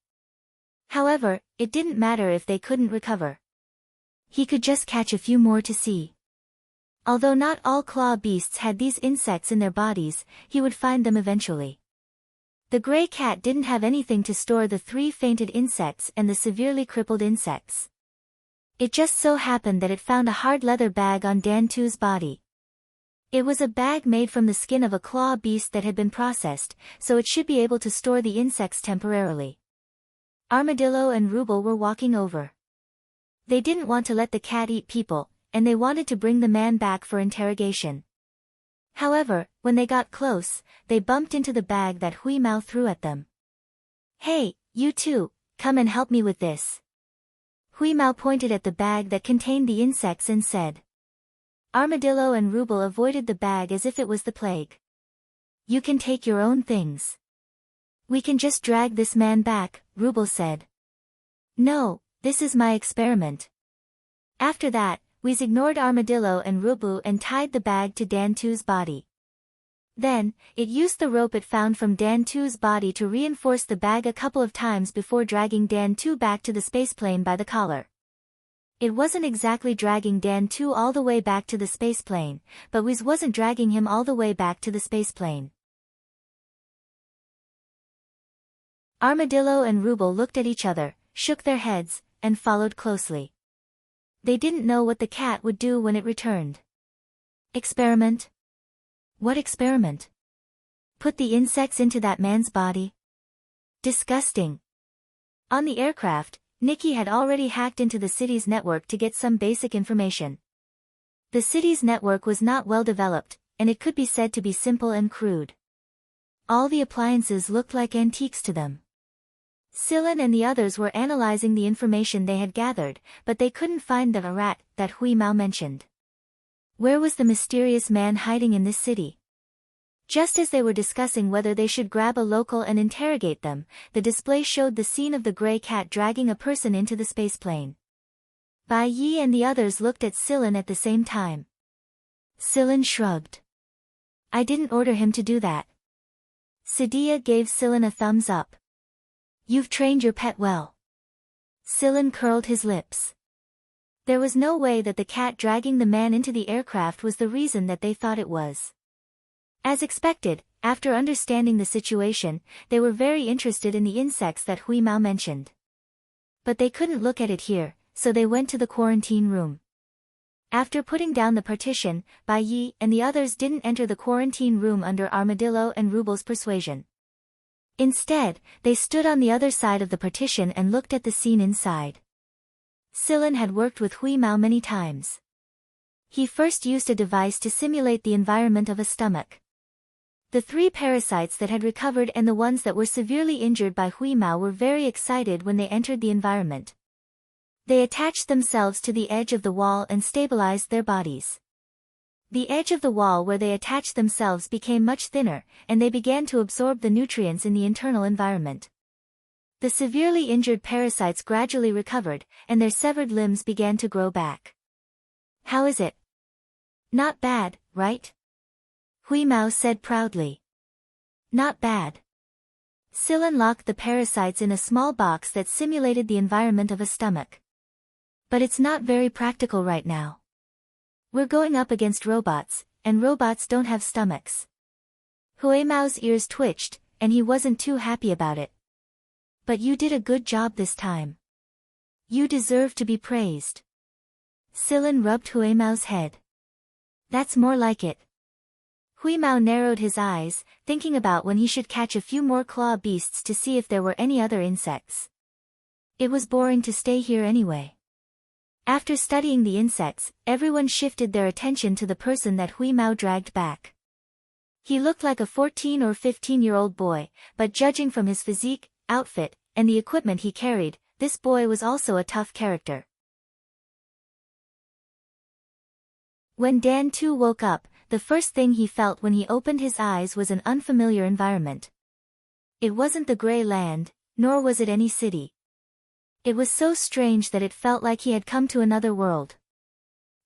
However, it didn't matter if they couldn't recover. He could just catch a few more to see. Although not all claw beasts had these insects in their bodies, he would find them eventually. The gray cat didn't have anything to store the 3 fainted insects and the severely crippled insects. It just so happened that it found a hard leather bag on Dan Tu's body. It was a bag made from the skin of a claw beast that had been processed, so it should be able to store the insects temporarily. Armadillo and Ruble were walking over. They didn't want to let the cat eat people, and they wanted to bring the man back for interrogation. However, when they got close, they bumped into the bag that Hui Mao threw at them. "Hey, you two, come and help me with this." Hui Mao pointed at the bag that contained the insects and said. Armadillo and Ruble avoided the bag as if it was the plague. "You can take your own things. We can just drag this man back," Ruble said. "No, this is my experiment." After that, Wiz ignored Armadillo and Ruble and tied the bag to Dan Tu's body. Then, it used the rope it found from Dan Tu's body to reinforce the bag a couple of times before dragging Dan Tu back to the spaceplane by the collar. It wasn't exactly dragging Dan Tu all the way back to the spaceplane, but Wiz wasn't dragging him all the way back to the spaceplane. Armadillo and Ruble looked at each other, shook their heads, and followed closely. They didn't know what the cat would do when it returned. Experiment? What experiment? Put the insects into that man's body? Disgusting. On the aircraft, Nikki had already hacked into the city's network to get some basic information. The city's network was not well developed, and it could be said to be simple and crude. All the appliances looked like antiques to them. Silen and the others were analyzing the information they had gathered, but they couldn't find the rat that Hui Mao mentioned. Where was the mysterious man hiding in this city? Just as they were discussing whether they should grab a local and interrogate them, the display showed the scene of the gray cat dragging a person into the spaceplane. Bai Yi and the others looked at Silen at the same time. Silen shrugged. "I didn't order him to do that." Sadia gave Silen a thumbs up. "You've trained your pet well." Silen curled his lips. There was no way that the cat dragging the man into the aircraft was the reason that they thought it was. As expected, after understanding the situation, they were very interested in the insects that Hui Mao mentioned. But they couldn't look at it here, so they went to the quarantine room. After putting down the partition, Bai Yi and the others didn't enter the quarantine room under Armadillo and Rubel's persuasion. Instead, they stood on the other side of the partition and looked at the scene inside. Sillin had worked with Hui Mao many times. He first used a device to simulate the environment of a stomach. The 3 parasites that had recovered and the ones that were severely injured by Hui Mao were very excited when they entered the environment. They attached themselves to the edge of the wall and stabilized their bodies. The edge of the wall where they attached themselves became much thinner, and they began to absorb the nutrients in the internal environment. The severely injured parasites gradually recovered, and their severed limbs began to grow back. How is it? Not bad, right? Hui Mao said proudly. Not bad. Sillin locked the parasites in a small box that simulated the environment of a stomach. But it's not very practical right now. We're going up against robots, and robots don't have stomachs. Hui Mao's ears twitched, and he wasn't too happy about it. But you did a good job this time. You deserve to be praised. Sillin rubbed Hui Mao's head. That's more like it. Hui Mao narrowed his eyes, thinking about when he should catch a few more claw beasts to see if there were any other insects. It was boring to stay here anyway. After studying the insects, everyone shifted their attention to the person that Hui Mao dragged back. He looked like a 14 or 15-year-old boy, but judging from his physique, outfit, and the equipment he carried, this boy was also a tough character. When Dan Tu woke up, the first thing he felt when he opened his eyes was an unfamiliar environment. It wasn't the gray land, nor was it any city. It was so strange that it felt like he had come to another world.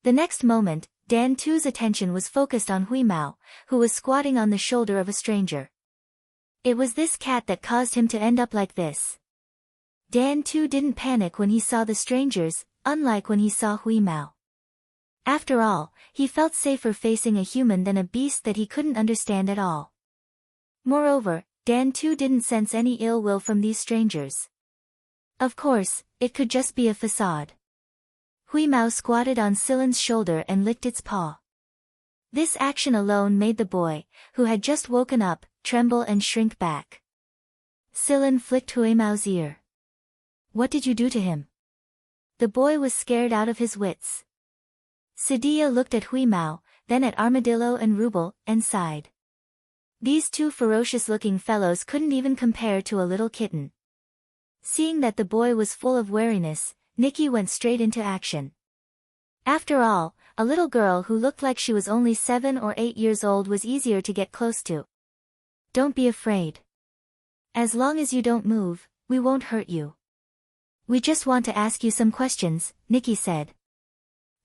The next moment, Dan Tu's attention was focused on Hui Mao, who was squatting on the shoulder of a stranger. It was this cat that caused him to end up like this. Dan Tu didn't panic when he saw the strangers, unlike when he saw Hui Mao. After all, he felt safer facing a human than a beast that he couldn't understand at all. Moreover, Dan Tu didn't sense any ill will from these strangers. Of course, it could just be a facade. Hui Mao squatted on Sillin's shoulder and licked its paw. This action alone made the boy, who had just woken up, tremble and shrink back. Sillin flicked Hui Mao's ear. What did you do to him? The boy was scared out of his wits. Sadia looked at Hui Mao, then at Armadillo and Rubel, and sighed. These 2 ferocious-looking fellows couldn't even compare to a little kitten. Seeing that the boy was full of wariness, Nikki went straight into action. After all, a little girl who looked like she was only 7 or 8 years old was easier to get close to. Don't be afraid. As long as you don't move, we won't hurt you. We just want to ask you some questions, Nikki said.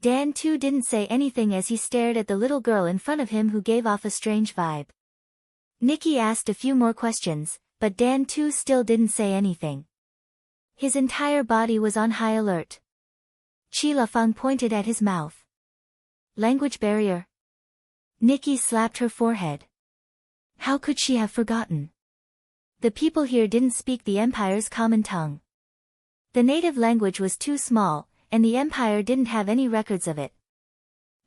Dan Tu didn't say anything as he stared at the little girl in front of him who gave off a strange vibe. Nikki asked a few more questions, but Dan Tu still didn't say anything. His entire body was on high alert. Qi Lafang pointed at his mouth. Language barrier. Nikki slapped her forehead. How could she have forgotten? The people here didn't speak the Empire's common tongue. The native language was too small, and the Empire didn't have any records of it.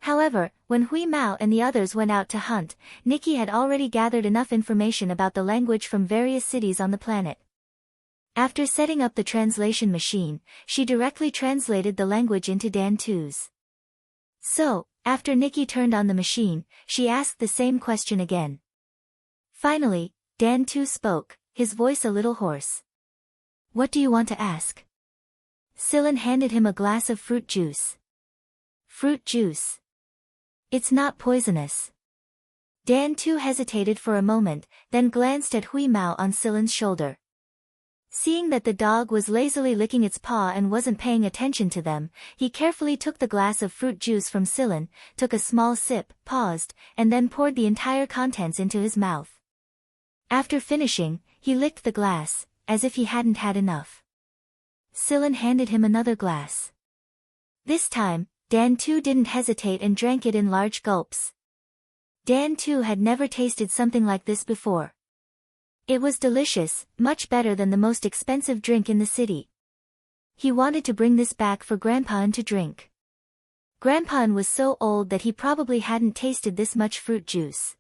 However, when Hui Mao and the others went out to hunt, Nikki had already gathered enough information about the language from various cities on the planet. After setting up the translation machine, she directly translated the language into Dan Tu's. So, after Nikki turned on the machine, she asked the same question again. Finally, Dan Tu spoke, his voice a little hoarse. What do you want to ask? Sillin handed him a glass of fruit juice. Fruit juice. It's not poisonous. Dan Tu hesitated for a moment, then glanced at Hui Mao on Sillin's shoulder. Seeing that the dog was lazily licking its paw and wasn't paying attention to them, he carefully took the glass of fruit juice from Sillin, took a small sip, paused, and then poured the entire contents into his mouth. After finishing, he licked the glass, as if he hadn't had enough. Sillin handed him another glass. This time, Dan Tu didn't hesitate and drank it in large gulps. Dan too had never tasted something like this before. It was delicious, much better than the most expensive drink in the city. He wanted to bring this back for Grandpa to drink. Grandpa was so old that he probably hadn't tasted this much fruit juice.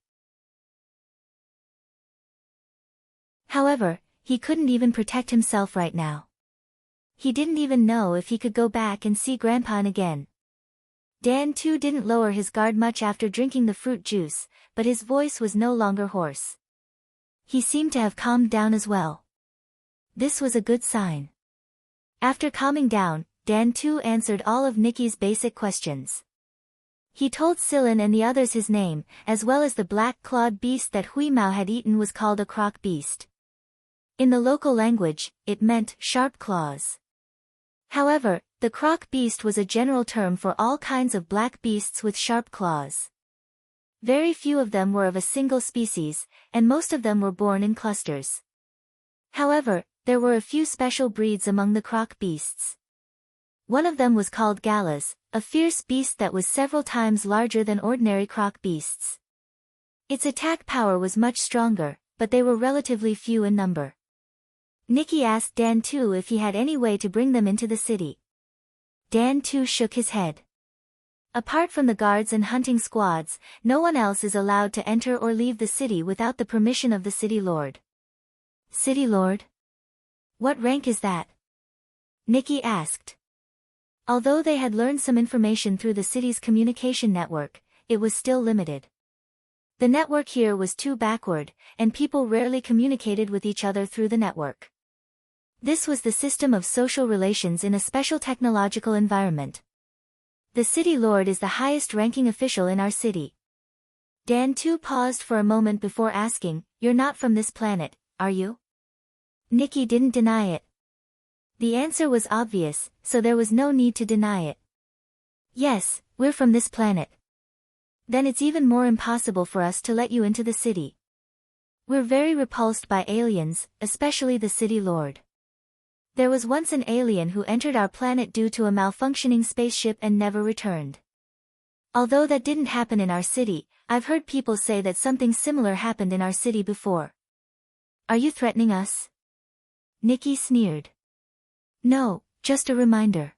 However, he couldn't even protect himself right now. He didn't even know if he could go back and see Grandpa again. Dan too didn't lower his guard much after drinking the fruit juice, but his voice was no longer hoarse. He seemed to have calmed down as well. This was a good sign. After calming down, Dan too answered all of Nicky's basic questions. He told Sillin and the others his name, as well as the black-clawed beast that Huimao had eaten was called a croc beast. In the local language, it meant sharp claws. However, the croc beast was a general term for all kinds of black beasts with sharp claws. Very few of them were of a single species, and most of them were born in clusters. However, there were a few special breeds among the croc beasts. One of them was called Galas, a fierce beast that was several times larger than ordinary croc beasts. Its attack power was much stronger, but they were relatively few in number. Nicky asked Dan too if he had any way to bring them into the city. Dan too shook his head. Apart from the guards and hunting squads, no one else is allowed to enter or leave the city without the permission of the city lord. City lord? What rank is that? Nicky asked. Although they had learned some information through the city's communication network, it was still limited. The network here was too backward, and people rarely communicated with each other through the network. This was the system of social relations in a special technological environment. The city lord is the highest-ranking official in our city. Dan too paused for a moment before asking, "You're not from this planet, are you?" Nicky didn't deny it. The answer was obvious, so there was no need to deny it. "Yes, we're from this planet." "Then it's even more impossible for us to let you into the city. We're very repulsed by aliens, especially the city lord. There was once an alien who entered our planet due to a malfunctioning spaceship and never returned. Although that didn't happen in our city, I've heard people say that something similar happened in our city before." "Are you threatening us?" Nicky sneered. "No, just a reminder."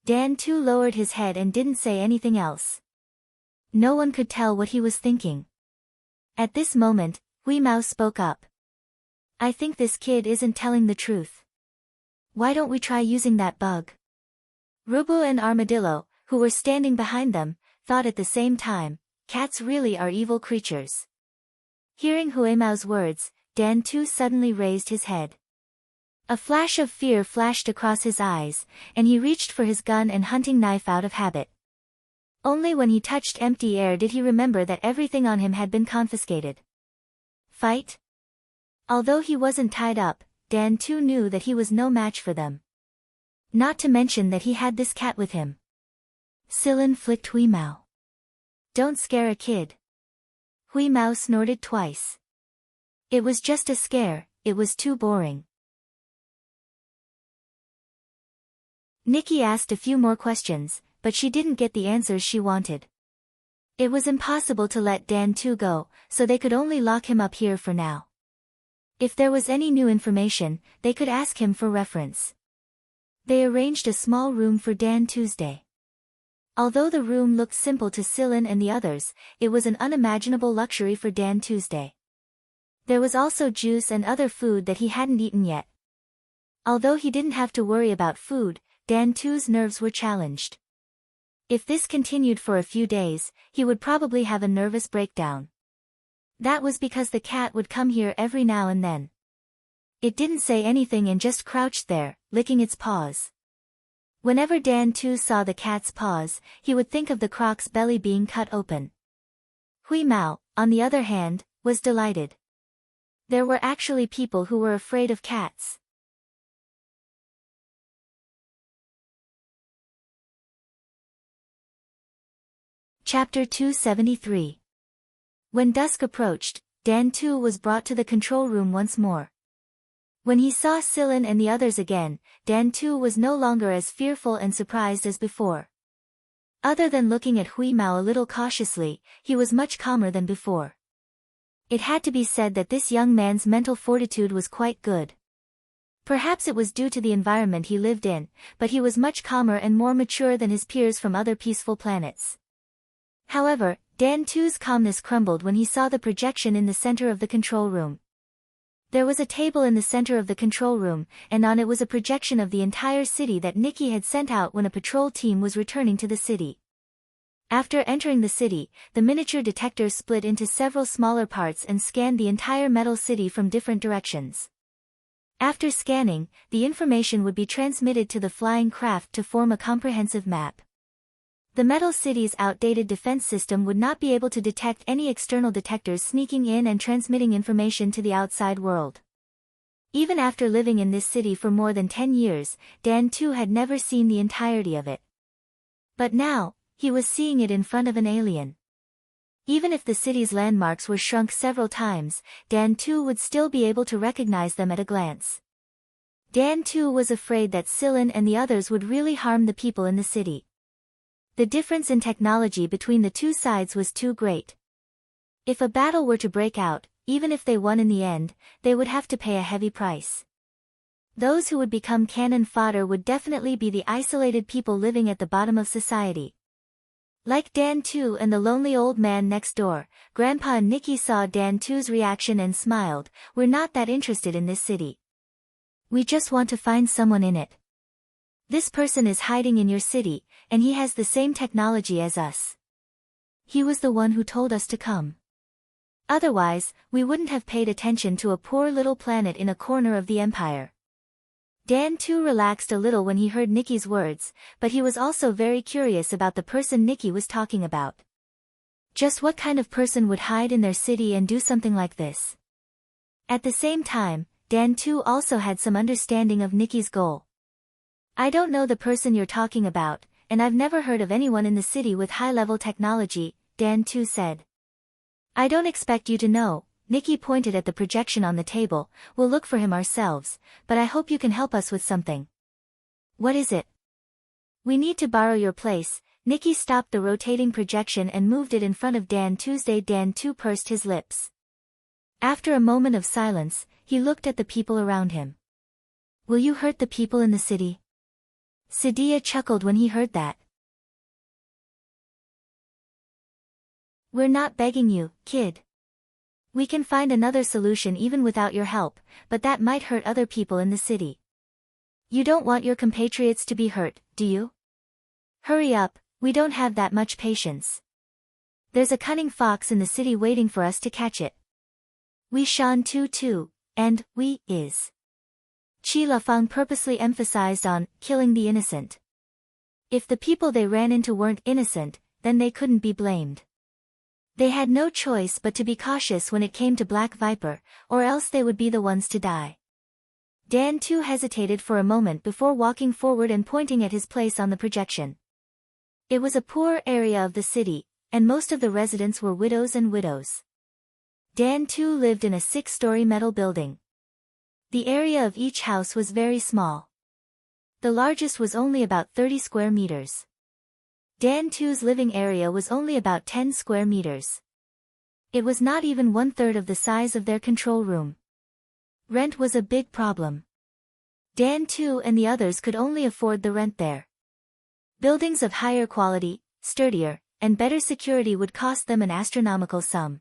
Dan too lowered his head and didn't say anything else. No one could tell what he was thinking. At this moment, Huimao spoke up. "I think this kid isn't telling the truth. Why don't we try using that bug?" Rubu and Armadillo, who were standing behind them, thought at the same time, cats really are evil creatures. Hearing Huimao's words, Dan too suddenly raised his head. A flash of fear flashed across his eyes, and he reached for his gun and hunting knife out of habit. Only when he touched empty air did he remember that everything on him had been confiscated. Fight? Although he wasn't tied up, Dan too knew that he was no match for them. Not to mention that he had this cat with him. Sillin flicked Huimao. "Don't scare a kid." Huimao snorted twice. "It was just a scare, it was too boring." Nicky asked a few more questions, but she didn't get the answers she wanted. It was impossible to let Dan too go, so they could only lock him up here for now. If there was any new information, they could ask him for reference. They arranged a small room for Dan Tuesday. Although the room looked simple to Sillin and the others, it was an unimaginable luxury for Dan Tuesday. There was also juice and other food that he hadn't eaten yet. Although he didn't have to worry about food, Dan too's nerves were challenged. If this continued for a few days, he would probably have a nervous breakdown. That was because the cat would come here every now and then. It didn't say anything and just crouched there, licking its paws. Whenever Dan too saw the cat's paws, he would think of the croc's belly being cut open. Huimao, on the other hand, was delighted. There were actually people who were afraid of cats. Chapter 273. When dusk approached, Dan too was brought to the control room once more. When he saw Sillin and the others again, Dan too was no longer as fearful and surprised as before. Other than looking at Hui Mao a little cautiously, he was much calmer than before. It had to be said that this young man's mental fortitude was quite good. Perhaps it was due to the environment he lived in, but he was much calmer and more mature than his peers from other peaceful planets. However, Dan Tu's calmness crumbled when he saw the projection in the center of the control room. There was a table in the center of the control room, and on it was a projection of the entire city that Nikki had sent out when a patrol team was returning to the city. After entering the city, the miniature detector split into several smaller parts and scanned the entire metal city from different directions. After scanning, the information would be transmitted to the flying craft to form a comprehensive map. The metal city's outdated defense system would not be able to detect any external detectors sneaking in and transmitting information to the outside world. Even after living in this city for more than 10 years, Dan Tu had never seen the entirety of it. But now, he was seeing it in front of an alien. Even if the city's landmarks were shrunk several times, Dan Tu would still be able to recognize them at a glance. Dan Tu was afraid that Sillin and the others would really harm the people in the city. The difference in technology between the two sides was too great. If a battle were to break out, even if they won in the end, they would have to pay a heavy price. Those who would become cannon fodder would definitely be the isolated people living at the bottom of society. Like Dan Tu and the lonely old man next door, Grandpa and Nikki saw Dan Tu's reaction and smiled. "We're not that interested in this city. We just want to find someone in it. This person is hiding in your city, and he has the same technology as us. He was the one who told us to come. Otherwise, we wouldn't have paid attention to a poor little planet in a corner of the empire." Dan Tu relaxed a little when he heard Nikki's words, but he was also very curious about the person Nikki was talking about. Just what kind of person would hide in their city and do something like this? At the same time, Dan Tu also had some understanding of Nikki's goal. "I don't know the person you're talking about, and I've never heard of anyone in the city with high-level technology," Dan Tu said. "I don't expect you to know," Nikki pointed at the projection on the table. "We'll look for him ourselves, but I hope you can help us with something." "What is it?" "We need to borrow your place." Nikki stopped the rotating projection and moved it in front of Dan Tuesday. Dan Tu pursed his lips. After a moment of silence, he looked at the people around him. "Will you hurt the people in the city?" Sadia chuckled when he heard that. "We're not begging you, kid. We can find another solution even without your help, but that might hurt other people in the city. You don't want your compatriots to be hurt, do you? Hurry up, we don't have that much patience. There's a cunning fox in the city waiting for us to catch it. We Shan Tu, and we is." Qi Lafang purposely emphasized on killing the innocent. If the people they ran into weren't innocent, then they couldn't be blamed. They had no choice but to be cautious when it came to Black Viper, or else they would be the ones to die. Dan Tu hesitated for a moment before walking forward and pointing at his place on the projection. It was a poor area of the city, and most of the residents were widows and widows. Dan Tu lived in a 6-story metal building. The area of each house was very small. The largest was only about 30 square meters. Dan Tu's living area was only about 10 square meters. It was not even 1/3 of the size of their control room. Rent was a big problem. Dan Tu and the others could only afford the rent there. Buildings of higher quality, sturdier, and better security would cost them an astronomical sum.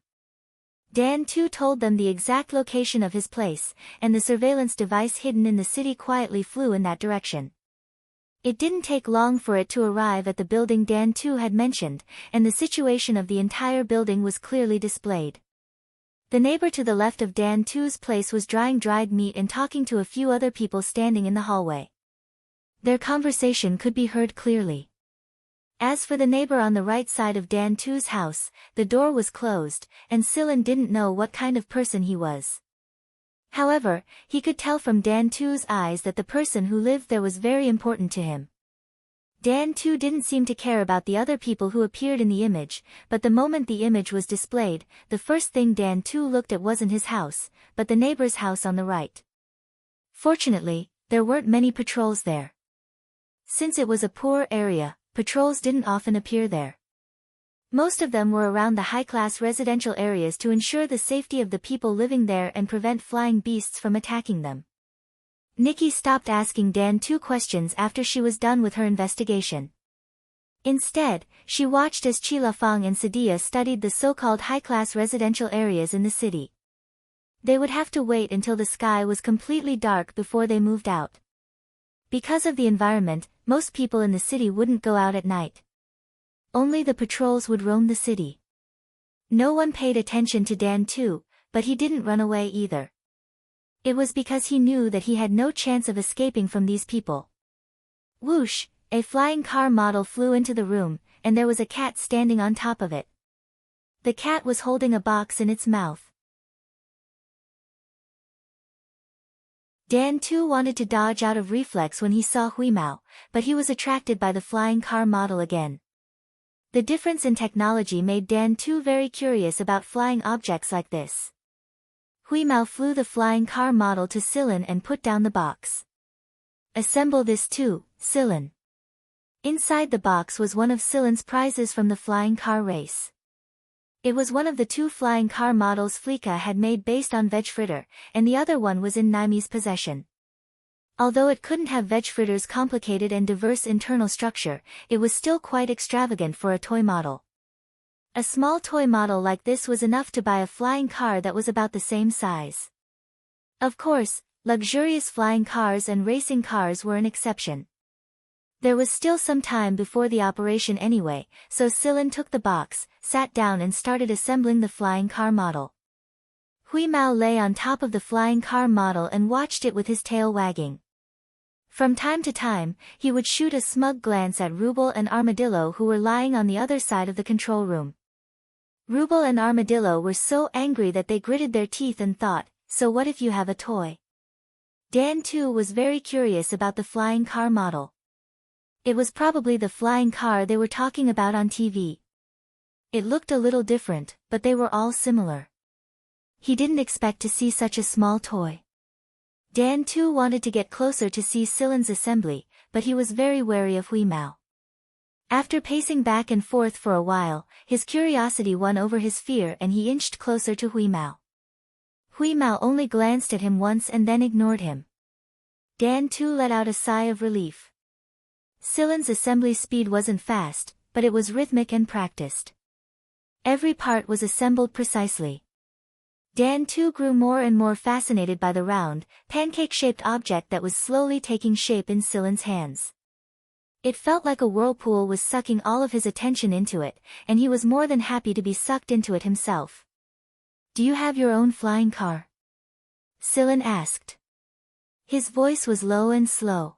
Dan Tu told them the exact location of his place, and the surveillance device hidden in the city quietly flew in that direction. It didn't take long for it to arrive at the building Dan Tu had mentioned, and the situation of the entire building was clearly displayed. The neighbor to the left of Dan Tu's place was drying dried meat and talking to a few other people standing in the hallway. Their conversation could be heard clearly. As for the neighbor on the right side of Dan Tu's house, the door was closed, and Sillin didn't know what kind of person he was. However, he could tell from Dan Tu's eyes that the person who lived there was very important to him. Dan Tu didn't seem to care about the other people who appeared in the image, but the moment the image was displayed, the first thing Dan Tu looked at wasn't his house, but the neighbor's house on the right. Fortunately, there weren't many patrols there. Since it was a poor area, patrols didn't often appear there. Most of them were around the high-class residential areas to ensure the safety of the people living there and prevent flying beasts from attacking them. Nikki stopped asking Dan 2 questions after she was done with her investigation. Instead, she watched as Chilafang and Sadia studied the so-called high-class residential areas in the city. They would have to wait until the sky was completely dark before they moved out. Because of the environment, most people in the city wouldn't go out at night. Only the patrols would roam the city. No one paid attention to Dan 2, but he didn't run away either. It was because he knew that he had no chance of escaping from these people. Whoosh, a flying car model flew into the room, and there was a cat standing on top of it. The cat was holding a box in its mouth. Dan 2 wanted to dodge out of reflex when he saw Huimao, but he was attracted by the flying car model again. The difference in technology made Dan 2 very curious about flying objects like this. Huimao flew the flying car model to Silan and put down the box. Assemble this too, Silan. Inside the box was one of Silan's prizes from the flying car race. It was one of the 2 flying car models Fleeka had made based on Vegfritter, and the other one was in Naimi's possession. Although it couldn't have Vegfritter's complicated and diverse internal structure, it was still quite extravagant for a toy model. A small toy model like this was enough to buy a flying car that was about the same size. Of course, luxurious flying cars and racing cars were an exception. There was still some time before the operation anyway, so Silan took the box, sat down and started assembling the flying car model. Huimao lay on top of the flying car model and watched it with his tail wagging. From time to time, he would shoot a smug glance at Ruble and Armadillo who were lying on the other side of the control room. Ruble and Armadillo were so angry that they gritted their teeth and thought, so what if you have a toy? Dan 2 was very curious about the flying car model. It was probably the flying car they were talking about on TV. It looked a little different, but they were all similar. He didn't expect to see such a small toy. Dan 2 wanted to get closer to see Silan's assembly, but he was very wary of Huimao. After pacing back and forth for a while, his curiosity won over his fear and he inched closer to Huimao. Huimao only glanced at him once and then ignored him. Dan 2 let out a sigh of relief. Silan's assembly speed wasn't fast, but it was rhythmic and practiced. Every part was assembled precisely. Dan 2 grew more and more fascinated by the round, pancake-shaped object that was slowly taking shape in Silan's hands. It felt like a whirlpool was sucking all of his attention into it, and he was more than happy to be sucked into it himself. Do you have your own flying car? Silan asked. His voice was low and slow.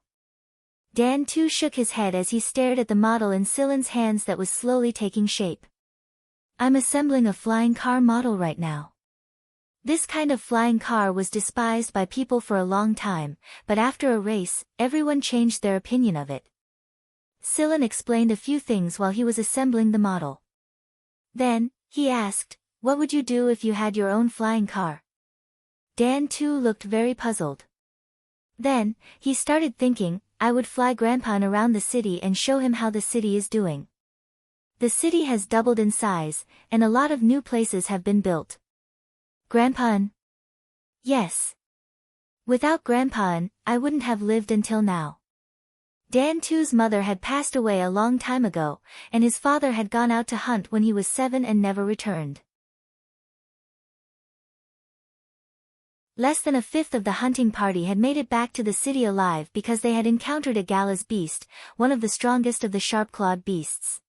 Dan 2 shook his head as he stared at the model in Silan's hands that was slowly taking shape. I'm assembling a flying car model right now. This kind of flying car was despised by people for a long time, but after a race, everyone changed their opinion of it. Silan explained a few things while he was assembling the model. Then, he asked, what would you do if you had your own flying car? Dan 2 looked very puzzled. Then, he started thinking, I would fly Grandpa around the city and show him how the city is doing. The city has doubled in size, and a lot of new places have been built. Grandpa? Yes. Without Grandpa, I wouldn't have lived until now. Dan 2's mother had passed away a long time ago, and his father had gone out to hunt when he was 7 and never returned. Less than a fifth of the hunting party had made it back to the city alive because they had encountered a Gala's beast, one of the strongest of the sharp-clawed beasts.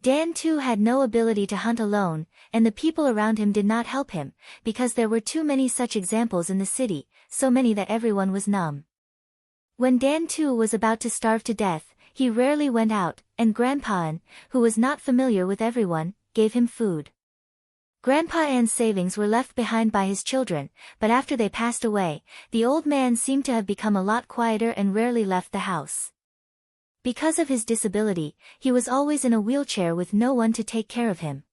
Dan 2 had no ability to hunt alone, and the people around him did not help him, because there were too many such examples in the city, so many that everyone was numb. When Dan 2 was about to starve to death, he rarely went out, and Grandpa, who was not familiar with everyone, gave him food. Grandpa An's savings were left behind by his children, but after they passed away, the old man seemed to have become a lot quieter and rarely left the house. Because of his disability, he was always in a wheelchair with no one to take care of him.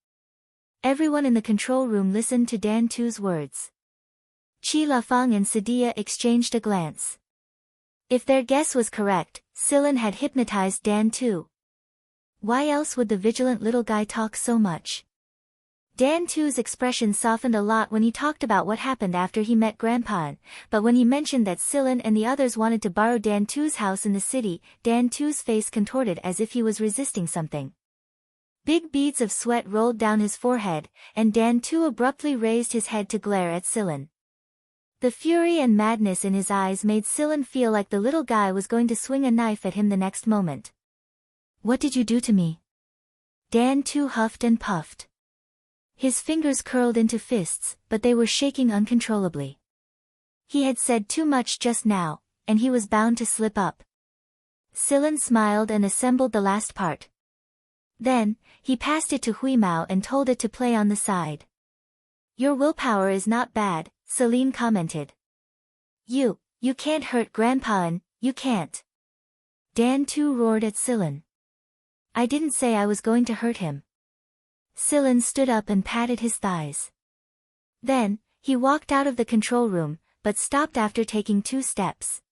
Everyone in the control room listened to Dan 2's words. Chi Lafang and Sadia exchanged a glance. If their guess was correct, Silan had hypnotized Dan 2. Why else would the vigilant little guy talk so much? Dan Tu's expression softened a lot when he talked about what happened after he met Grandpa, but when he mentioned that Sillin and the others wanted to borrow Dan Tu's house in the city, Dan Tu's face contorted as if he was resisting something. Big beads of sweat rolled down his forehead, and Dan Tu abruptly raised his head to glare at Sillin. The fury and madness in his eyes made Sillin feel like the little guy was going to swing a knife at him the next moment. "What did you do to me?" Dan Tu huffed and puffed. His fingers curled into fists, but they were shaking uncontrollably. He had said too much just now, and he was bound to slip up. Sillin smiled and assembled the last part. Then, he passed it to Huimao and told it to play on the side. "Your willpower is not bad," Celine commented. You can't hurt Grandpa, you can't." Dan Tu roared at Sillin. "I didn't say I was going to hurt him." Sillin stood up and patted his thighs. Then, he walked out of the control room, but stopped after taking 2 steps.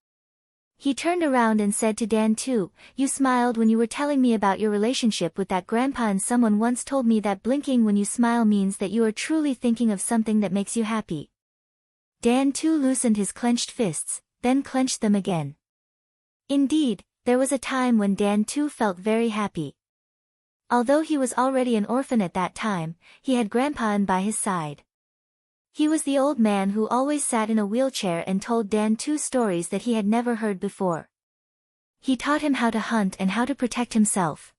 He turned around and said to Dan Tu, "You smiled when you were telling me about your relationship with that grandpa, and someone once told me that blinking when you smile means that you are truly thinking of something that makes you happy." Dan Tu loosened his clenched fists, then clenched them again. Indeed, there was a time when Dan Tu felt very happy. Although he was already an orphan at that time, he had Grandpa by his side. He was the old man who always sat in a wheelchair and told Dan Tu stories that he had never heard before. He taught him how to hunt and how to protect himself.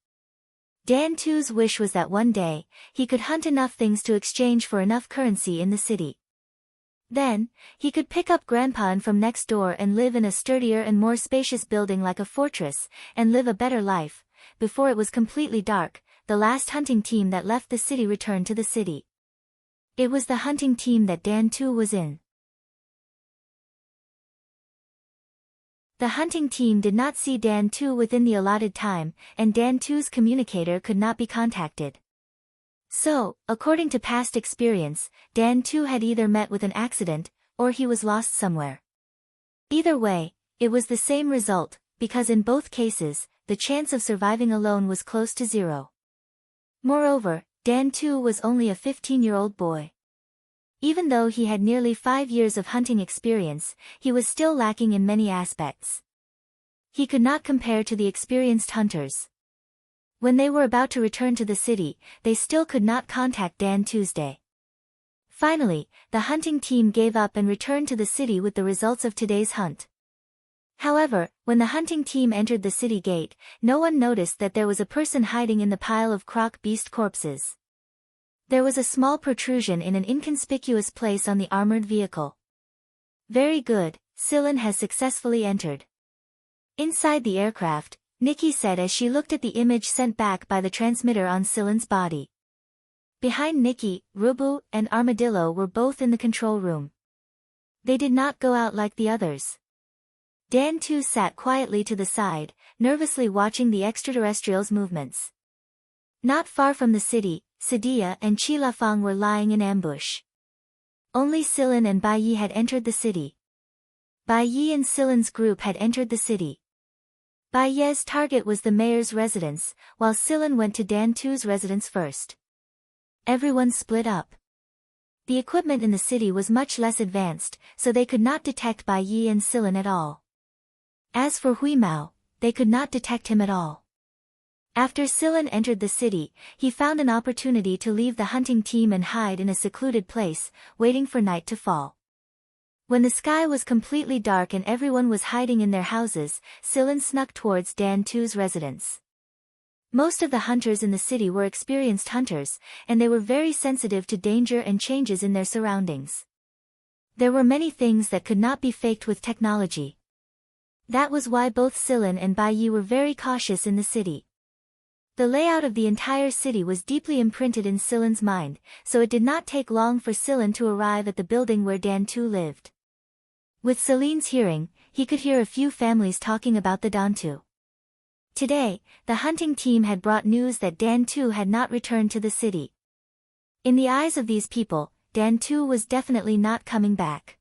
Dan Tu's wish was that one day, he could hunt enough things to exchange for enough currency in the city. Then, he could pick up Grandpa from next door and live in a sturdier and more spacious building like a fortress, and live a better life. Before it was completely dark, the last hunting team that left the city returned to the city. It was the hunting team that Dan Tu was in. The hunting team did not see Dan Tu within the allotted time, and Dan Tu's communicator could not be contacted. So, according to past experience, Dan Tu had either met with an accident, or he was lost somewhere. Either way, it was the same result, because in both cases, the chance of surviving alone was close to 0. Moreover, Dan Tu was only a 15-year-old boy. Even though he had nearly 5 years of hunting experience, he was still lacking in many aspects. He could not compare to the experienced hunters. When they were about to return to the city, they still could not contact Dan Tuesday. Finally, the hunting team gave up and returned to the city with the results of today's hunt. However, when the hunting team entered the city gate, no one noticed that there was a person hiding in the pile of croc beast corpses. There was a small protrusion in an inconspicuous place on the armored vehicle. "Very good, Sillin has successfully entered." Inside the aircraft, Nikki said as she looked at the image sent back by the transmitter on Sillin's body. Behind Nikki, Rubu and Armadillo were both in the control room. They did not go out like the others. Dan Tu sat quietly to the side, nervously watching the extraterrestrials' movements. Not far from the city, Sadia and Chilafang were lying in ambush. Only Sillin and Bai Yi had entered the city. Bai Yi and Sillin's group had entered the city. Bai Ye's target was the mayor's residence, while Sillin went to Dan Tu's residence first. Everyone split up. The equipment in the city was much less advanced, so they could not detect Bai Yi and Sillin at all. As for Huimao, they could not detect him at all. After Sillin entered the city, he found an opportunity to leave the hunting team and hide in a secluded place, waiting for night to fall. When the sky was completely dark and everyone was hiding in their houses, Sillin snuck towards Dan Tu's residence. Most of the hunters in the city were experienced hunters, and they were very sensitive to danger and changes in their surroundings. There were many things that could not be faked with technology. That was why both Sillin and Bai Yi were very cautious in the city. The layout of the entire city was deeply imprinted in Sillin's mind, so it did not take long for Sillin to arrive at the building where Dan Tu lived. With Celine's hearing, he could hear a few families talking about the Dantu. Today, the hunting team had brought news that Dan Tu had not returned to the city. In the eyes of these people, Dan Tu was definitely not coming back.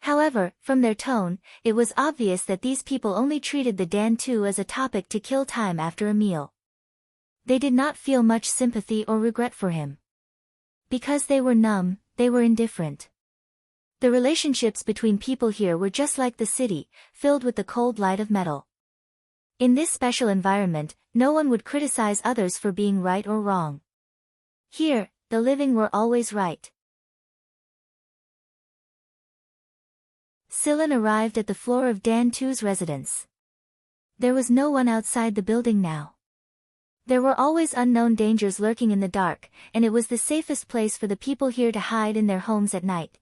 However, from their tone, it was obvious that these people only treated the Dan Tu as a topic to kill time after a meal. They did not feel much sympathy or regret for him. Because they were numb, they were indifferent. The relationships between people here were just like the city, filled with the cold light of metal. In this special environment, no one would criticize others for being right or wrong. Here, the living were always right. Sillin arrived at the floor of Dan Tu's residence. There was no one outside the building now. There were always unknown dangers lurking in the dark, and it was the safest place for the people here to hide in their homes at night.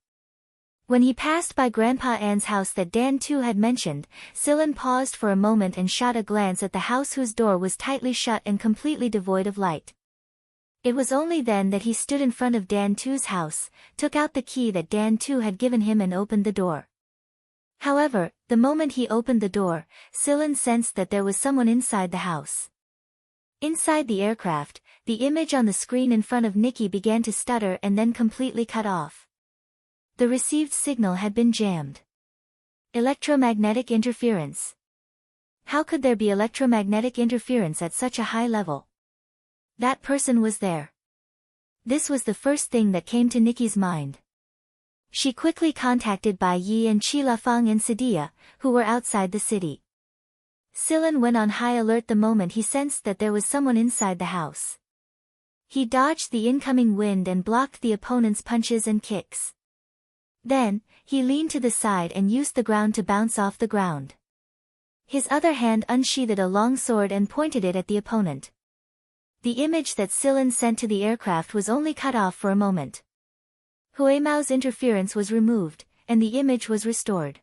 When he passed by Grandpa Ann's house that Dan Tu had mentioned, Sillin paused for a moment and shot a glance at the house whose door was tightly shut and completely devoid of light. It was only then that he stood in front of Dan Tu's house, took out the key that Dan Tu had given him and opened the door. However, the moment he opened the door, Sillin sensed that there was someone inside the house. Inside the aircraft, the image on the screen in front of Nikki began to stutter and then completely cut off. The received signal had been jammed. Electromagnetic interference. How could there be electromagnetic interference at such a high level? That person was there. This was the first thing that came to Nikki's mind. She quickly contacted Bai Yi and Chi Lafeng and Sadia, who were outside the city. Sillin went on high alert the moment he sensed that there was someone inside the house. He dodged the incoming wind and blocked the opponent's punches and kicks. Then, he leaned to the side and used the ground to bounce off the ground. His other hand unsheathed a long sword and pointed it at the opponent. The image that Sillin sent to the aircraft was only cut off for a moment. Huimao's interference was removed, and the image was restored.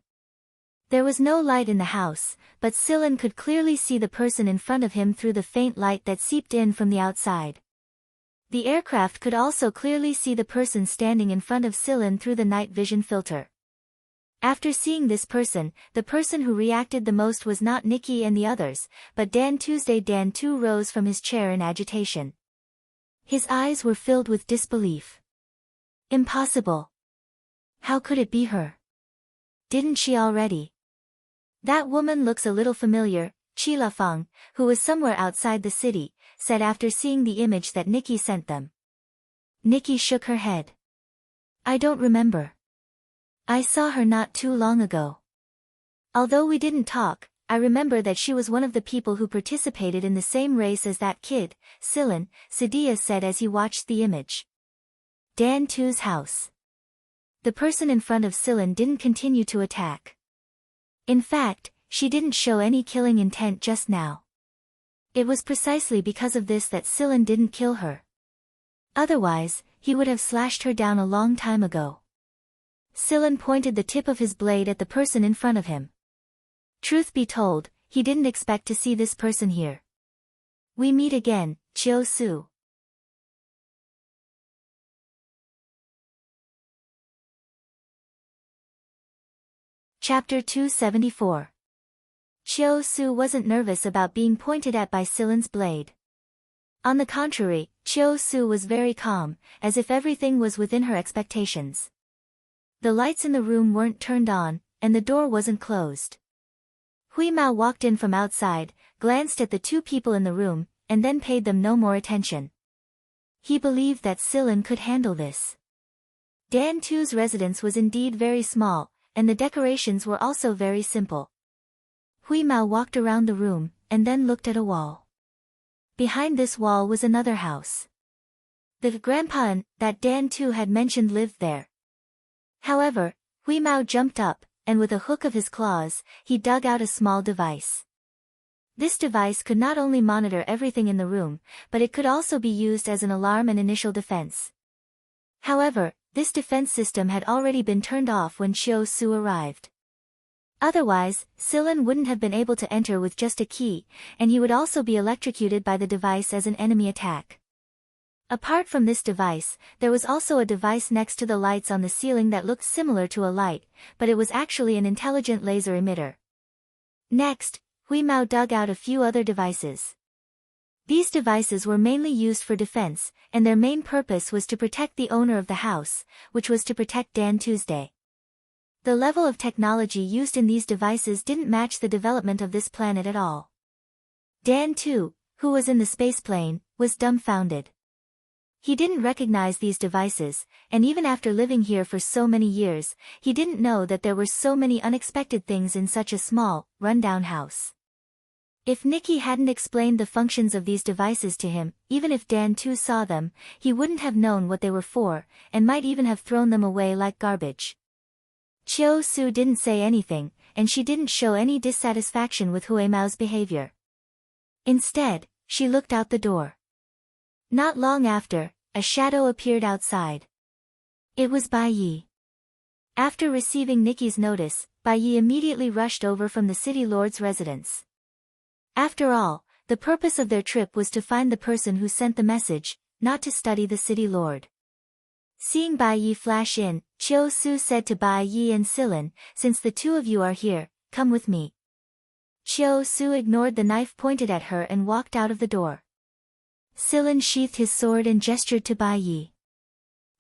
There was no light in the house, but Sillin could clearly see the person in front of him through the faint light that seeped in from the outside. The aircraft could also clearly see the person standing in front of Sillin through the night vision filter. After seeing this person, the person who reacted the most was not Nikki and the others, but Dan Tuesday. Dan Tu rose from his chair in agitation. His eyes were filled with disbelief. Impossible. How could it be her? Didn't she already? That woman looks a little familiar, Chi Lafeng, who was somewhere outside the city, said after seeing the image that Nikki sent them. Nikki shook her head. I don't remember. I saw her not too long ago. Although we didn't talk, I remember that she was one of the people who participated in the same race as that kid, Sillin, Sadia said as he watched the image. Dan Tu's house. The person in front of Sillin didn't continue to attack. In fact, she didn't show any killing intent just now. It was precisely because of this that Sillin didn't kill her. Otherwise, he would have slashed her down a long time ago. Sillin pointed the tip of his blade at the person in front of him. Truth be told, he didn't expect to see this person here. We meet again, Chiu Su. Chapter 274. Chiu Su wasn't nervous about being pointed at by Sillin's blade. On the contrary, Chiu Su was very calm, as if everything was within her expectations. The lights in the room weren't turned on, and the door wasn't closed. Huimao walked in from outside, glanced at the two people in the room, and then paid them no more attention. He believed that Sillin could handle this. Dan Tu's residence was indeed very small, and the decorations were also very simple. Huimao walked around the room, and then looked at a wall. Behind this wall was another house. The grandpa that Dan Tu had mentioned lived there. However, Huimao jumped up, and with a hook of his claws, he dug out a small device. This device could not only monitor everything in the room, but it could also be used as an alarm and initial defense. However, this defense system had already been turned off when Chiu Su arrived. Otherwise, Sillin wouldn't have been able to enter with just a key, and he would also be electrocuted by the device as an enemy attack. Apart from this device, there was also a device next to the lights on the ceiling that looked similar to a light, but it was actually an intelligent laser emitter. Next, Huimao dug out a few other devices. These devices were mainly used for defense, and their main purpose was to protect the owner of the house, which was to protect Dan Tuesday. The level of technology used in these devices didn't match the development of this planet at all. Dan Tu, who was in the spaceplane, was dumbfounded. He didn't recognize these devices, and even after living here for so many years, he didn't know that there were so many unexpected things in such a small, run-down house. If Nikki hadn't explained the functions of these devices to him, even if Dan too saw them, he wouldn't have known what they were for, and might even have thrown them away like garbage. Chiu-Su didn't say anything, and she didn't show any dissatisfaction with Huimao's behavior. Instead, she looked out the door. Not long after, a shadow appeared outside. It was Bai Yi. After receiving Nikki's notice, Bai Yi immediately rushed over from the city lord's residence. After all, the purpose of their trip was to find the person who sent the message, not to study the city lord. Seeing Bai Yi flash in, Chiu-Su said to Bai Yi and Silin, "Since the two of you are here, come with me." Chiu-Su ignored the knife pointed at her and walked out of the door. Silin sheathed his sword and gestured to Bai Yi.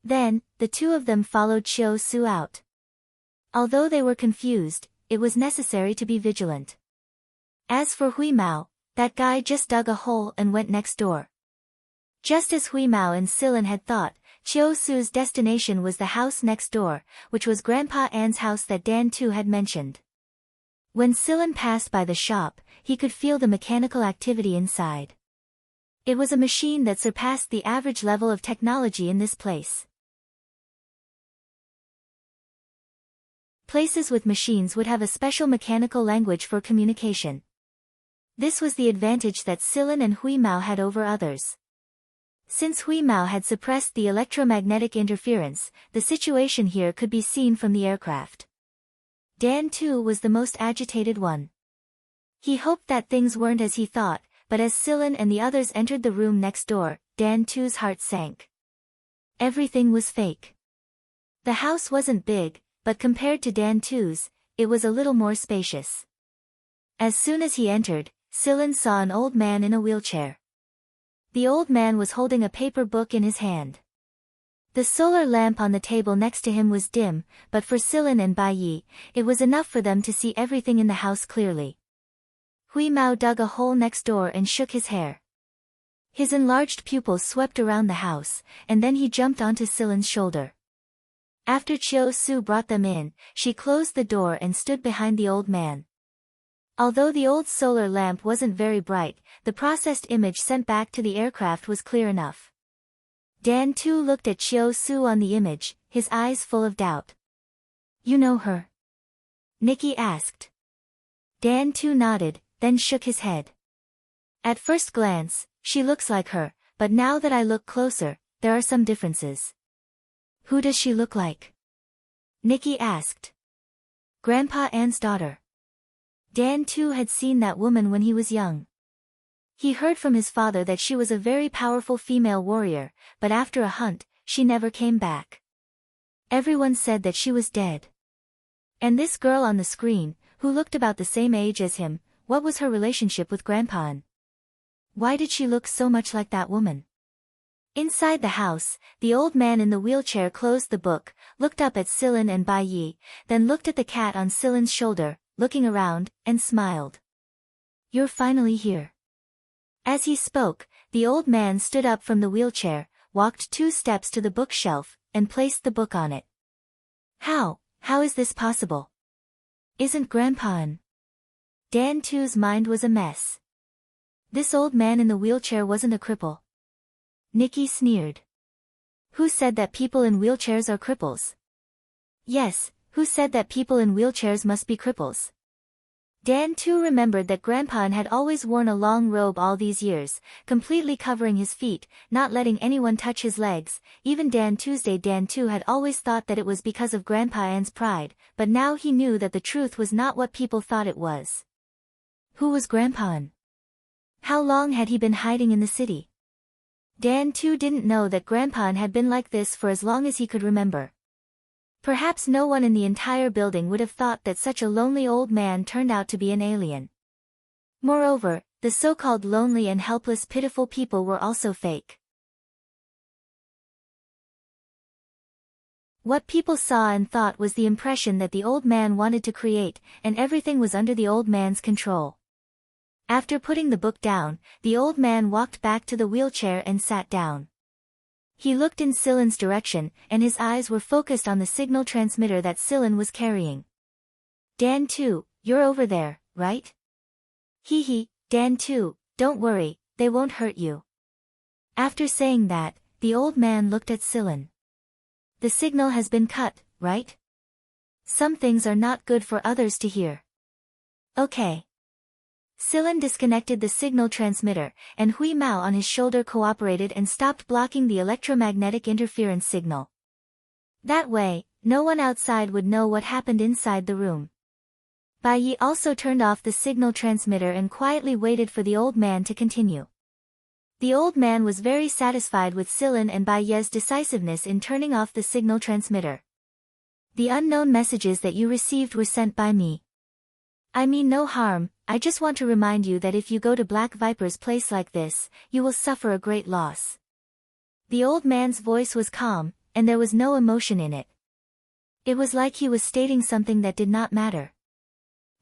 Then, the two of them followed Chiu-Su out. Although they were confused, it was necessary to be vigilant. As for Huimao, that guy just dug a hole and went next door. Just as Huimao and Silin had thought, Chiu-Su's destination was the house next door, which was Grandpa An's house that Dan too had mentioned. When Silin passed by the shop, he could feel the mechanical activity inside. It was a machine that surpassed the average level of technology in this place. Places with machines would have a special mechanical language for communication. This was the advantage that Silin and Huimao had over others. Since Huimao had suppressed the electromagnetic interference, the situation here could be seen from the aircraft. Dan too was the most agitated one. He hoped that things weren't as he thought, but as Silin and the others entered the room next door, Dan too's heart sank. Everything was fake. The house wasn't big, but compared to Dan too's, it was a little more spacious. As soon as he entered, Silin saw an old man in a wheelchair. The old man was holding a paper book in his hand. The solar lamp on the table next to him was dim, but for Silin and Bai Yi, it was enough for them to see everything in the house clearly. Huimao dug a hole next door and shook his hair. His enlarged pupils swept around the house, and then he jumped onto Silin's shoulder. After Chiu-Su brought them in, she closed the door and stood behind the old man. Although the old solar lamp wasn't very bright, the processed image sent back to the aircraft was clear enough. Dan too looked at Chiu-Su on the image, his eyes full of doubt. "You know her?" Nikki asked. Dan too nodded, then shook his head. "At first glance, she looks like her, but now that I look closer, there are some differences." "Who does she look like?" Nikki asked. "Grandpa An's daughter." Dan too had seen that woman when he was young. He heard from his father that she was a very powerful female warrior, but after a hunt, she never came back. Everyone said that she was dead. And this girl on the screen, who looked about the same age as him, what was her relationship with Grandpa An? Why did she look so much like that woman? Inside the house, the old man in the wheelchair closed the book, looked up at Silin and Bai Yi, then looked at the cat on Silin's shoulder, looking around, and smiled. "You're finally here." As he spoke, the old man stood up from the wheelchair, walked 2 steps to the bookshelf, and placed the book on it. How is this possible? Isn't Grandpa An? Dan too's mind was a mess. This old man in the wheelchair wasn't a cripple. Nikki sneered. "Who said that people in wheelchairs are cripples?" "Yes, who said that people in wheelchairs must be cripples?" Dan too remembered that Grandpa An had always worn a long robe all these years, completely covering his feet, not letting anyone touch his legs. Even Dan too had always thought that it was because of Grandpa An's pride, but now he knew that the truth was not what people thought it was. Who was Grandpa An? How long had he been hiding in the city? Dan too didn't know that Grandpa An had been like this for as long as he could remember. Perhaps no one in the entire building would have thought that such a lonely old man turned out to be an alien. Moreover, the so-called lonely and helpless pitiful people were also fake. What people saw and thought was the impression that the old man wanted to create, and everything was under the old man's control. After putting the book down, the old man walked back to the wheelchair and sat down. He looked in Silen's direction, and his eyes were focused on the signal transmitter that Silen was carrying. Dan too, you're over there, right? Hee, Dan too, don't worry, they won't hurt you. After saying that, the old man looked at Silen. The signal has been cut, right? Some things are not good for others to hear. Okay. Silen disconnected the signal transmitter, and Hui Mao on his shoulder cooperated and stopped blocking the electromagnetic interference signal. That way, no one outside would know what happened inside the room. Bai Yi also turned off the signal transmitter and quietly waited for the old man to continue. The old man was very satisfied with Silen and Bai Yi's decisiveness in turning off the signal transmitter. The unknown messages that you received were sent by me. I mean no harm, I just want to remind you that if you go to Black Viper's place like this, you will suffer a great loss. The old man's voice was calm, and there was no emotion in it. It was like he was stating something that did not matter.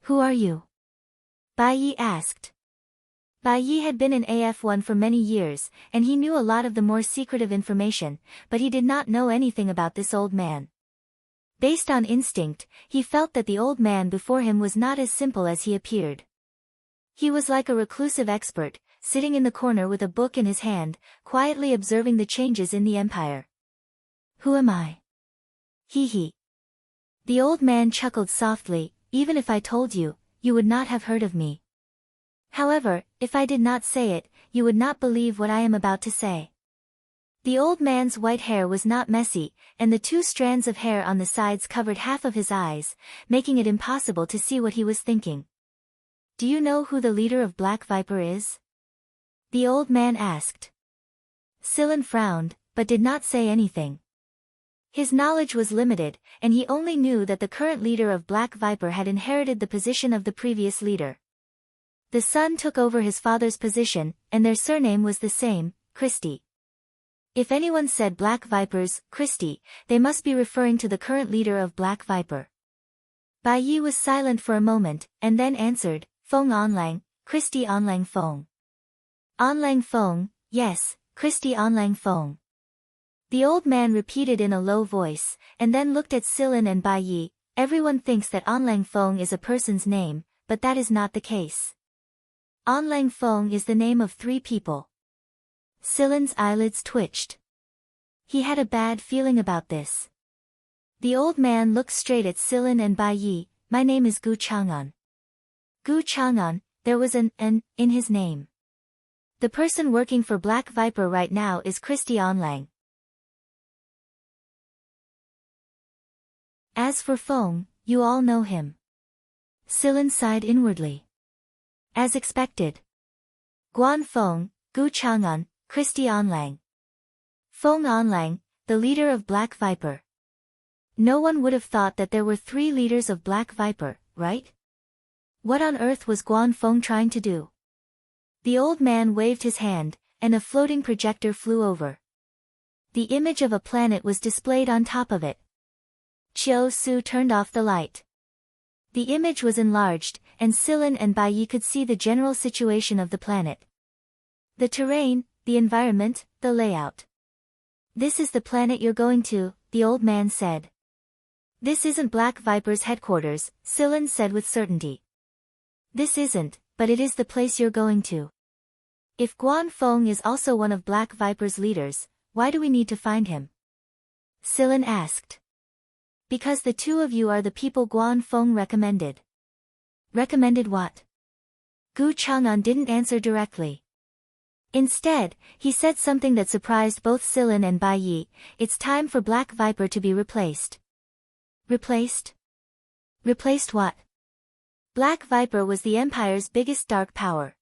Who are you? Bai Yi asked. Bai Yi had been in AF1 for many years, and he knew a lot of the more secretive information, but he did not know anything about this old man. Based on instinct, he felt that the old man before him was not as simple as he appeared. He was like a reclusive expert, sitting in the corner with a book in his hand, quietly observing the changes in the empire. Who am I? Hee. The old man chuckled softly. Even if I told you, you would not have heard of me. However, if I did not say it, you would not believe what I am about to say. The old man's white hair was not messy, and the 2 strands of hair on the sides covered half of his eyes, making it impossible to see what he was thinking. Do you know who the leader of Black Viper is? The old man asked. Silen frowned, but did not say anything. His knowledge was limited, and he only knew that the current leader of Black Viper had inherited the position of the previous leader. The son took over his father's position, and their surname was the same, Christie. If anyone said Black Viper's Christie, they must be referring to the current leader of Black Viper. Bai Yi was silent for a moment, and then answered, Feng Onlang, Christie Onlang Feng. Onlang Feng, yes, Christie Onlang Feng. The old man repeated in a low voice, and then looked at Silen and Bai Yi. Everyone thinks that Onlang Feng is a person's name, but that is not the case. Onlang Feng is the name of 3 people. Silen's eyelids twitched. He had a bad feeling about this. The old man looked straight at Silen and Bai Yi. My name is Gu Chang'an. Gu Chang'an, there was an N in his name. The person working for Black Viper right now is Christie Onlang. As for Feng, you all know him. Silen sighed inwardly. As expected. Guan Feng, Gu Chang'an, Christie Onlang. Feng Onlang, the leader of Black Viper. No one would have thought that there were 3 leaders of Black Viper, right? What on earth was Guan Feng trying to do? The old man waved his hand, and a floating projector flew over. The image of a planet was displayed on top of it. Chiao Su turned off the light. The image was enlarged, and Silen and Bai Yi could see the general situation of the planet. The terrain, the environment, the layout. This is the planet you're going to, the old man said. This isn't Black Viper's headquarters, Silen said with certainty. This isn't, but it is the place you're going to. If Guan Feng is also one of Black Viper's leaders, why do we need to find him? Silen asked. Because the 2 of you are the people Guan Feng recommended. Recommended what? Gu Chang'an didn't answer directly. Instead, he said something that surprised both Silen and Bai Yi. It's time for Black Viper to be replaced. Replaced? Replaced what? Black Viper was the Empire's biggest dark power.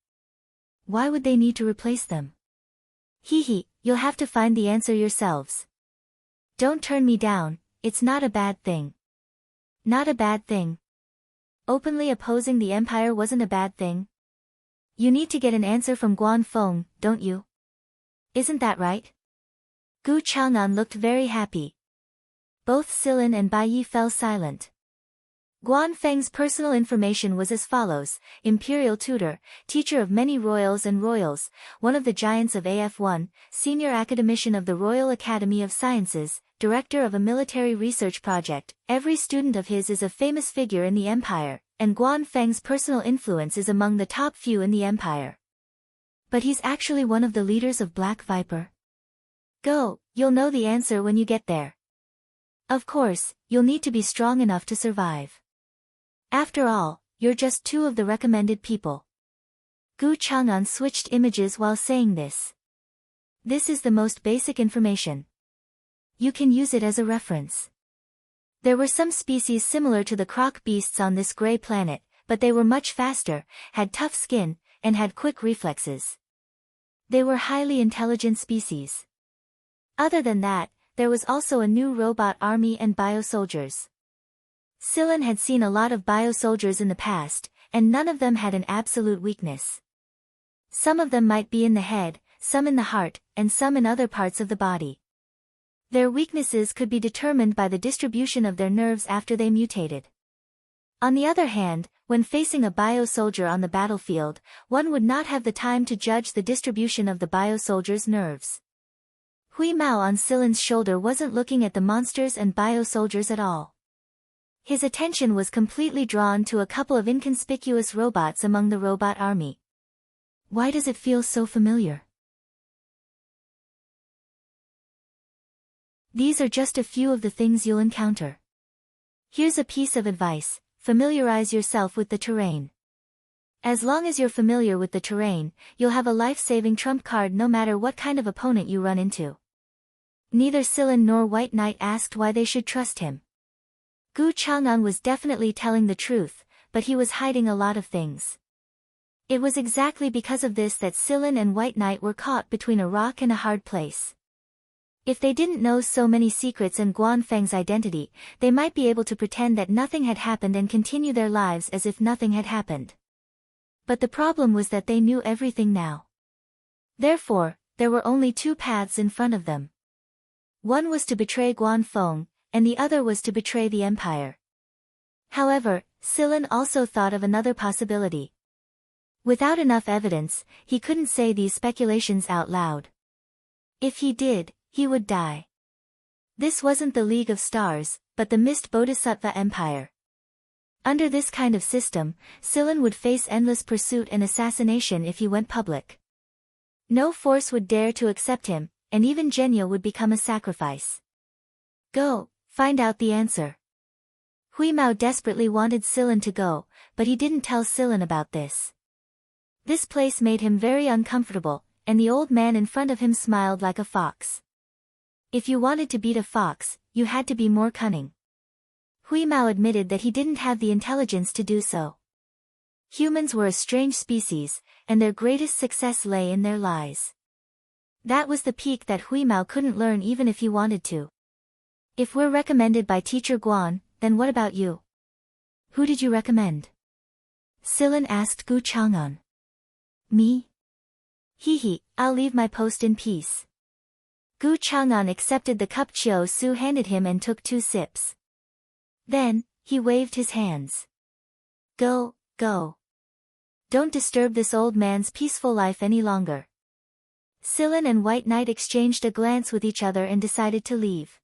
Why would they need to replace them? You'll have to find the answer yourselves. Don't turn me down, it's not a bad thing. Not a bad thing. Openly opposing the Empire wasn't a bad thing. You need to get an answer from Guan Feng, don't you? Isn't that right? Gu Chang'an looked very happy. Both Silen and Bai Yi fell silent. Guan Feng's personal information was as follows: Imperial Tutor, Teacher of many royals and royals, one of the giants of AF1, Senior Academician of the Royal Academy of Sciences, Director of a military research project. Every student of his is a famous figure in the Empire, and Guan Feng's personal influence is among the top few in the Empire. But he's actually one of the leaders of Black Viper? Go, you'll know the answer when you get there. Of course, you'll need to be strong enough to survive. After all, you're just two of the recommended people. Gu Chang'an switched images while saying this. This is the most basic information. You can use it as a reference. There were some species similar to the croc beasts on this gray planet, but they were much faster, had tough skin, and had quick reflexes. They were highly intelligent species. Other than that, there was also a new robot army and biosoldiers. Sillin had seen a lot of biosoldiers in the past, and none of them had an absolute weakness. Some of them might be in the head, some in the heart, and some in other parts of the body. Their weaknesses could be determined by the distribution of their nerves after they mutated. On the other hand, when facing a biosoldier on the battlefield, one would not have the time to judge the distribution of the biosoldier's nerves. Hui Mao on Sillin's shoulder wasn't looking at the monsters and biosoldiers at all. His attention was completely drawn to a couple of inconspicuous robots among the robot army. Why does it feel so familiar? These are just a few of the things you'll encounter. Here's a piece of advice: familiarize yourself with the terrain. As long as you're familiar with the terrain, you'll have a life-saving trump card no matter what kind of opponent you run into. Neither Sillin nor White Knight asked why they should trust him. Gu Chang'an was definitely telling the truth, but he was hiding a lot of things. It was exactly because of this that Sillin and White Knight were caught between a rock and a hard place. If they didn't know so many secrets and Guan Feng's identity, they might be able to pretend that nothing had happened and continue their lives as if nothing had happened. But the problem was that they knew everything now. Therefore, there were only two paths in front of them. One was to betray Guan Feng, and the other was to betray the Empire. However, Sillin also thought of another possibility. Without enough evidence, he couldn't say these speculations out loud. If he did, he would die. This wasn't the League of Stars, but the Mist Bodhisattva Empire. Under this kind of system, Sillin would face endless pursuit and assassination if he went public. No force would dare to accept him, and even Genya would become a sacrifice. Go, find out the answer. Hui Mao desperately wanted Sillin to go, but he didn't tell Sillin about this. This place made him very uncomfortable, and the old man in front of him smiled like a fox. If you wanted to beat a fox, you had to be more cunning. Hui Mao admitted that he didn't have the intelligence to do so. Humans were a strange species, and their greatest success lay in their lies. That was the peak that Hui Mao couldn't learn even if he wanted to. If we're recommended by Teacher Guan, then what about you? Who did you recommend? Sillin asked Gu Chang'an. Me? Hee, I'll leave my post in peace. Gu Chang'an accepted the cup Chiu Su handed him and took 2 sips. Then, he waved his hands. Go, go. Don't disturb this old man's peaceful life any longer. Sillin and White Knight exchanged a glance with each other and decided to leave.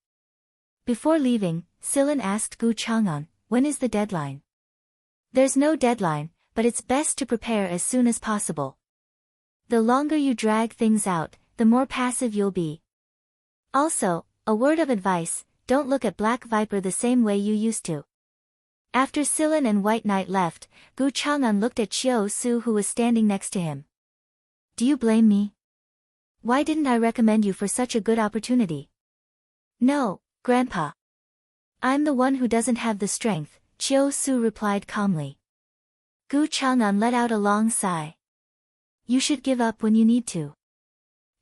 Before leaving, Sillin asked Gu Chang'an, when is the deadline? There's no deadline, but it's best to prepare as soon as possible. The longer you drag things out, the more passive you'll be. Also, a word of advice, don't look at Black Viper the same way you used to. After Sillin and White Knight left, Gu Chang'an looked at Chiu Su who was standing next to him. Do you blame me? Why didn't I recommend you for such a good opportunity? No, Grandpa. I'm the one who doesn't have the strength, Chiu Su replied calmly. Gu Chang'an let out a long sigh. You should give up when you need to.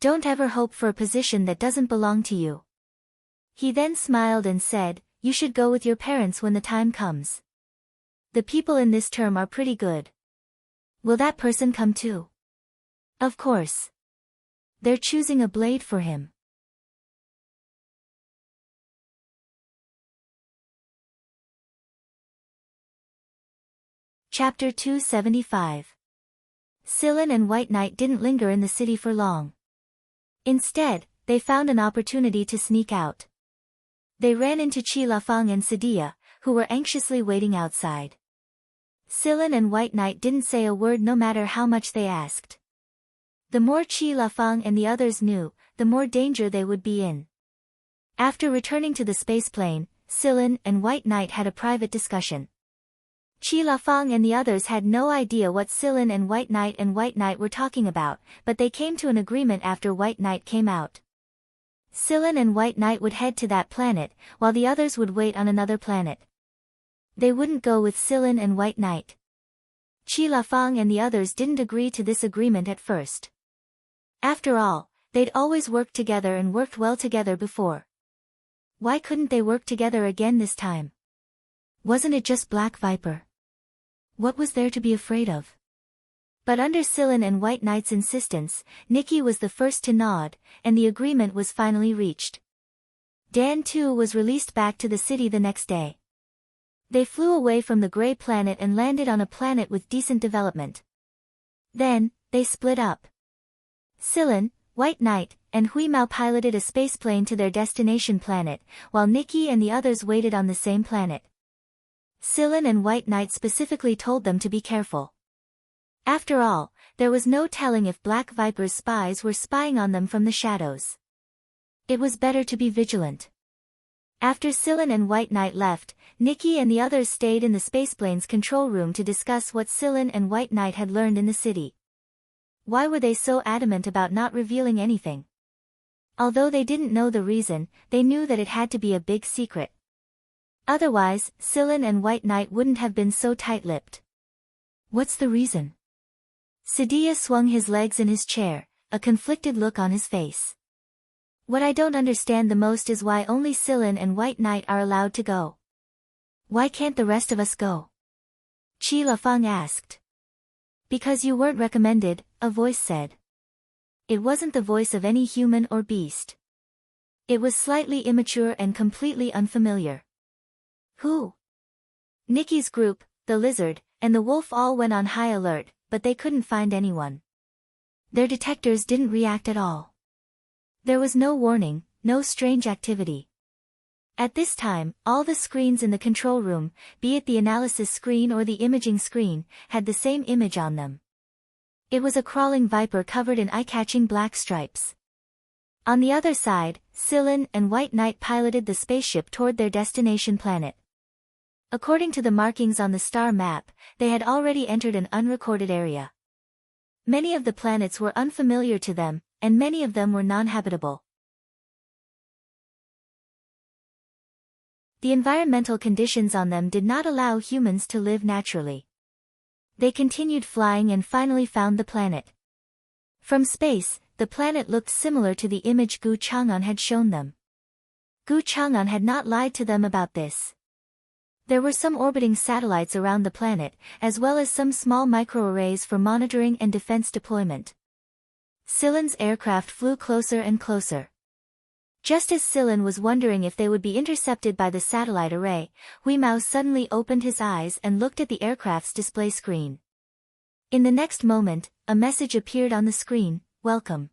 Don't ever hope for a position that doesn't belong to you. He then smiled and said, you should go with your parents when the time comes. The people in this term are pretty good. Will that person come too? Of course. They're choosing a blade for him. Chapter 275. Sillin and White Knight didn't linger in the city for long. Instead, they found an opportunity to sneak out. They ran into Chi Lafang and Sadia, who were anxiously waiting outside. Sillin and White Knight didn't say a word no matter how much they asked. The more Chi Lafang and the others knew, the more danger they would be in. After returning to the spaceplane, Sillin and White Knight had a private discussion. Chi Lafang and the others had no idea what Sillin and White Knight were talking about, but they came to an agreement after White Knight came out. Sillin and White Knight would head to that planet, while the others would wait on another planet. They wouldn't go with Sillin and White Knight. Chi Lafang and the others didn't agree to this agreement at first. After all, they'd always worked together and worked well together before. Why couldn't they work together again this time? Wasn't it just Black Viper? What was there to be afraid of? But under Sillin and White Knight's insistence, Nikki was the first to nod, and the agreement was finally reached. Dan too was released back to the city the next day. They flew away from the gray planet and landed on a planet with decent development. Then, they split up. Sillin, White Knight, and Huimao piloted a spaceplane to their destination planet, while Nikki and the others waited on the same planet. Sillin and White Knight specifically told them to be careful. After all, there was no telling if Black Viper's spies were spying on them from the shadows. It was better to be vigilant. After Sillin and White Knight left, Nikki and the others stayed in the spaceplane's control room to discuss what Sillin and White Knight had learned in the city. Why were they so adamant about not revealing anything? Although they didn't know the reason, they knew that it had to be a big secret. Otherwise, Sillin and White Knight wouldn't have been so tight-lipped. What's the reason? Sadia swung his legs in his chair, a conflicted look on his face. What I don't understand the most is why only Sillin and White Knight are allowed to go. Why can't the rest of us go? Chi Lafang asked. Because you weren't recommended, a voice said. It wasn't the voice of any human or beast. It was slightly immature and completely unfamiliar. Who? Nikki's group, the lizard, and the wolf all went on high alert, but they couldn't find anyone. Their detectors didn't react at all. There was no warning, no strange activity. At this time, all the screens in the control room, be it the analysis screen or the imaging screen, had the same image on them. It was a crawling viper covered in eye-catching black stripes. On the other side, Sillin and White Knight piloted the spaceship toward their destination planet. According to the markings on the star map, they had already entered an unrecorded area. Many of the planets were unfamiliar to them, and many of them were non-habitable. The environmental conditions on them did not allow humans to live naturally. They continued flying and finally found the planet. From space, the planet looked similar to the image Gu Chang'an had shown them. Gu Chang'an had not lied to them about this. There were some orbiting satellites around the planet, as well as some small microarrays for monitoring and defense deployment. Sillin's aircraft flew closer and closer. Just as Sillin was wondering if they would be intercepted by the satellite array, Huimao suddenly opened his eyes and looked at the aircraft's display screen. In the next moment, a message appeared on the screen, "Welcome."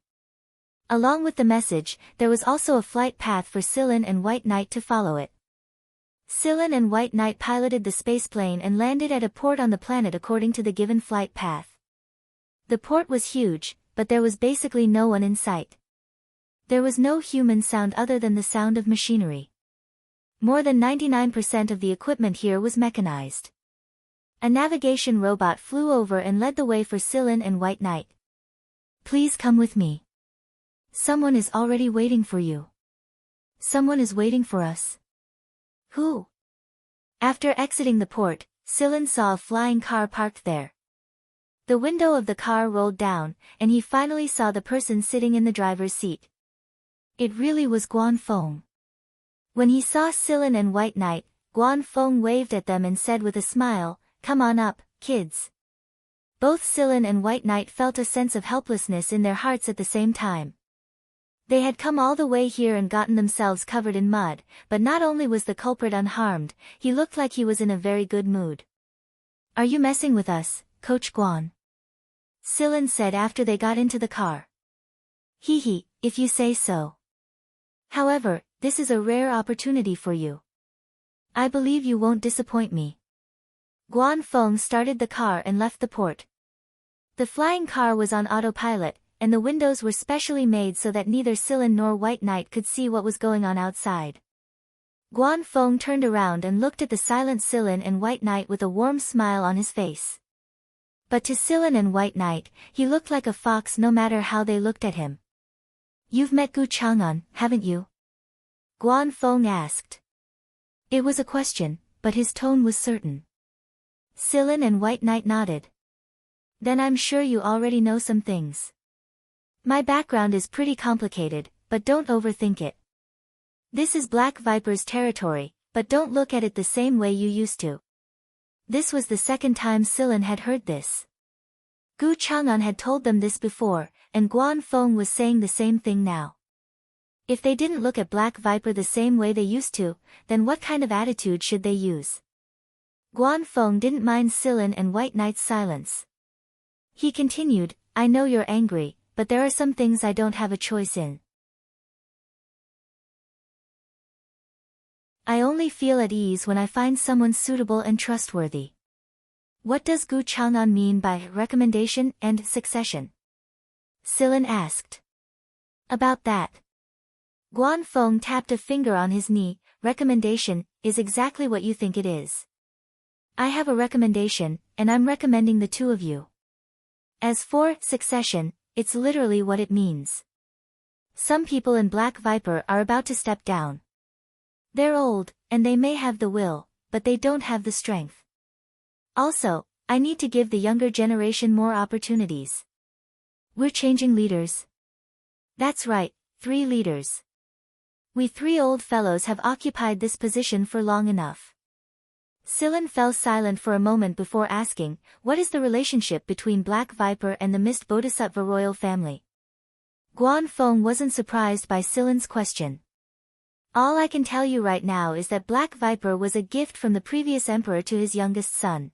Along with the message, there was also a flight path for Sillin and White Knight to follow it. Sillin and White Knight piloted the spaceplane and landed at a port on the planet according to the given flight path. The port was huge, but there was basically no one in sight. There was no human sound other than the sound of machinery. More than 99% of the equipment here was mechanized. A navigation robot flew over and led the way for Sillin and White Knight. "Please come with me. Someone is already waiting for you." "Someone is waiting for us." "Who?" After exiting the port, Sillin saw a flying car parked there. The window of the car rolled down, and he finally saw the person sitting in the driver's seat. It really was Guan Feng. When he saw Sillin and White Knight, Guan Feng waved at them and said with a smile, "Come on up, kids." Both Sillin and White Knight felt a sense of helplessness in their hearts at the same time. They had come all the way here and gotten themselves covered in mud, but not only was the culprit unharmed, he looked like he was in a very good mood. Are you messing with us, Coach Guan? Sillin said after they got into the car. Hee hee, if you say so. However, this is a rare opportunity for you. I believe you won't disappoint me. Guan Feng started the car and left the port. The flying car was on autopilot, and the windows were specially made so that neither Sillin nor White Knight could see what was going on outside. Guan Feng turned around and looked at the silent Sillin and White Knight with a warm smile on his face. But to Sillin and White Knight, he looked like a fox no matter how they looked at him. You've met Gu Chang'an, haven't you? Guan Feng asked. It was a question, but his tone was certain. Sillin and White Knight nodded. Then I'm sure you already know some things. My background is pretty complicated, but don't overthink it. This is Black Viper's territory, but don't look at it the same way you used to. This was the second time Sillin had heard this. Gu Chang'an had told them this before, and Guan Feng was saying the same thing now. If they didn't look at Black Viper the same way they used to, then what kind of attitude should they use? Guan Feng didn't mind Sillin and White Knight's silence. He continued, I know you're angry, but there are some things I don't have a choice in. I only feel at ease when I find someone suitable and trustworthy. What does Gu Chang'an mean by recommendation and succession? Sillin asked. About that. Guan Feng tapped a finger on his knee. Recommendation is exactly what you think it is. I have a recommendation, and I'm recommending the two of you. As for succession, it's literally what it means. Some people in Black Viper are about to step down. They're old, and they may have the will, but they don't have the strength. Also, I need to give the younger generation more opportunities. We're changing leaders. That's right, 3 leaders. We 3 old fellows have occupied this position for long enough. Sillin fell silent for a moment before asking, what is the relationship between Black Viper and the Mist Bodhisattva royal family? Guan Feng wasn't surprised by Sillin's question. All I can tell you right now is that Black Viper was a gift from the previous emperor to his youngest son.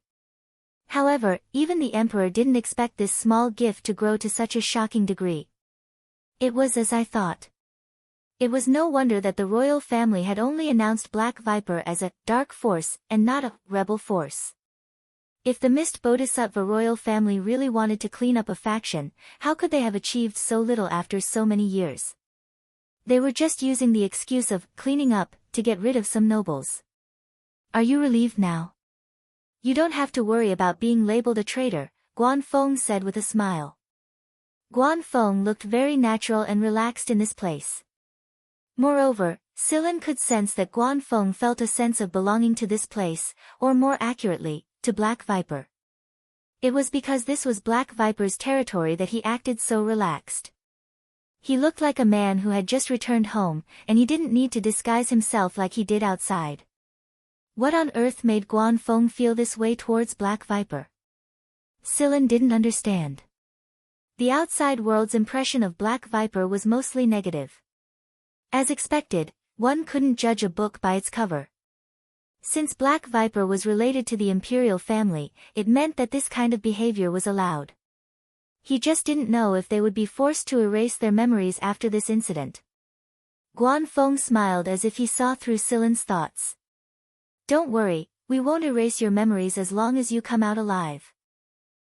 However, even the emperor didn't expect this small gift to grow to such a shocking degree. It was as I thought. It was no wonder that the royal family had only announced Black Viper as a dark force and not a rebel force. If the Mist Bodhisattva royal family really wanted to clean up a faction, how could they have achieved so little after so many years? They were just using the excuse of cleaning up to get rid of some nobles. Are you relieved now? You don't have to worry about being labeled a traitor, Guan Feng said with a smile. Guan Feng looked very natural and relaxed in this place. Moreover, Sillin could sense that Guan Feng felt a sense of belonging to this place, or more accurately, to Black Viper. It was because this was Black Viper's territory that he acted so relaxed. He looked like a man who had just returned home, and he didn't need to disguise himself like he did outside. What on earth made Guan Feng feel this way towards Black Viper? Sillin didn't understand. The outside world's impression of Black Viper was mostly negative. As expected, one couldn't judge a book by its cover. Since Black Viper was related to the imperial family, it meant that this kind of behavior was allowed. He just didn't know if they would be forced to erase their memories after this incident. Guan Feng smiled as if he saw through Sillin's thoughts. Don't worry, we won't erase your memories as long as you come out alive.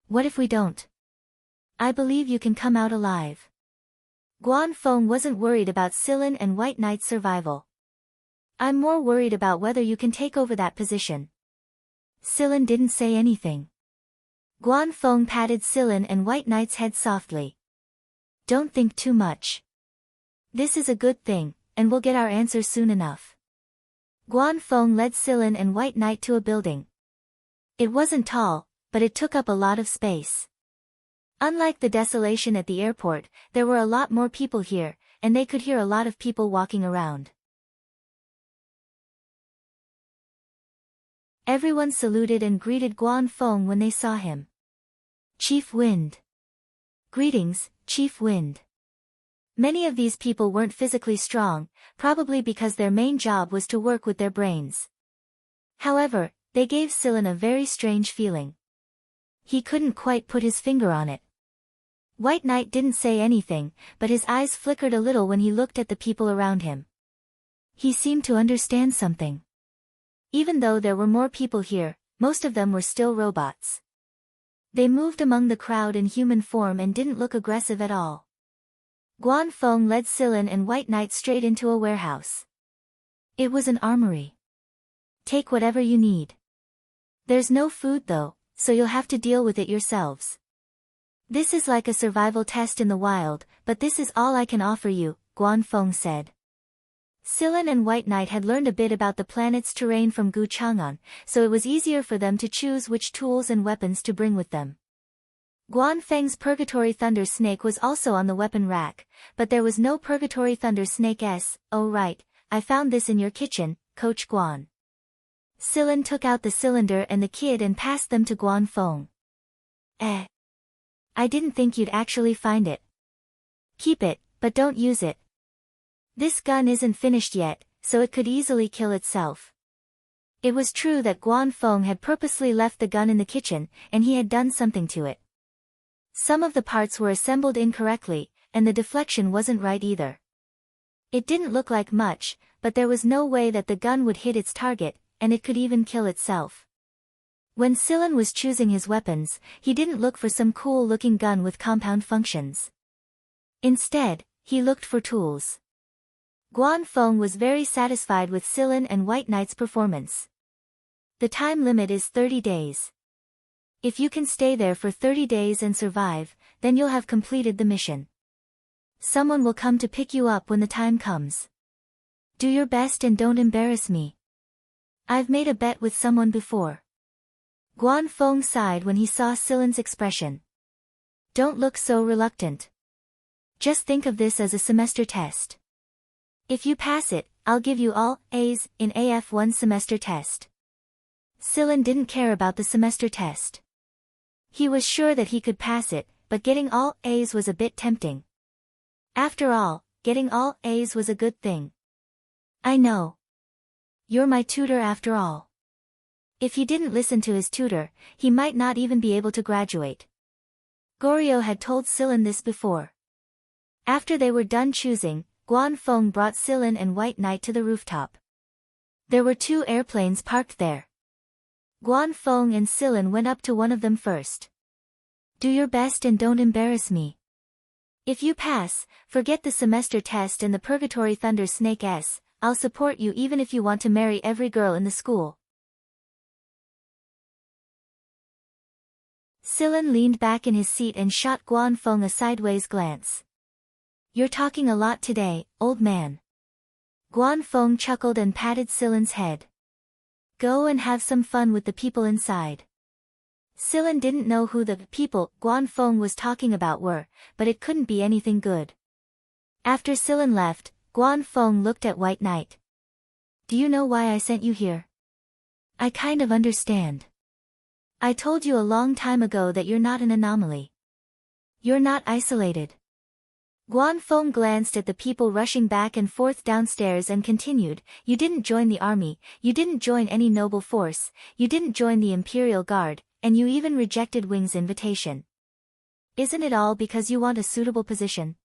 What if we don't? I believe you can come out alive. Guan Feng wasn't worried about Sillin and White Knight's survival. I'm more worried about whether you can take over that position. Sillin didn't say anything. Guan Feng patted Sillin and White Knight's head softly. Don't think too much. This is a good thing, and we'll get our answer soon enough. Guan Feng led Sillin and White Knight to a building. It wasn't tall, but it took up a lot of space. Unlike the desolation at the airport, there were a lot more people here, and they could hear a lot of people walking around. Everyone saluted and greeted Guan Feng when they saw him. Chief Wind. Greetings, Chief Wind. Many of these people weren't physically strong, probably because their main job was to work with their brains. However, they gave Sillin a very strange feeling. He couldn't quite put his finger on it. White Knight didn't say anything, but his eyes flickered a little when he looked at the people around him. He seemed to understand something. Even though there were more people here, most of them were still robots. They moved among the crowd in human form and didn't look aggressive at all. Guan Feng led Sillin and White Knight straight into a warehouse. It was an armory. Take whatever you need. There's no food though, so you'll have to deal with it yourselves. This is like a survival test in the wild, but this is all I can offer you, Guan Feng said. Sillin and White Knight had learned a bit about the planet's terrain from Gu Chang'an, so it was easier for them to choose which tools and weapons to bring with them. Guan Feng's Purgatory Thunder Snake was also on the weapon rack, but there was no Purgatory Thunder Snake S. Oh right, I found this in your kitchen, Coach Guan. Sillin took out the cylinder and the kid and passed them to Guan Feng. I didn't think you'd actually find it. Keep it, but don't use it. This gun isn't finished yet, so it could easily kill itself. It was true that Guan Feng had purposely left the gun in the kitchen, and he had done something to it. Some of the parts were assembled incorrectly, and the deflection wasn't right either. It didn't look like much, but there was no way that the gun would hit its target, and it could even kill itself. When Sillin was choosing his weapons, he didn't look for some cool-looking gun with compound functions. Instead, he looked for tools. Guan Feng was very satisfied with Sillin and White Knight's performance. The time limit is 30 days. If you can stay there for 30 days and survive, then you'll have completed the mission. Someone will come to pick you up when the time comes. Do your best and don't embarrass me. I've made a bet with someone before. Guan Feng sighed when he saw Sillin's expression. Don't look so reluctant. Just think of this as a semester test. If you pass it, I'll give you all A's in AF1 semester test. Sillin didn't care about the semester test. He was sure that he could pass it, but getting all A's was a bit tempting. After all, getting all A's was a good thing. I know. You're my tutor after all. If he didn't listen to his tutor, he might not even be able to graduate. Goryo had told Sillin this before. After they were done choosing, Guan Feng brought Sillin and White Knight to the rooftop. There were 2 airplanes parked there. Guan Feng and Sillin went up to one of them first. Do your best and don't embarrass me. If you pass, forget the semester test and the Purgatory Thunder Snake S. I'll support you even if you want to marry every girl in the school. Sillin leaned back in his seat and shot Guan Feng a sideways glance. You're talking a lot today, old man. Guan Feng chuckled and patted Sillin's head. Go and have some fun with the people inside. Sillin didn't know who the people Guan Feng was talking about were, but it couldn't be anything good. After Sillin left, Guan Feng looked at White Knight. Do you know why I sent you here? I kind of understand. I told you a long time ago that you're not an anomaly. You're not isolated. Guan Feng glanced at the people rushing back and forth downstairs and continued, you didn't join the army, you didn't join any noble force, you didn't join the Imperial Guard, and you even rejected Wing's invitation. Isn't it all because you want a suitable position?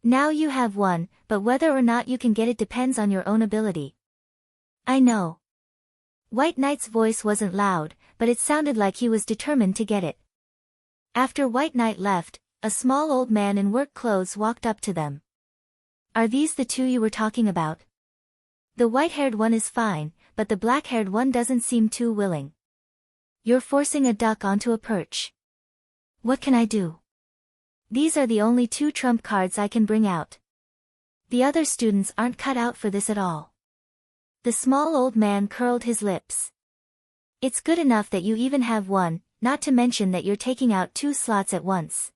Now you have one, but whether or not you can get it depends on your own ability. I know. White Knight's voice wasn't loud, but it sounded like he was determined to get it. After White Knight left, a small old man in work clothes walked up to them. Are these the 2 you were talking about? The white-haired one is fine, but the black-haired one doesn't seem too willing. You're forcing a duck onto a perch. What can I do? These are the only 2 trump cards I can bring out. The other students aren't cut out for this at all. The small old man curled his lips. It's good enough that you even have one, not to mention that you're taking out 2 slots at once.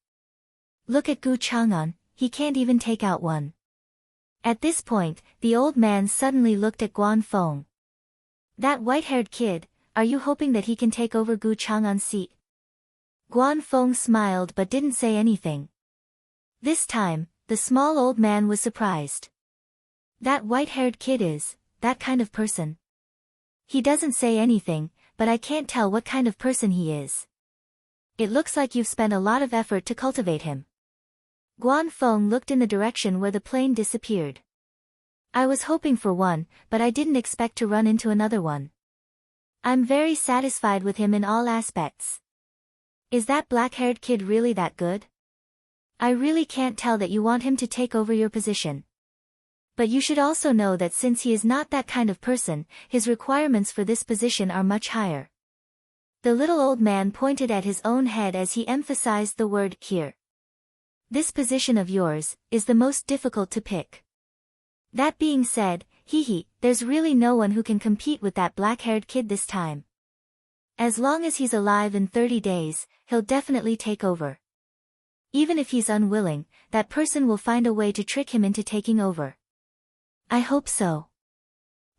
Look at Gu Chang'an, he can't even take out one. At this point, the old man suddenly looked at Guan Feng. That white-haired kid, are you hoping that he can take over Gu Chang'an's seat? Guan Feng smiled but didn't say anything. This time, the small old man was surprised. That white-haired kid is that kind of person. He doesn't say anything, but I can't tell what kind of person he is. It looks like you've spent a lot of effort to cultivate him. Guan Feng looked in the direction where the plane disappeared. I was hoping for one, but I didn't expect to run into another one. I'm very satisfied with him in all aspects. Is that black-haired kid really that good? I really can't tell that you want him to take over your position. But you should also know that since he is not that kind of person, his requirements for this position are much higher. The little old man pointed at his own head as he emphasized the word here. This position of yours is the most difficult to pick. That being said, there's really no one who can compete with that black-haired kid this time. As long as he's alive in 30 days, he'll definitely take over. Even if he's unwilling, that person will find a way to trick him into taking over. I hope so.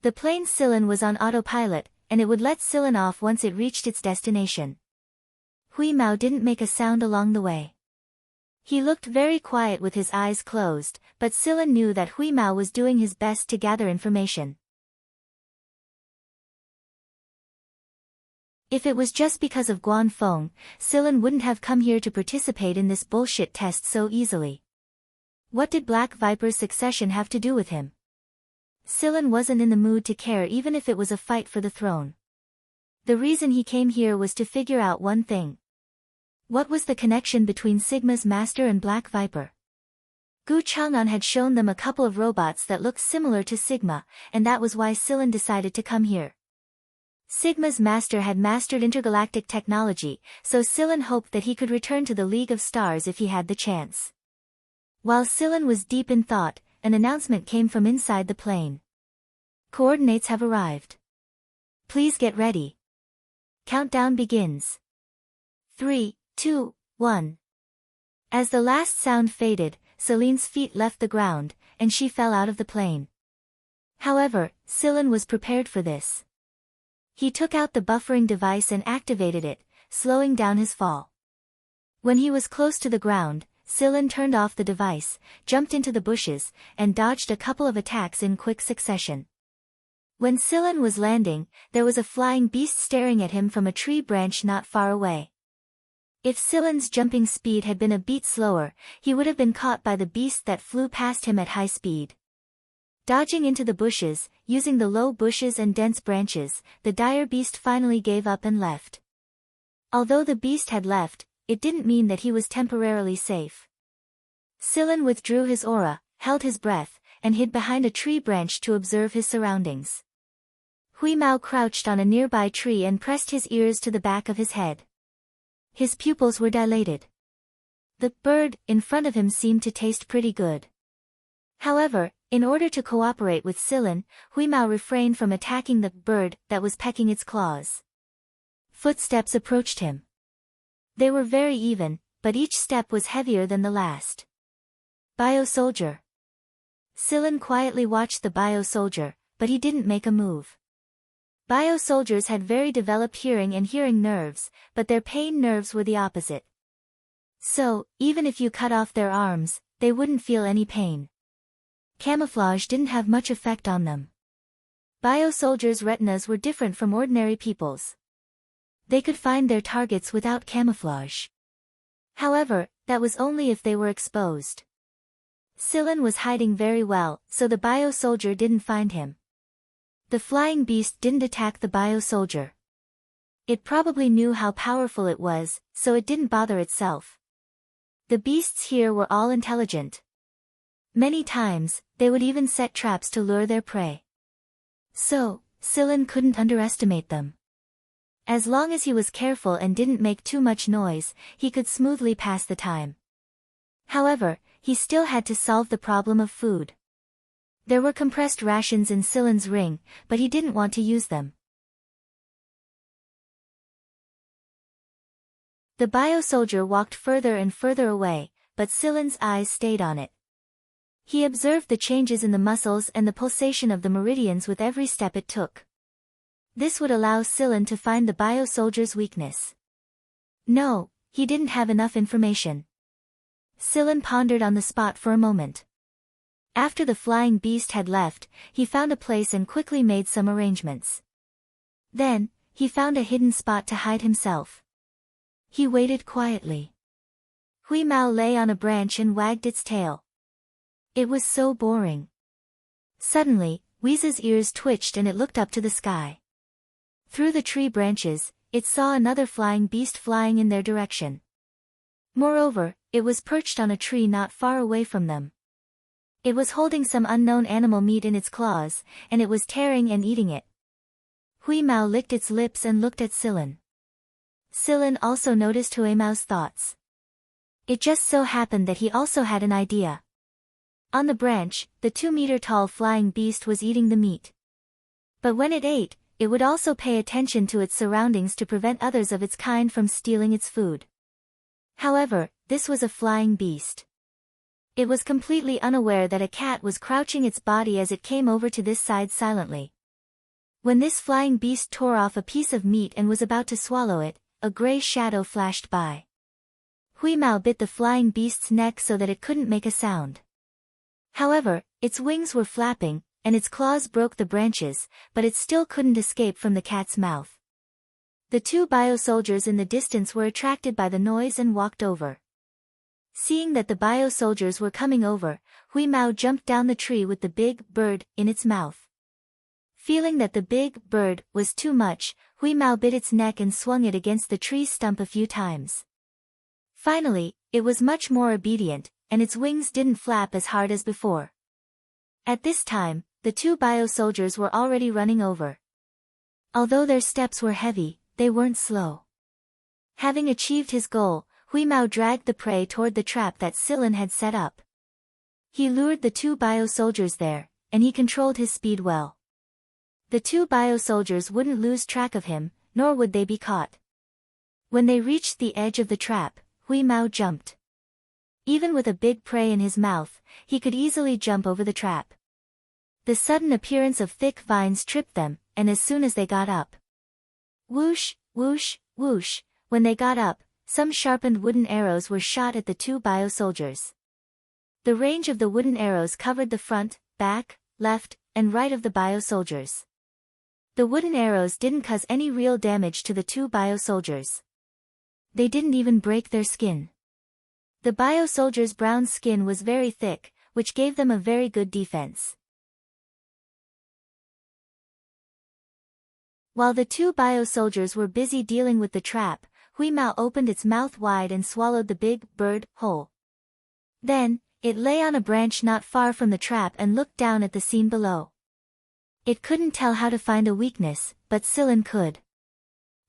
The plane Sillin was on autopilot, and it would let Sillin off once it reached its destination. Hui Mao didn't make a sound along the way. He looked very quiet with his eyes closed, but Sillin knew that Hui Mao was doing his best to gather information. If it was just because of Guan Feng, Sillin wouldn't have come here to participate in this bullshit test so easily. What did Black Viper's succession have to do with him? Sillin wasn't in the mood to care even if it was a fight for the throne. The reason he came here was to figure out one thing. What was the connection between Sigma's master and Black Viper? Gu Chang'an had shown them a couple of robots that looked similar to Sigma, and that was why Sillin decided to come here. Sigma's master had mastered intergalactic technology, so Sillin hoped that he could return to the League of Stars if he had the chance. While Sillin was deep in thought, an announcement came from inside the plane. Coordinates have arrived. Please get ready. Countdown begins. 3, 2, 1. As the last sound faded, Celine's feet left the ground, and she fell out of the plane. However, Sillin was prepared for this. He took out the buffering device and activated it, slowing down his fall. When he was close to the ground, Sillin turned off the device, jumped into the bushes, and dodged a couple of attacks in quick succession. When Sillin was landing, there was a flying beast staring at him from a tree branch not far away. If Sillin's jumping speed had been a beat slower, he would have been caught by the beast that flew past him at high speed. Dodging into the bushes, using the low bushes and dense branches, the dire beast finally gave up and left. Although the beast had left, it didn't mean that he was temporarily safe. Sillin withdrew his aura, held his breath, and hid behind a tree branch to observe his surroundings. Hui Mao crouched on a nearby tree and pressed his ears to the back of his head. His pupils were dilated. The bird in front of him seemed to taste pretty good. However, in order to cooperate with Sillin, Hui Mao refrained from attacking the bird that was pecking its claws. Footsteps approached him. They were very even, but each step was heavier than the last. Bio-soldier. Sillin quietly watched the bio-soldier, but he didn't make a move. Bio-soldiers had very developed hearing and hearing nerves, but their pain nerves were the opposite. So, even if you cut off their arms, they wouldn't feel any pain. Camouflage didn't have much effect on them. Bio-soldiers' retinas were different from ordinary people's. They could find their targets without camouflage. However, that was only if they were exposed. Sillin was hiding very well, so the bio-soldier didn't find him. The flying beast didn't attack the bio-soldier. It probably knew how powerful it was, so it didn't bother itself. The beasts here were all intelligent. Many times, they would even set traps to lure their prey. So, Sillin couldn't underestimate them. As long as he was careful and didn't make too much noise, he could smoothly pass the time. However, he still had to solve the problem of food. There were compressed rations in Sillin's ring, but he didn't want to use them. The bio-soldier walked further and further away, but Sillin's eyes stayed on it. He observed the changes in the muscles and the pulsation of the meridians with every step it took. This would allow Sillin to find the bio-soldier's weakness. No, he didn't have enough information. Sillin pondered on the spot for a moment. After the flying beast had left, he found a place and quickly made some arrangements. Then, he found a hidden spot to hide himself. He waited quietly. Hui Mao lay on a branch and wagged its tail. It was so boring. Suddenly, Weeze's ears twitched and it looked up to the sky. Through the tree branches, it saw another flying beast flying in their direction. Moreover, it was perched on a tree not far away from them. It was holding some unknown animal meat in its claws, and it was tearing and eating it. Hui Mao licked its lips and looked at Silin. Silin also noticed Hui Mao's thoughts. It just so happened that he also had an idea. On the branch, the 2-meter-tall flying beast was eating the meat. But when it ate, it would also pay attention to its surroundings to prevent others of its kind from stealing its food. However, this was a flying beast. It was completely unaware that a cat was crouching its body as it came over to this side silently. When this flying beast tore off a piece of meat and was about to swallow it, a gray shadow flashed by. Hui Mao bit the flying beast's neck so that it couldn't make a sound. However, its wings were flapping, and its claws broke the branches, but it still couldn't escape from the cat's mouth. The 2 bio-soldiers in the distance were attracted by the noise and walked over. Seeing that the bio-soldiers were coming over, Hui Mao jumped down the tree with the big bird in its mouth. Feeling that the big bird was too much, Hui Mao bit its neck and swung it against the tree stump a few times. Finally, it was much more obedient, and its wings didn't flap as hard as before. At this time, the 2 bio-soldiers were already running over. Although their steps were heavy, they weren't slow. Having achieved his goal, Hui Mao dragged the prey toward the trap that Silin had set up. He lured the 2 bio-soldiers there, and he controlled his speed well. The 2 bio-soldiers wouldn't lose track of him, nor would they be caught. When they reached the edge of the trap, Hui Mao jumped. Even with a big prey in his mouth, he could easily jump over the trap. The sudden appearance of thick vines tripped them, and as soon as they got up. Whoosh, whoosh, whoosh, when they got up, some sharpened wooden arrows were shot at the 2 bio-soldiers. The range of the wooden arrows covered the front, back, left, and right of the bio-soldiers. The wooden arrows didn't cause any real damage to the 2 bio-soldiers. They didn't even break their skin. The bio-soldiers' brown skin was very thick, which gave them a very good defense. While the 2 bio-soldiers were busy dealing with the trap, Hui Mao opened its mouth wide and swallowed the big bird whole. Then, it lay on a branch not far from the trap and looked down at the scene below. It couldn't tell how to find a weakness, but Silin could.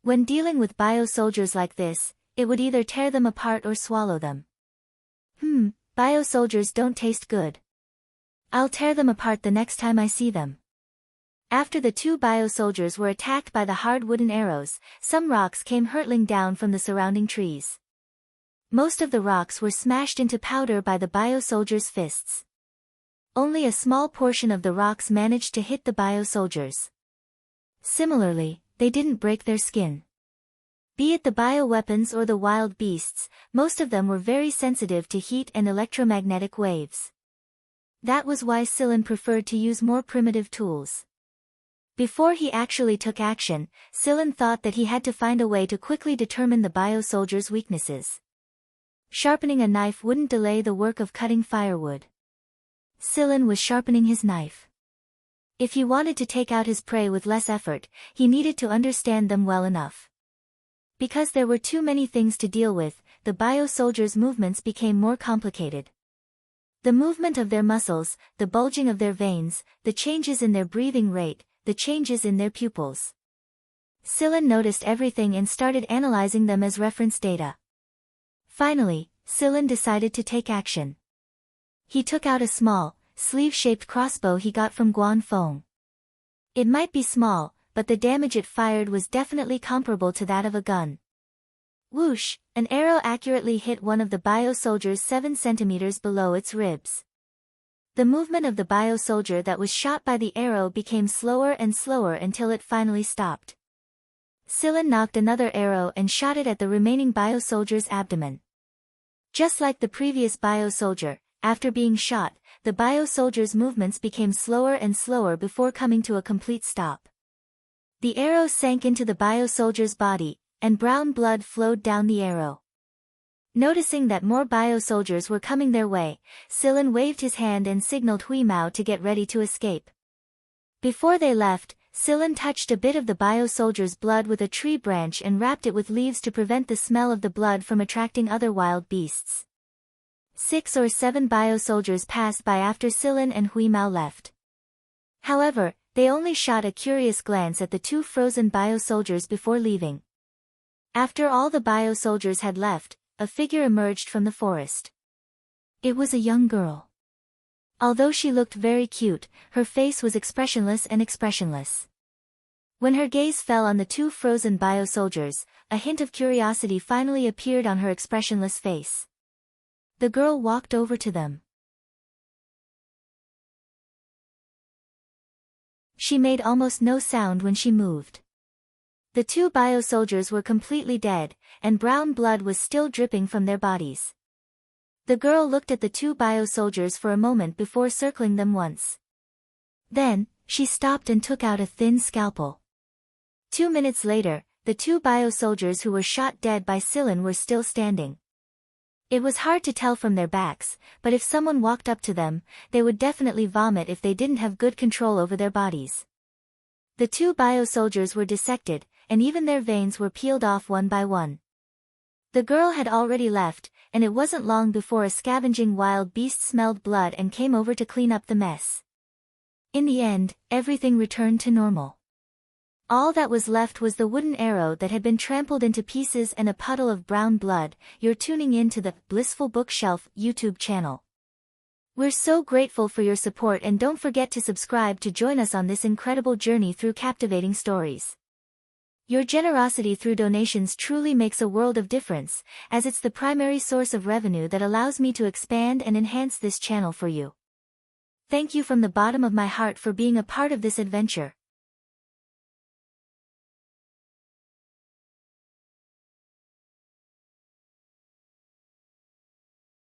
When dealing with bio-soldiers like this, it would either tear them apart or swallow them. Bio-soldiers don't taste good. I'll tear them apart the next time I see them. After the 2 bio-soldiers were attacked by the hard wooden arrows, some rocks came hurtling down from the surrounding trees. Most of the rocks were smashed into powder by the bio-soldiers' fists. Only a small portion of the rocks managed to hit the bio-soldiers. Similarly, they didn't break their skin. Be it the bioweapons or the wild beasts, most of them were very sensitive to heat and electromagnetic waves. That was why Silin preferred to use more primitive tools. Before he actually took action, Silin thought that he had to find a way to quickly determine the bio-soldiers' weaknesses. Sharpening a knife wouldn't delay the work of cutting firewood. Silin was sharpening his knife. If he wanted to take out his prey with less effort, he needed to understand them well enough. Because there were too many things to deal with, the bio-soldiers' movements became more complicated. The movement of their muscles, the bulging of their veins, the changes in their breathing rate, the changes in their pupils. Silin noticed everything and started analyzing them as reference data. Finally, Silin decided to take action. He took out a small, sleeve-shaped crossbow he got from Guanfeng. It might be small, but the damage it fired was definitely comparable to that of a gun. Whoosh, an arrow accurately hit one of the bio-soldiers 7 centimeters below its ribs. The movement of the bio-soldier that was shot by the arrow became slower and slower until it finally stopped. Silin knocked another arrow and shot it at the remaining bio-soldier's abdomen. Just like the previous bio-soldier, after being shot, the bio-soldier's movements became slower and slower before coming to a complete stop. The arrow sank into the bio-soldier's body, and brown blood flowed down the arrow. Noticing that more bio-soldiers were coming their way, Sillin waved his hand and signaled Huimao to get ready to escape. Before they left, Sillin touched a bit of the bio-soldier's blood with a tree branch and wrapped it with leaves to prevent the smell of the blood from attracting other wild beasts. 6 or 7 bio-soldiers passed by after Sillin and Huimao left. However, they only shot a curious glance at the 2 frozen bio-soldiers before leaving. After all the bio-soldiers had left, a figure emerged from the forest. It was a young girl. Although she looked very cute, her face was expressionless. When her gaze fell on the 2 frozen bio-soldiers, a hint of curiosity finally appeared on her expressionless face. The girl walked over to them. She made almost no sound when she moved. The 2 bio-soldiers were completely dead, and brown blood was still dripping from their bodies. The girl looked at the 2 bio-soldiers for a moment before circling them once. Then, she stopped and took out a thin scalpel. 2 minutes later, the 2 bio-soldiers who were shot dead by Sillin were still standing. It was hard to tell from their backs, but if someone walked up to them, they would definitely vomit if they didn't have good control over their bodies. The 2 bio-soldiers were dissected, and even their veins were peeled off one by one. The girl had already left, and it wasn't long before a scavenging wild beast smelled blood and came over to clean up the mess. In the end, everything returned to normal. All that was left was the wooden arrow that had been trampled into pieces and a puddle of brown blood. You're tuning in to the Blissful Bookshelf YouTube channel. We're so grateful for your support, and don't forget to subscribe to join us on this incredible journey through captivating stories. Your generosity through donations truly makes a world of difference, as it's the primary source of revenue that allows me to expand and enhance this channel for you. Thank you from the bottom of my heart for being a part of this adventure.